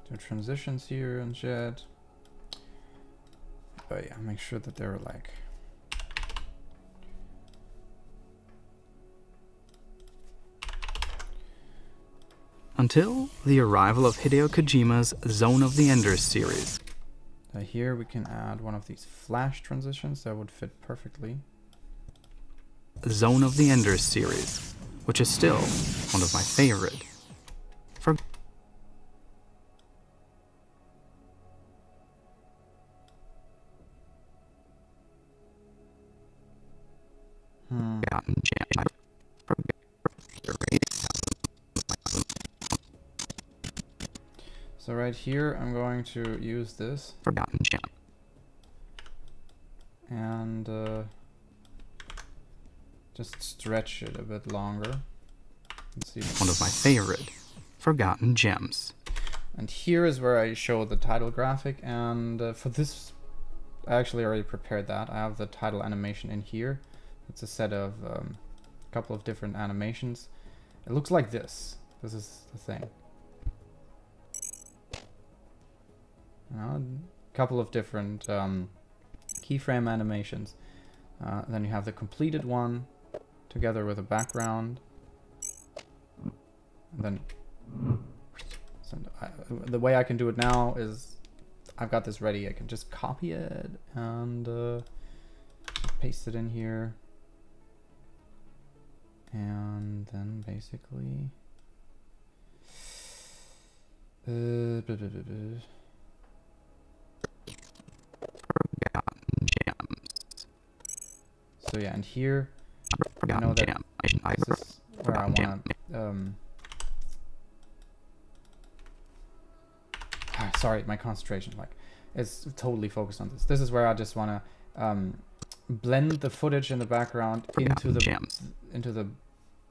Do transitions here and shit. But yeah, make sure that they're like until the arrival of Hideo Kojima's Zone of the Enders series. Here we can add one of these flash transitions that would fit perfectly. Zone of the Enders series, which is still one of my favorite. Forgotten Gem. So right here, I'm going to use this. Forgotten Gem. And just stretch it a bit longer. Let's see. One of my favorite Forgotten Gems. And here is where I show the title graphic, and for this, I actually already prepared that. I have the title animation in here. It's a set of a couple of different animations. It looks like this. This is the thing. A couple of different keyframe animations. Then you have the completed one together with a background. And then the way I can do it now is I've got this ready. I can just copy it and paste it in here. And then basically so yeah, and here I know that this is where I want sorry, my concentration is totally focused on this. This is where I just want to blend the footage in the background into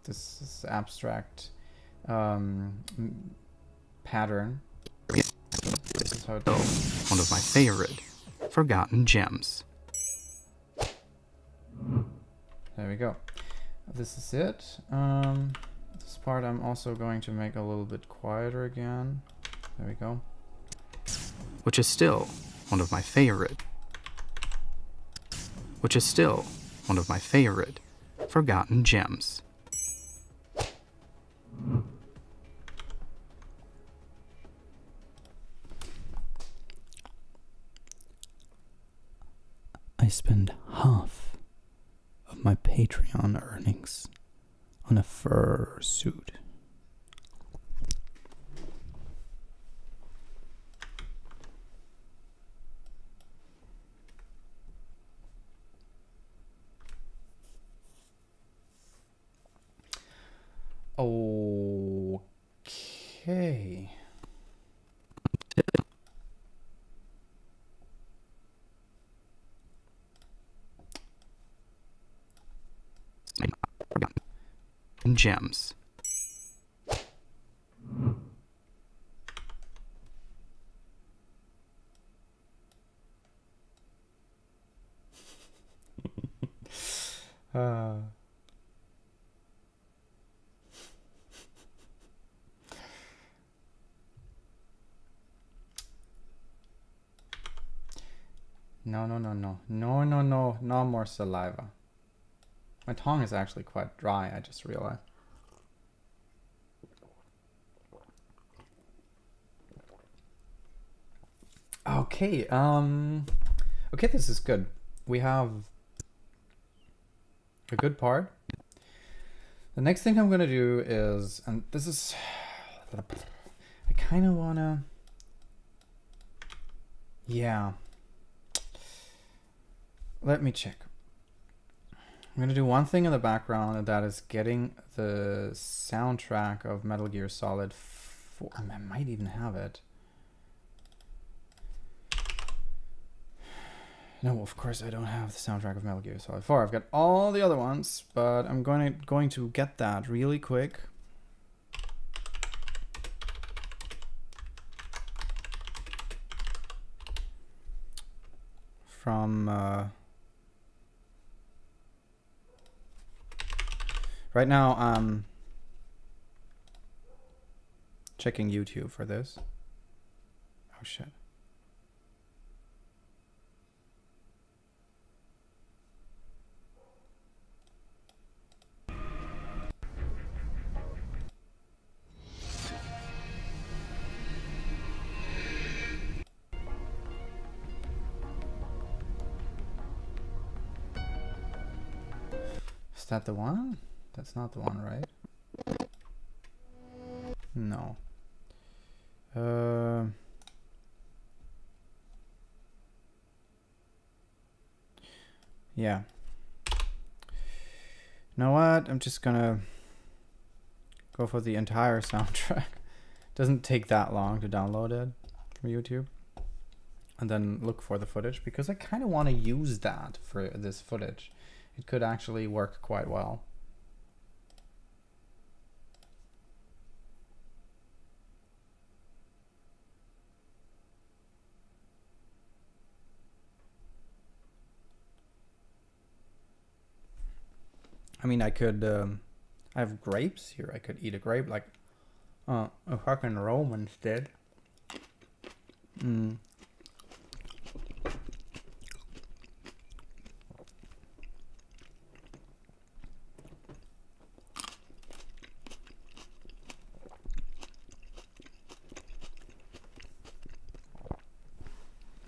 this abstract pattern. This is how it goes. One of my favorite Forgotten Gems. There we go. This is it. This part I'm also going to make a little bit quieter again. There we go. Which is still one of my favorite. Which is still one of my favorite Forgotten Gems. spend half of my Patreon earnings on a fur suit. Okay. Gems. No more saliva. My tongue is actually quite dry, I just realized. Okay, okay, this is good. We have a good part. The next thing I'm gonna do is, and this is, I kind of wanna, yeah. Let me check. I'm gonna do one thing in the background, and that is getting the soundtrack of Metal Gear Solid 4. I might even have it. No, of course I don't have the soundtrack of Metal Gear Solid 4. I've got all the other ones, but I'm going to get that really quick. From right now I'm checking YouTube for this. Oh shit. Is that the one? That's not the one, right? No. Yeah. You know what? I'm just gonna go for the entire soundtrack. Doesn't take that long to download it from YouTube. And then look for the footage, because I kind of want to use that for this footage. It could actually work quite well. I mean, I could, I have grapes here. I could eat a grape like a fucking Roman instead.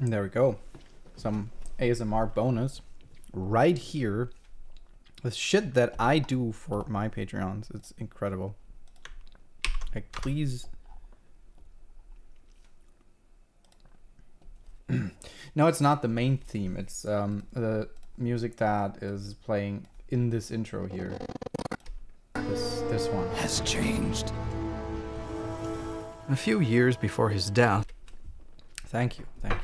There we go. Some ASMR bonus right here. The shit that I do for my Patreons. It's incredible. Like, please. No, it's not the main theme. It's the music that is playing in this intro here. This one Has changed. A few years before his death, Thank you. Thank you.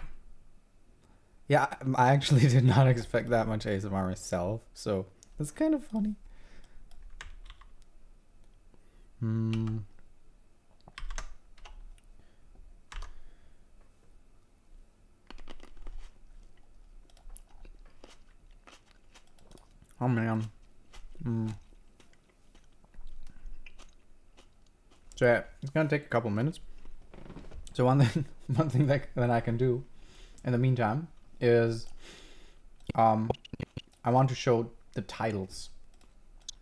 Yeah, I actually did not expect that much ASMR myself, so that's kind of funny. Oh man. So yeah, it's gonna take a couple minutes. So one thing that I can do in the meantime is I want to show the titles.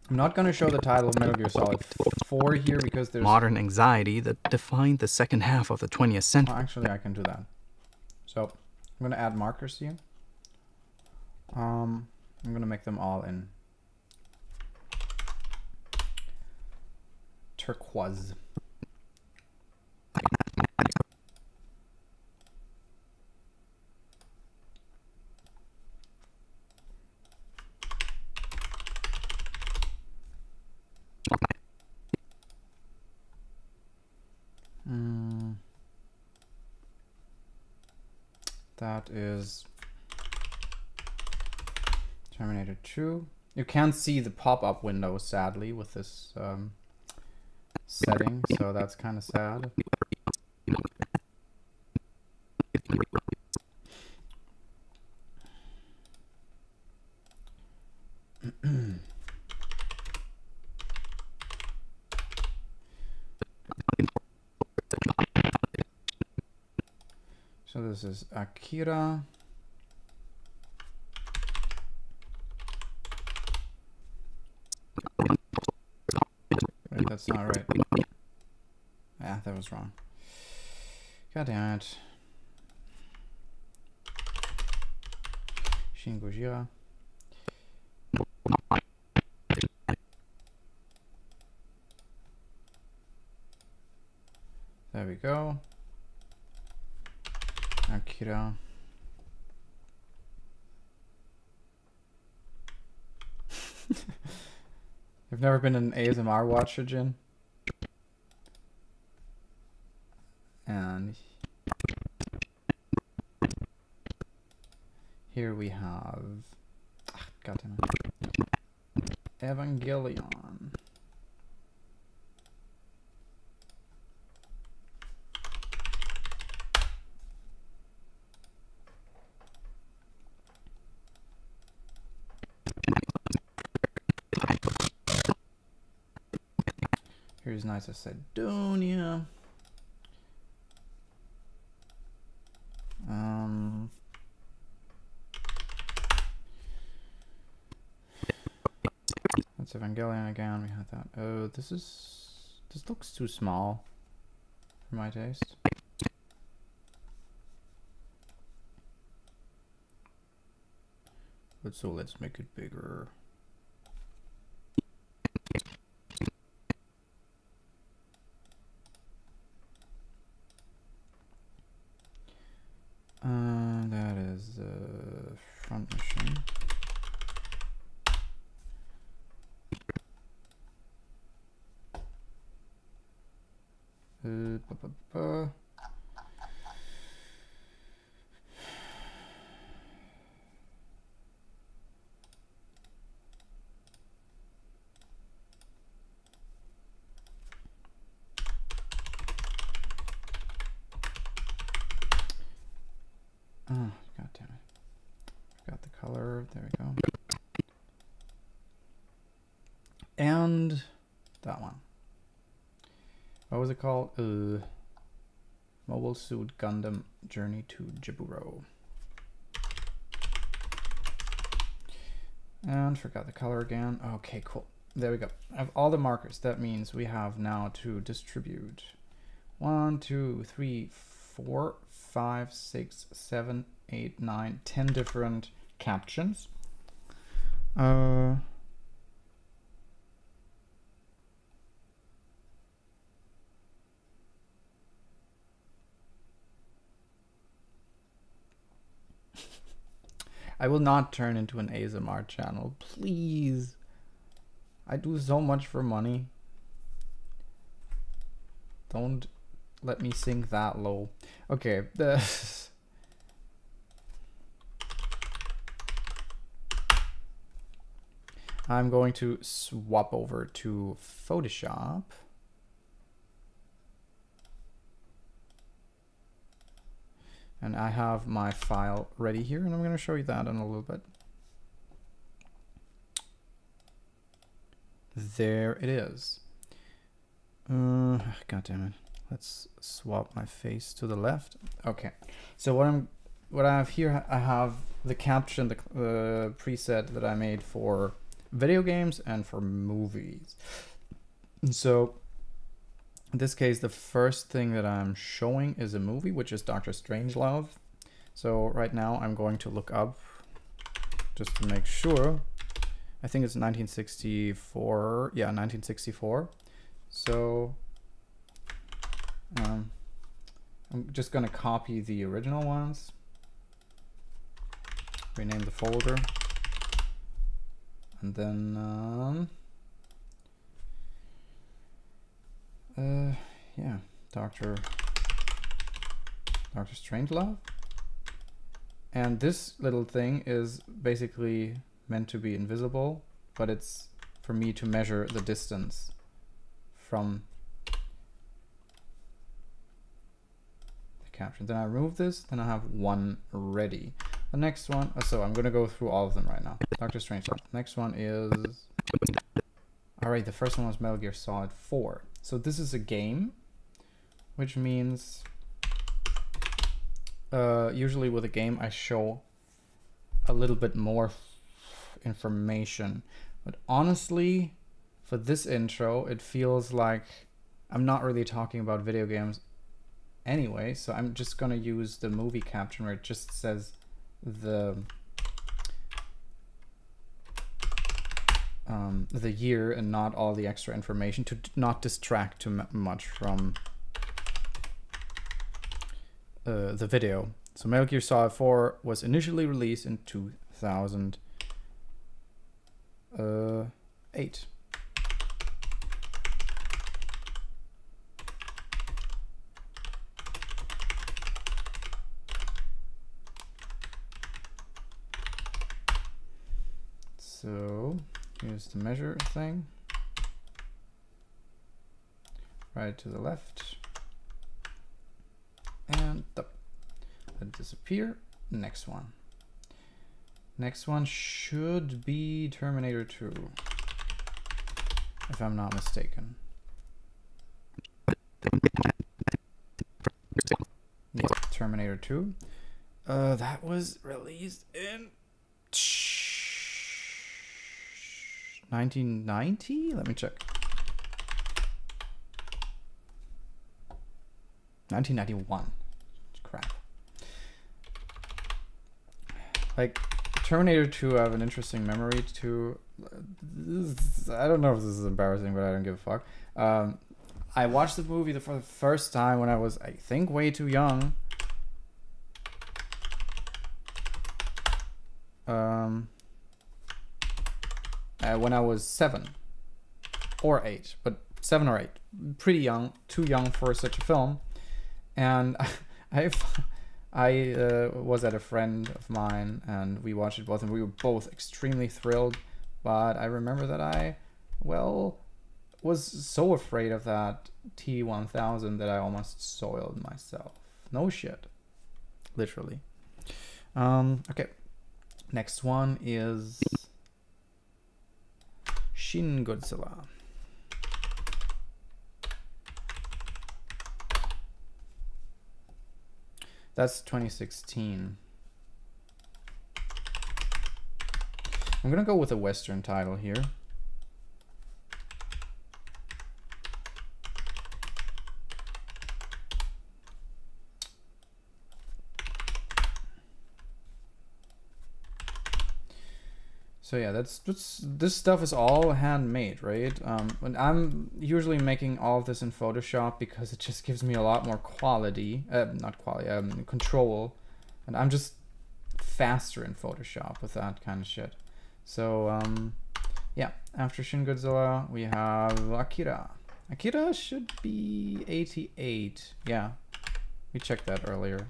I'm not going to show the title of Metal Gear Solid 4 here because there's modern anxiety that defined the second half of the 20th century. actually I can do that. So I'm going to add markers here. I'm gonna make them all in turquoise. That is Terminator 2. You can't see the pop-up window, sadly, with this setting, so that's kind of sad. So this is Akira. Wait, that's not right. Yeah, that was wrong. God damn it. Shin Gojira. There we go. Akira. You've never been an ASMR watcher, Jin? And here we have God damn it. Evangelion. Here's Knights of Sidonia. That's Evangelion again. We had that. Oh, this looks too small for my taste. But so let's make it bigger. That is the front mission. Oh, god damn it. Forgot the color. There we go. And that one. What was it called? Mobile Suit Gundam Journey to Jiburo. And forgot the color again. Okay, cool. There we go. I have all the markers. That means we have now to distribute 1, 2, 3, 4, 5, 6, 7, 8, 9, 10 different captions. I will not turn into an ASMR channel, please. I do so much for money. Don't let me sink that low. Okay, I'm going to swap over to Photoshop. And I have my file ready here, and I'm going to show you that in a little bit. There it is. God damn it. Let's swap my face to the left. Okay. So what I have here, I have the caption, the preset that I made for video games and for movies. And so in this case, the first thing that I'm showing is a movie, which is Doctor Strangelove. So right now I'm going to look up just to make sure. I think it's 1964. Yeah, 1964. So I'm just gonna copy the original ones, rename the folder, and then yeah, Doctor Strangelove. And this little thing is basically meant to be invisible, but it's for me to measure the distance from the caption. Then I remove this, then I have one ready. The next one, so I'm gonna go through all of them right now. Doctor Strangelove. Next one is, all right, the first one was Metal Gear Solid 4. So this is a game, which means usually with a game I show a little bit more information, but honestly for this intro it feels like I'm not really talking about video games anyway, so I'm just gonna use the movie caption where it just says the year and not all the extra information, to not distract too much from the video. So Metal Gear Solid 4 was initially released in 2008. So here's the measure thing. Right to the left. And up. Let it disappear. Next one. Next one should be Terminator 2, if I'm not mistaken. Yeah, Terminator 2. That was released in 1990? Let me check. 1991. Crap. Like, Terminator 2, I have an interesting memory to. I don't know if this is embarrassing, but I don't give a fuck. I watched the movie for the first time when I was, I think, way too young. When I was 7 or 8, but 7 or 8, pretty young, too young for such a film. And I was at a friend of mine and we watched it both, and we were both extremely thrilled. But I remember that I, well, was so afraid of that T-1000 that I almost soiled myself. No shit. Literally. Okay. Next one is Shin Godzilla. That's 2016. I'm gonna go with a Western title here. So yeah, this stuff is all handmade, right? And I'm usually making all of this in Photoshop because it just gives me a lot more quality, not quality, control, and I'm just faster in Photoshop with that kind of shit. So yeah, after Shin Godzilla we have Akira. Akira should be 88. Yeah, we checked that earlier.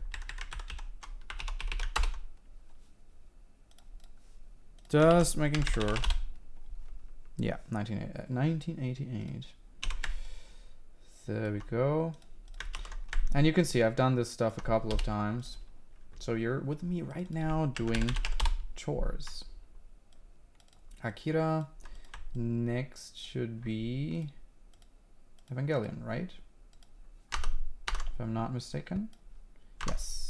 Just making sure. Yeah, 1988. There we go. And you can see I've done this stuff a couple of times. So you're with me right now doing chores. Akira. Next should be Evangelion, right? If I'm not mistaken. Yes.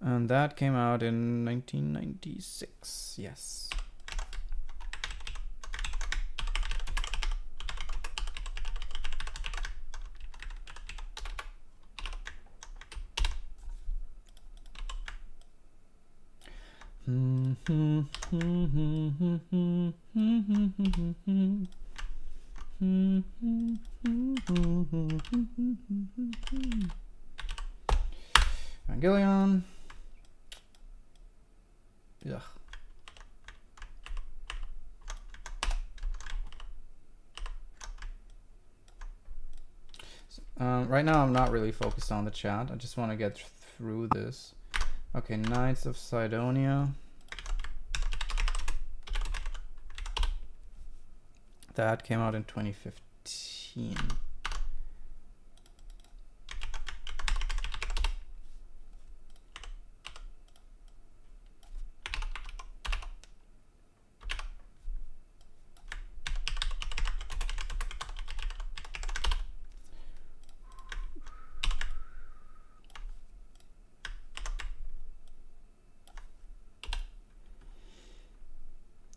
And that came out in 1996, yes. Evangelion. Ugh. Right now I'm not really focused on the chat. I just want to get through this. Okay, Knights of Sidonia. That came out in 2015.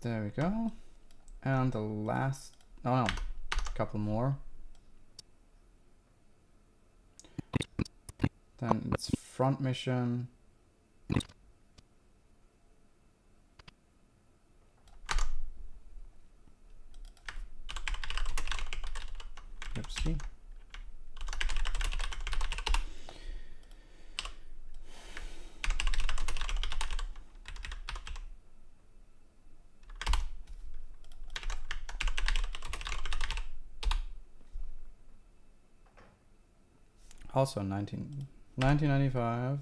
There we go. And the last, oh no, a couple more. Then it's Front Mission. Oopsie. Also 1995.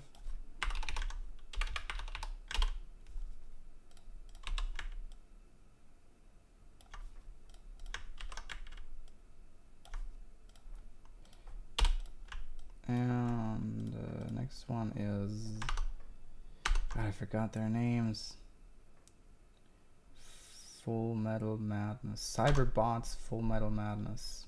And the next one is, God, I forgot their names. Full Metal Madness. Cyberbots Full Metal Madness.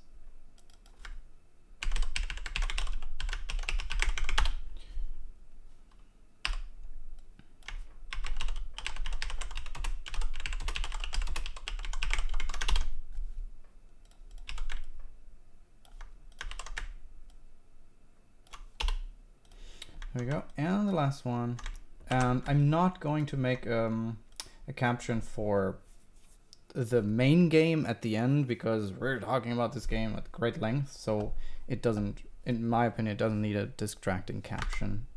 There we go, and the last one. And I'm not going to make a caption for the main game at the end because we're talking about this game at great length, so it doesn't, in my opinion, it doesn't need a distracting caption.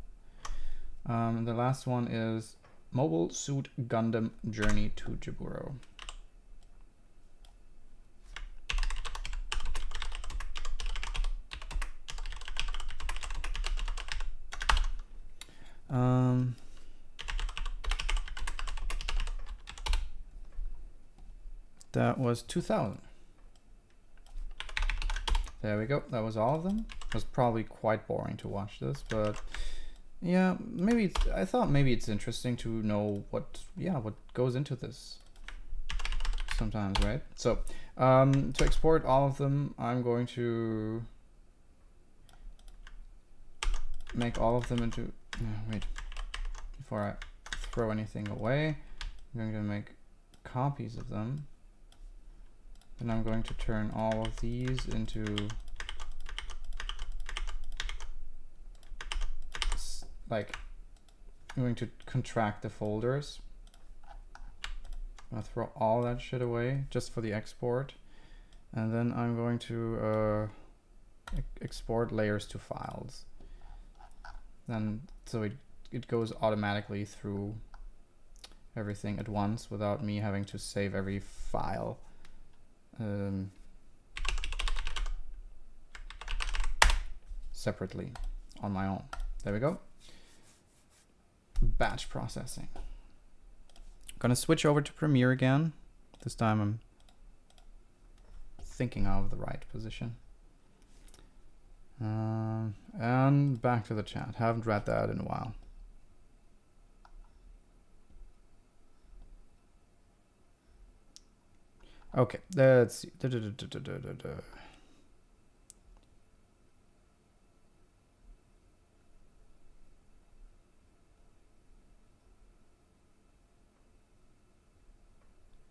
The last one is Mobile Suit Gundam Journey to Jiburo. That was 2000. There we go. That was all of them. It was probably quite boring to watch this, but yeah, maybe I thought maybe it's interesting to know what goes into this sometimes, right? So to export all of them, I'm going to make all of them into, wait, before I throw anything away, I'm going to make copies of them. Then I'm going to turn all of these into like, I'm going to contract the folders. I'll throw all that shit away just for the export. And then I'm going to export layers to files. Then so it goes automatically through everything at once without me having to save every file separately on my own. There we go. Batch processing. Gonna switch over to Premiere again. This time I'm thinking of the right position. And back to the chat. Haven't read that in a while. Okay, let's see.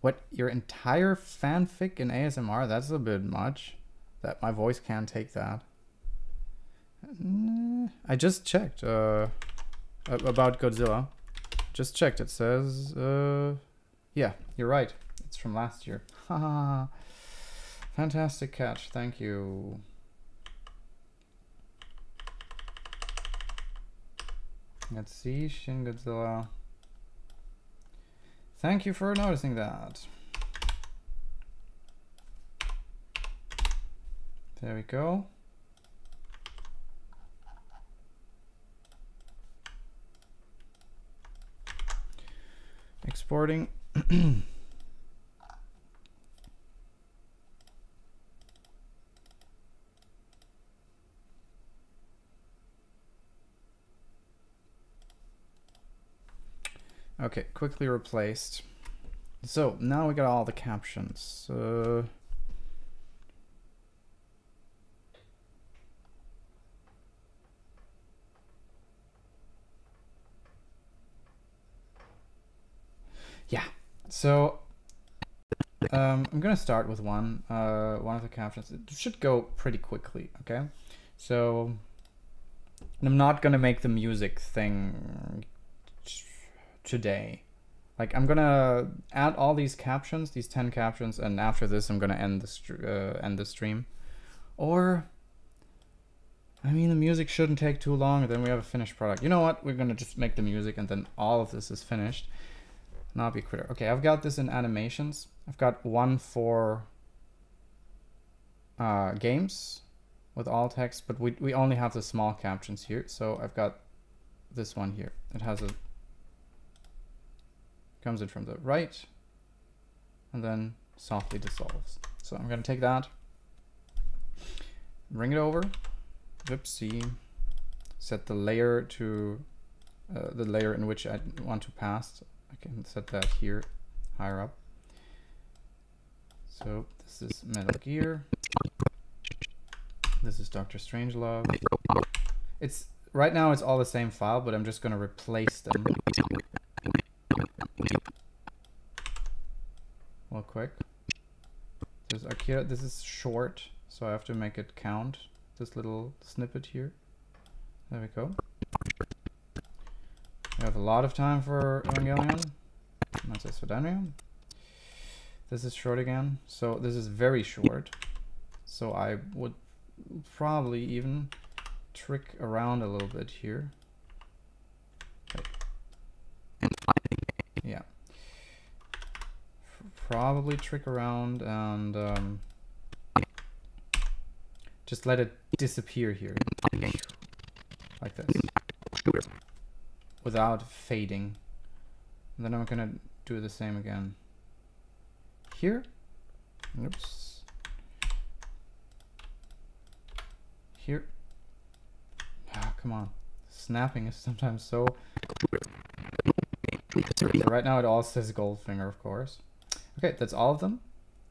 What, your entire fanfic in ASMR? That's a bit much. That my voice can't take that. I just checked about Godzilla. just checked. It says, yeah, you're right. It's from last year. Haha. Fantastic catch. Thank you. Let's see. Shin Godzilla. Thank you for noticing that. There we go. Exporting. Okay, quickly replaced. So now we got all the captions. Yeah, so I'm gonna start with one of the captions. It should go pretty quickly, okay? So I'm not gonna make the music thing today. Like, I'm gonna add all these captions, these 10 captions, and after this I'm gonna end the stream. Or, I mean, the music shouldn't take too long, then we have a finished product. You know what? We're gonna just make the music and then all of this is finished. Not be quitter. Okay, I've got this in animations. I've got one for games with all text, but we only have the small captions here. So I've got this one here. It has a comes in from the right and then softly dissolves. So I'm gonna take that, bring it over, Vipsy, set the layer to the layer in which I want to pass. I can set that here, higher up. So this is Metal Gear. This is Dr. Strangelove. It's right now it's all the same file, but I'm just gonna replace them. Real quick. There's Akira. This is short, so I have to make it count. This little snippet here. There we go. We have a lot of time for Evangelion. That's Sudanium. This is short again. So this is very short. So I would probably even trick around a little bit here. Okay. Yeah. Probably trick around and just let it disappear here. Like this. Without fading. And then I'm gonna do the same again. Here. Oops. Here. Ah, come on. Snapping is sometimes so... So right now it all says Goldfinger, of course. Okay, that's all of them.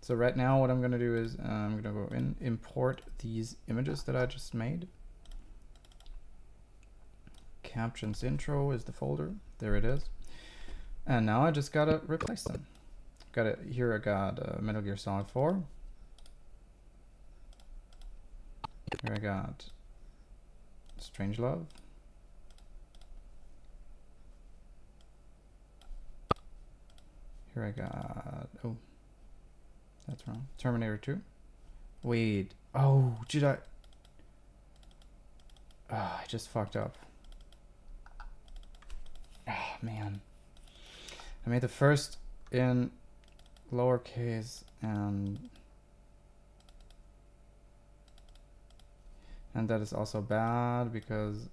So right now what I'm gonna do is I'm gonna go in, import these images that I just made. Captions intro is the folder. There it is. And now I just gotta replace them. Got it here. I got Metal Gear Solid 4. Here I got Strangelove. Here I got, oh, that's wrong. Terminator 2. Wait, oh, did I? Oh, I just fucked up. Oh, man. I made the first in lowercase and that is also bad because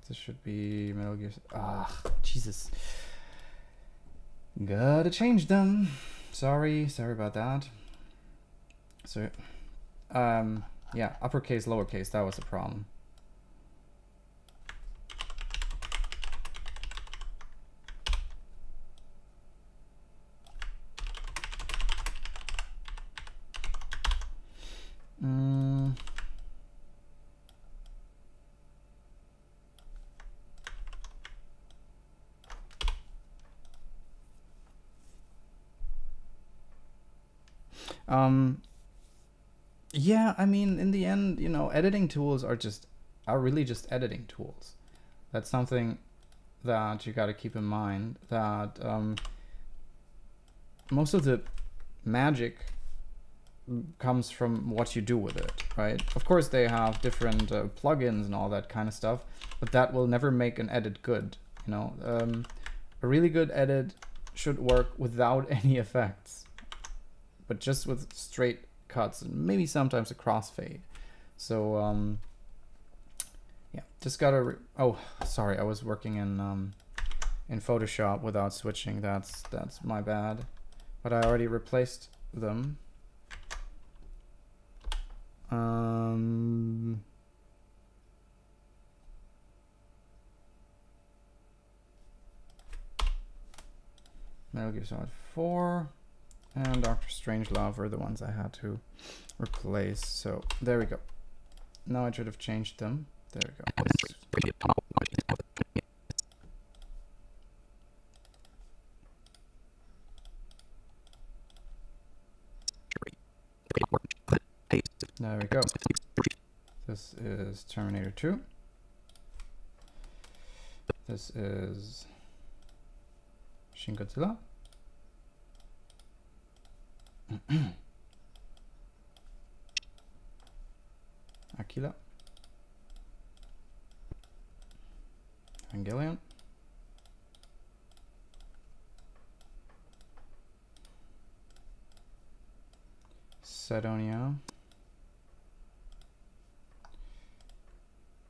this should be Metal Gear. Ah, Jesus. Gotta change them. Sorry about that. So, yeah, uppercase, lowercase, that was the problem. Yeah, I mean, in the end, you know, editing tools are really just editing tools. That's something that you got to keep in mind, that most of the magic comes from what you do with it, right? Of course, they have different plugins and all that kind of stuff, but that will never make an edit good, you know? A really good edit should work without any effects, but just with straight cuts and maybe sometimes a crossfade. So, yeah, just gotta, oh, sorry, I was working in Photoshop without switching. That's my bad, but I already replaced them. Metal Gear Solid 4 and Doctor Strangelove were the ones I had to replace. So there we go. Now I should have changed them. There we go. There we go. This is Terminator 2. This is Shin Godzilla. Aquila. Evangelion. Sidonia.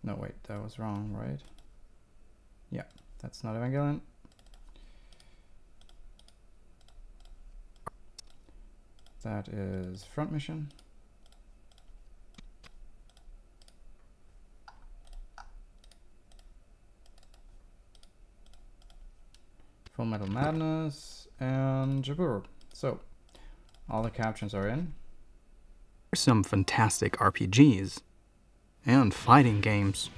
No, wait, that was wrong, right? Yeah, that's not Evangelion. That is Front Mission. Full Metal Madness and Jabur. So, all the captions are in. There's some fantastic RPGs and fighting games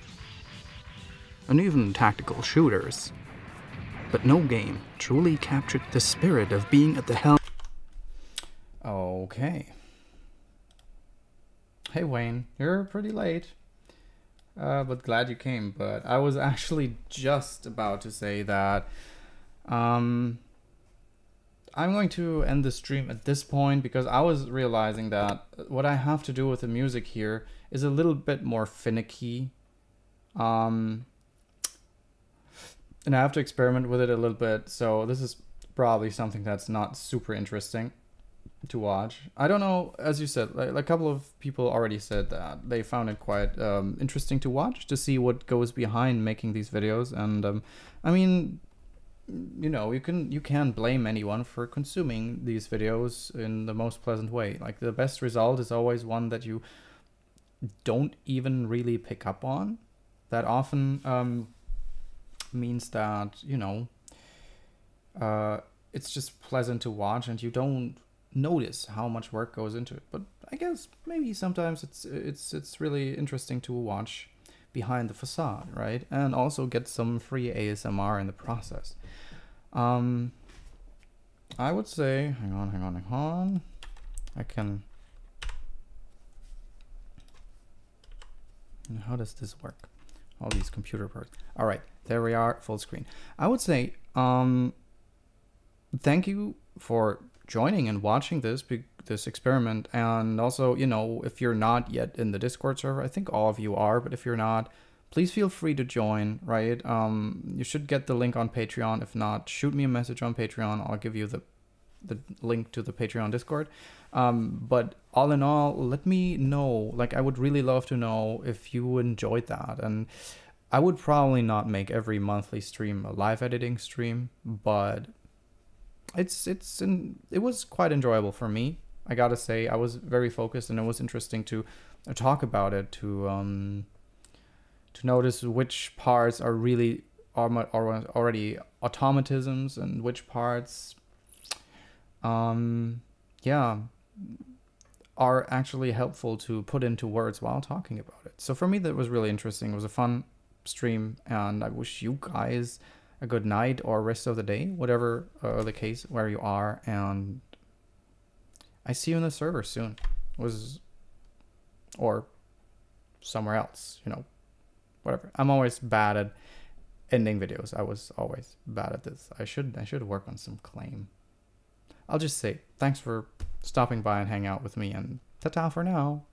and even tactical shooters, but no game truly captured the spirit of being at the helm. Okay. Hey Wayne, you're pretty late, but glad you came. But I was actually just about to say that I'm going to end the stream at this point, because I was realizing that what I have to do with the music here is a little bit more finicky. And I have to experiment with it a little bit. So this is probably something that's not super interesting to watch. I don't know, as you said, like a couple of people already said that they found it quite interesting to watch, to see what goes behind making these videos. And I mean, you know, you can blame anyone for consuming these videos in the most pleasant way. Like, the best result is always one that you don't even really pick up on. That often means that, you know, it's just pleasant to watch and you don't notice how much work goes into it. But I guess maybe sometimes it's really interesting to watch behind the facade, right? And also get some free ASMR in the process. I would say, hang on. I can, how does this work? All these computer parts. All right, there we are, full screen. I would say, thank you for joining and watching this experiment. And also, you know, if you're not yet in the Discord server, I think all of you are, but if you're not, please feel free to join, right? You should get the link on Patreon. If not, shoot me a message on Patreon. I'll give you the link to the Patreon Discord. But all in all, let me know. Like, I would really love to know if you enjoyed that. And I would probably not make every monthly stream a live editing stream, but it was quite enjoyable for me. I gotta say, I was very focused, and it was interesting to talk about it, to notice which parts are really already automatisms and which parts yeah, are actually helpful to put into words while talking about it. So for me, that was really interesting. It was a fun stream, and I wish you guys a good night or rest of the day, whatever the case where you are, and I see you in the server soon. Or somewhere else, you know, whatever. I'm always bad at ending videos. I was always bad at this. I should work on some claim. I'll just say thanks for stopping by and hang out with me, and ta-ta for now.